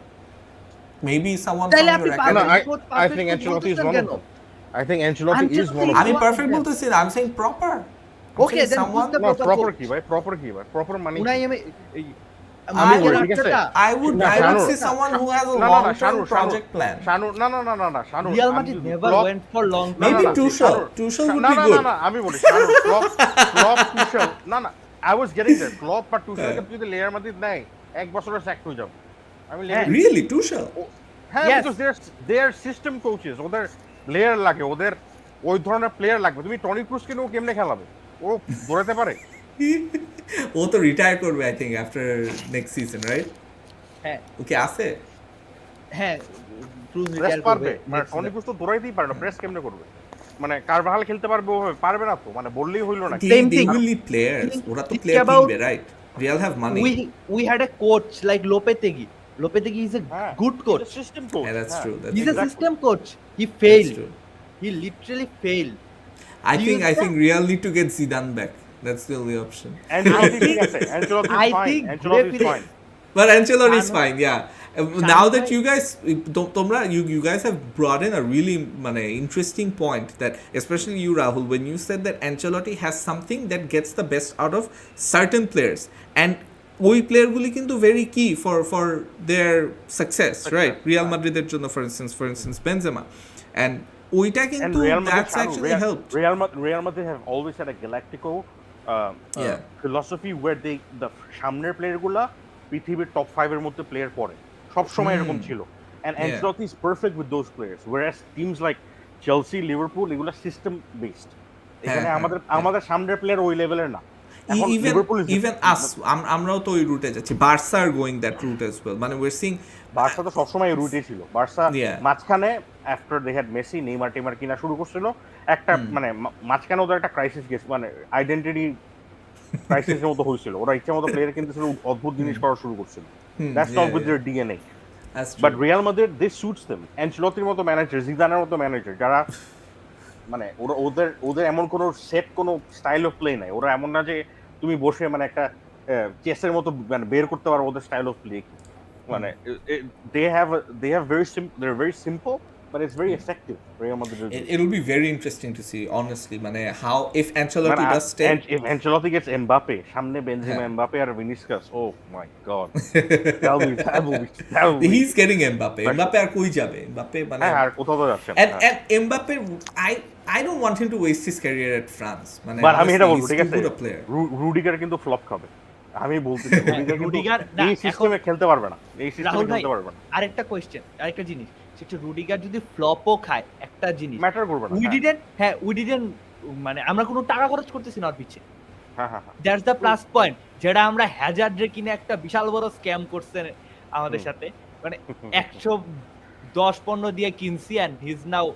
Maybe someone তাহলে from আপনি your No, academy. I think Ancelotti is one of them. I think Ancelotti is one of আমি them. perfect বলতেছি না, I'm saying proper. I'm Okay, saying then someone. who's the No, proper proper coach? কি ভাই? Proper কি ভাই? Proper মানে উনাই কি? আমি বলি, ঠিক আছে? I would শানুর, say someone who has a না, long-term project plan. শানুর, না, শানুর, Real আমি Madrid যদি never Klopp- went for long term. Maybe না, Tuchel. শানুর, Tuchel would না, be না, good. না, আমি বলি, শানুর, Klopp, Tuchel, না, I was getting there. Klopp বা Tuchel কে যদি লেয়ার মাদ্রিদ নেয়, 1 বছরে sack হয়ে যাবে। আমি হ্যাঁ। Really, Tuchel? হ্যাঁ, Yes. because they are system coaches. ওদের লেয়ার লাগে, ওদের ওই ধরনের প্লেয়ার লাগবে। তুমি টনি ক্রুজ কেন কেমনে খেলাবে? ও দৌড়াতে পারে? ও তো রিটায়ার করবে I think after next season, right? হ্যাঁ ওকে আছে? হ্যাঁ ক্রুজ প্রেস রিটায়ার পারবে? করবে মানে টনি ক্রুজ তো দৌড়াইতেই পারে না, প্রেস কেমনে করবে? মানে কারভাহাল খেলতে পারবে ওভাবে? পারবে না তো, মানে বললেই হইলো না। Same They thing. will need players. ওরা তো Think player about- কিনবে, right? Real have money. we had a coach like Lopetegui is a হ্যাঁ, good coach. System coach. Yeah, that's true. That's He's a true. system coach. He That's failed. true. He literally failed. I Do think you- I think Real need to get Zidane back. That's the only option. Ancelotti ঠিক আছে, Ancelotti I is fine. think Ancelotti is Grefg- fine. But Ancelotti is Shanu- fine, yeah. Shanu Now that bhai- you guys, you guys have brought in a really interesting point, that especially you, Rahul, when you said that Ancelotti has something that gets the best out of certain players, and ওই প্লেয়ারগুলি কিন্তু very key for their success, right? Real Madridের জন্য for instance Benzema, and ওইটা And কিন্তু Real Madrid, that's actually helped. Real Madrid have always had a galactical Yeah. philosophy where the সামনের প্লেয়ারগুলা পৃথিবীর টপ 5 এর মধ্যে প্লেয়ার পড়ে, সব সময় এরকম ছিল। And Yeah. Ancelotti is perfect with those players, whereas teams like Chelsea, Liverpool এগুলা সিস্টেম বেসড। এখানে হ্যাঁ, আমাদের সামনের প্লেয়ার ওই লেভেলের না। এখন লিভারপুল Even us, আমরাও তো ওই রুটে যাচ্ছি। Barca are going that route as well. মানে we're seeing বার্সা তো সবসময় এই রুটে ছিল। Barca Yeah. মাঝখানে after they had Messi, Neymar টেমার কিনা শুরু করছিল, একটা মানে মাঝখানে ওদের একটা ক্রাইসিস গেছে, মানে আইডেন্টিটি ক্রাইসিসের মতো হয়েছিল। ওরা ইচ্ছা মতো প্লেয়ার কিন্তু অদ্ভুত জিনিস করা শুরু করছিল। That's not with their DNA. that's true. But Real Madrid this suits them. অ্যানচেলত্তির মতো ম্যানেজার, জিদানের মতো ম্যানেজার, যারা মানে ওদের এমন কোনো সেট কোনো স্টাইল অফ প্লে নাই। ওরা এমন না যে তুমি বসে মানে একটা চেসের মতো মানে বের করতে পারো ওদের স্টাইল অফ প্লে। মানে they have very simple but it's very effective. Real Madrid. It'll be very interesting to see, honestly, মানে how if Ancelotti does stay. And if Ancelotti gets Mbappe, সামনে Benzema, Mbappe আর Vinicius, oh my god. that will be He's getting Mbappe. Mbappe আর কই যাবে? Mbappe মানে হ্যাঁ, আর কোথাও তো যাচ্ছে না। and Mbappe, I don't want him to waste his career at France. মানে বাট আমি এটা honestly, বলবো, he's ঠিক too আছে, good a player. রুডিগার কিন্তু ফ্লপ খাবে। আমি বলতেছি রুডিগার না, এই সিস্টেমে খেলতে পারবে না, এই রাহুল সিস্টেমে ভাই খেলতে পারবে না, আরেকটা কোয়েশ্চেন, আরেকটা জিনিস, সেটা রুডিগার যদি ফ্লপও খায়, একটা জিনিস ম্যাটার করবে না। উই ডিডেন্ট মানে আমরা কোনো টাকা খরচ করতেছি না ওর পিছে। হ্যাঁ, দ্যাটস দ্য প্লাস পয়েন্ট, যেটা আমরা হ্যাজার্ডে কিনে একটা বিশাল বড় স্ক্যাম করছে আমাদের সাথে, মানে 110-15 দিয়ে কিনছি and he is now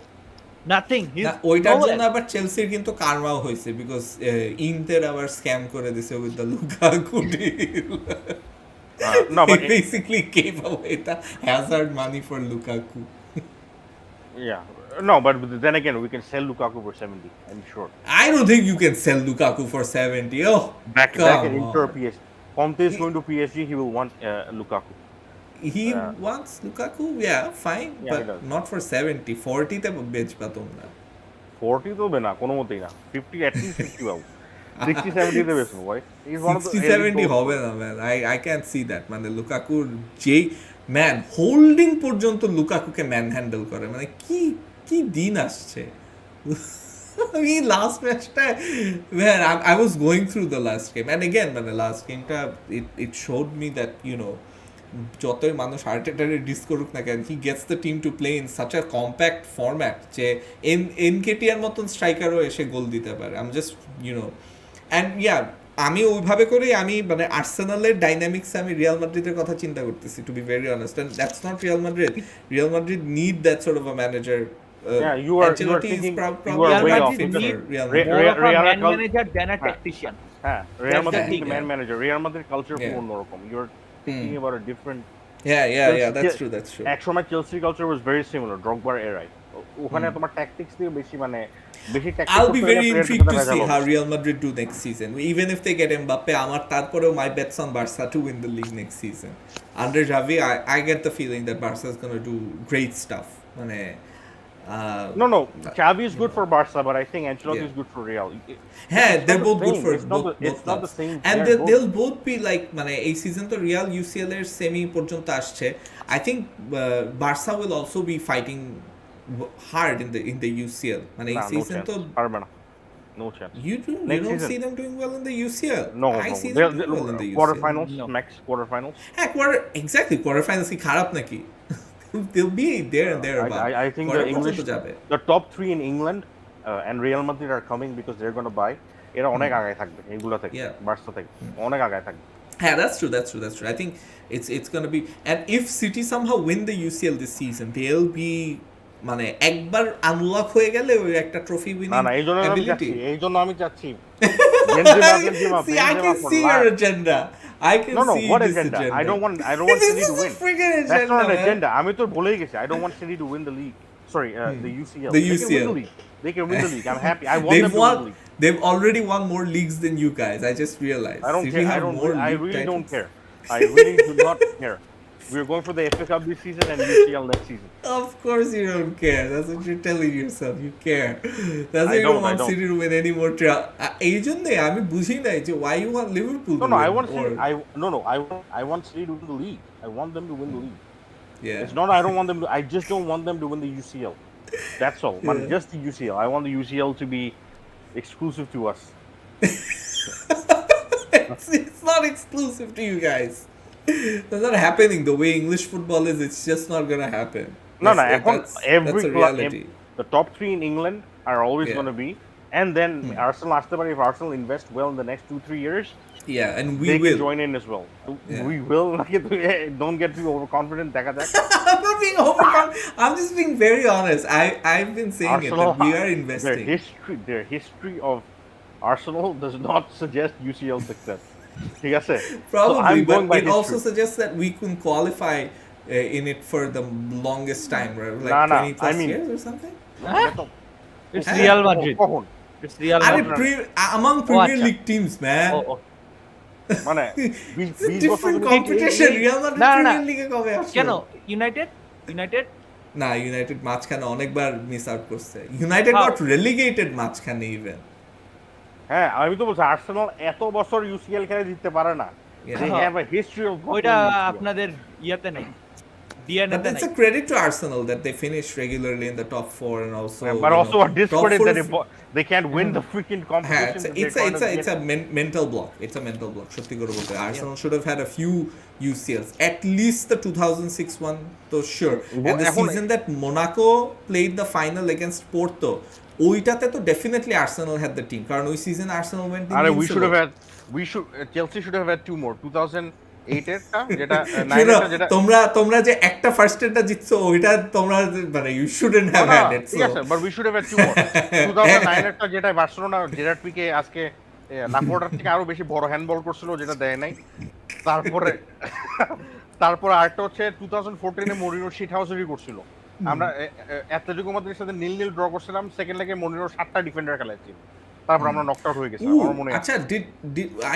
nothing. না, ওইটার জন্য আবার চেলসির কিন্তু কারমাও হয়েছে, বিকজ ইন্টার আবার স্ক্যাম করে দিছে with the Lukaku deal. no, but He basically gave away the hazard money for Lukaku. yeah, no, but then again we can sell Lukaku for 70, I'm sure. I don't think you can sell Lukaku for 70. Oh, Back come in on. Inter PSG. Conte is going to PSG, he will want Lukaku. He wants Lukaku, yeah, fine, Yeah, but he does. not for 70. 40 তে বেচবা তোমরা। 40 তো হবে না কোনো মতেই না, 50 at least 50 পাবো। 60-70 তে বেশি ভাই। He's one of the 60-70 হবে না, man. I can't see that. মানে লুকাকু যেই ম্যান হোল্ডিং পর্যন্ত লুকাকুকে ম্যান হ্যান্ডেল করে, মানে কি দিন আসছে। আমি লাস্ট ম্যাচটা, man, I was going through the last game, and again মানে লাস্ট গেমটা it showed me that, you know, যতই মানুষ আর্টেটারে ডিস করুক না কেন, he gets the team to play in such a compact format যে এনকেটিআর মতন স্ট্রাইকারও এসে গোল দিতে পারে। I am just, you know, and yeah, আমি ওইভাবে করেই আমি মানে আর্সেনালের ডাইনামিক্স আমি রিয়াল মাদ্রিদের কথা চিন্তা করতেছি, to be very honest, and that's not Real Madrid. Real Madrid need that sort of a manager. Yeah, you are thinking, you are way off. Manager then a tactician. হ্যাঁ, Real That's the Madrid thing, is the man manager. Real Madrid culture Yeah. পুরো অন্যরকম. You're thinking about a different. Yeah, that's true. একসময় Chelsea culture was very similar, Drogba era. ওখানে তোমার ট্যাকটিক্স দিয়ে বেশি মানে বেশি tactic I'll be করতে গেলে very player intrigued সাথে to ভেজাল see হবে। how Real Madrid do next season. Even if they get Mbappe, আমার তারপরেও my bets on Barca to win the league next season. Under Xavi, I get the feeling that Barca is going to do great stuff. মানে No, Xavi is good for Barca, but I think Ancelotti Yeah. is good for Real. হ্যাঁ, It's they're not the both good same. for It's not both the- it's not the clubs. same. And They're they'll both be like মানে এই সিজন তো রিয়াল ইউসিএল এর সেমি পর্যন্ত আসছে। I think Barca will also be fighting hard in the UCL. মানে এই Nah, no সিজন chance. তো পারবে না। No chance. you Next don't season. see them doing well in the UCL. No, I see them They'll, doing well in the UCL. quarterfinals, No. max quarterfinals. হ্যাঁ, quarter finals কি খারাপ নাকি? They'll be there and there about. I think the Quarter English, পর্যন্ত যাবে। the top 3 in England and Real Madrid are coming because they're going to buy. এরা অনেক আগায় থাকবে এগুলো থেকে, Yeah. বার্সা থেকে অনেক আগায় থাকবে। Yeah, that's true. I think it's gonna be, and if City somehow win the UCL this season, they'll be মানে একবার আনলক হয়ে গেলে ওই একটা ট্রফি না উইনিং না এই জন্য আমি ability. চাচ্ছি, এই জন্য আমি চাচ্ছি Benzema See, I can for see life. your agenda. I can No, see what this agenda? agenda. I don't want This City is to a win. freaking That's agenda, not an man. agenda. আমি তো বলেই গেছি, I don't want City to win the league. Sorry, the UCL. The They can win UCL. the league. They can win the league. I'm happy. I want them to win the league. They've already won more leagues than you guys. I just realized. I don't City care. have more I league really don't titles. care. I really do not care. We're going for the FA Cup this season and UCL next season. Of course you don't care. That's what you're telling yourself. You care. That's why I you don't don't, I want don't. City to win any more এই জন্যই আমি বুঝি নাই যে why you want Liverpool No, to no, win I want or, City. I want City to win the league. I want them to win the league. yeah. It's not I don't want them to. I just don't want them to win the UCL. That's all. Man, Yeah. just the UCL. I want the UCL to be exclusive to us. It's not exclusive to you guys. That's not happening. The way English football is, it's just not gonna happen. No, That's every a club, reality. the top 3 in England are always Yeah. going to be, and then Arsenal. After if Arsenal invest well in the next 2-3 years, Yeah, and we they will. can join in as well. Yeah. We will. Don't get too overconfident. Taka. I'm not being overconfident. I'm just being very honest. I've been saying it that we are investing. Their history of Arsenal does not suggest UCL success. ঠিক আছে? Probably, so I'm but going by it also suggests that we can qualify in it for the longest time, right? Like Nah, 20 plus I mean- years or something. It's হ্যাঁ। Real Madrid. কখন? It's Real আরে Madrid. among Premier আচ্ছা। League teams, man. মানে It's a different competition. Real Madrid না, না, Premier না। League এ কবে আসলো? কেন ইউনাইটেড না, ইউনাইটেড মাঝখানে অনেকবার মিস আউট করছে। United How? গট রেলিগেটেড মাঝখানে ইভেন। হ্যাঁ আমি তো বলছি আর্সেনাল এত বছর ইউসিএল খেলে জিততে পারে না। Yeah. They have a history of ওইটা UCL. আপনাদের ইয়াতে নাই But ডিএনএতে it's নাই a credit to Arsenal that they finish regularly in the top 4 and also. But you also know, a discredit top that four- they can't win the freaking হ্যাঁ, competition. that they're trying to it's get. a mental block. It's a mental block. সত্যি করে বলতে Arsenal should have had a few UCLs. At least the 2006 one, তো sure. And the এখন- season that Monaco played the final against Porto, ওইটাতে তো definitely Arsenal had the team. কারণ ওই season Arsenal went আরে we should invincible. have had Chelsea should have had 2 more 2008 এরটা যেটা 9 You know, এরটা যেটা তোমরা যে একটা ফার্স্ট এরটা জিতছো ওইটা তোমরা মানে you shouldn't have had it. ঠিক আছে but we should have had 2 more 2009 এরটা যেটা বার্সেলোনা জেরার্ড পিকে আজকে লাকোটার থেকে আরো বেশি বড় হ্যান্ডবল করছিল যেটা দেয় নাই তারপরে আরেকটা হচ্ছে 2014 এ মরিনো শিট হাউসেরই করছিল আমরা অ্যাটলেটিকো মাদ্রিদের সাথে 0-0 ড্র করছিলাম সেকেন্ড লেগে মরিনো 7টা ডিফেন্ডার খেলাইছিল তারপর আমরা নকড আউট হয়ে গেছি আমার মনে আছে আচ্ছা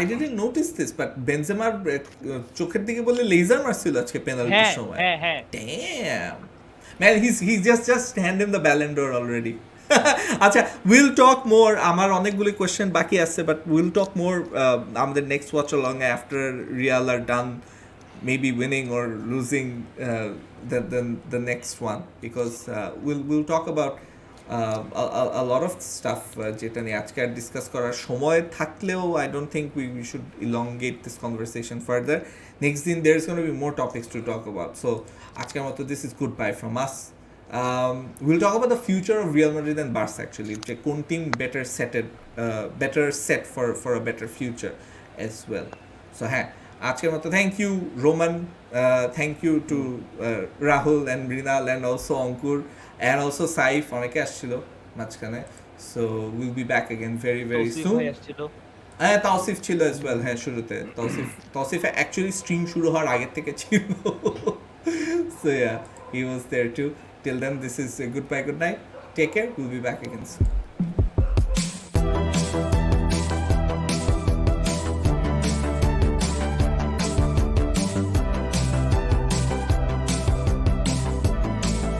I didn't notice this but Benzema চোখের দিকে বলে লেজার মারছিল আজকে পেনাল্টির হ্যাঁ সময় হ্যাঁ হ্যাঁ damn man he's just hand him the Ballon d'Or already আচ্ছা we'll talk more আমার অনেকগুলো কোশ্চেন বাকি আছে but we'll talk more আমাদের next watch along after Real are done maybe winning or losing the next one because we'll talk about a lot of stuff যেটা নিয়ে আজকে আর ডিসকাস করার সময় থাকলেও I don't think we should elongate this conversation further. Next दिन there's going to be more topics to talk about. So আজকের মতো this is goodbye from us. We'll talk about the future of Real Madrid and Barca actually. যে কোন team better set for a better future as well. So হ্যাঁ আজকের মতো thank you Roman, thank you to Rahul and Mrinal and also Ankur and also Saif অনেকে আসছিল মাঝখানে so we'll be back again very soon. হ্যাঁ তাওসিফ ছিল as well হ্যাঁ শুরুতে তাওসিফ actually stream শুরু হওয়ার আগে থেকে ছিল so yeah he was there too till then this is goodbye good night take care we'll be back again soon.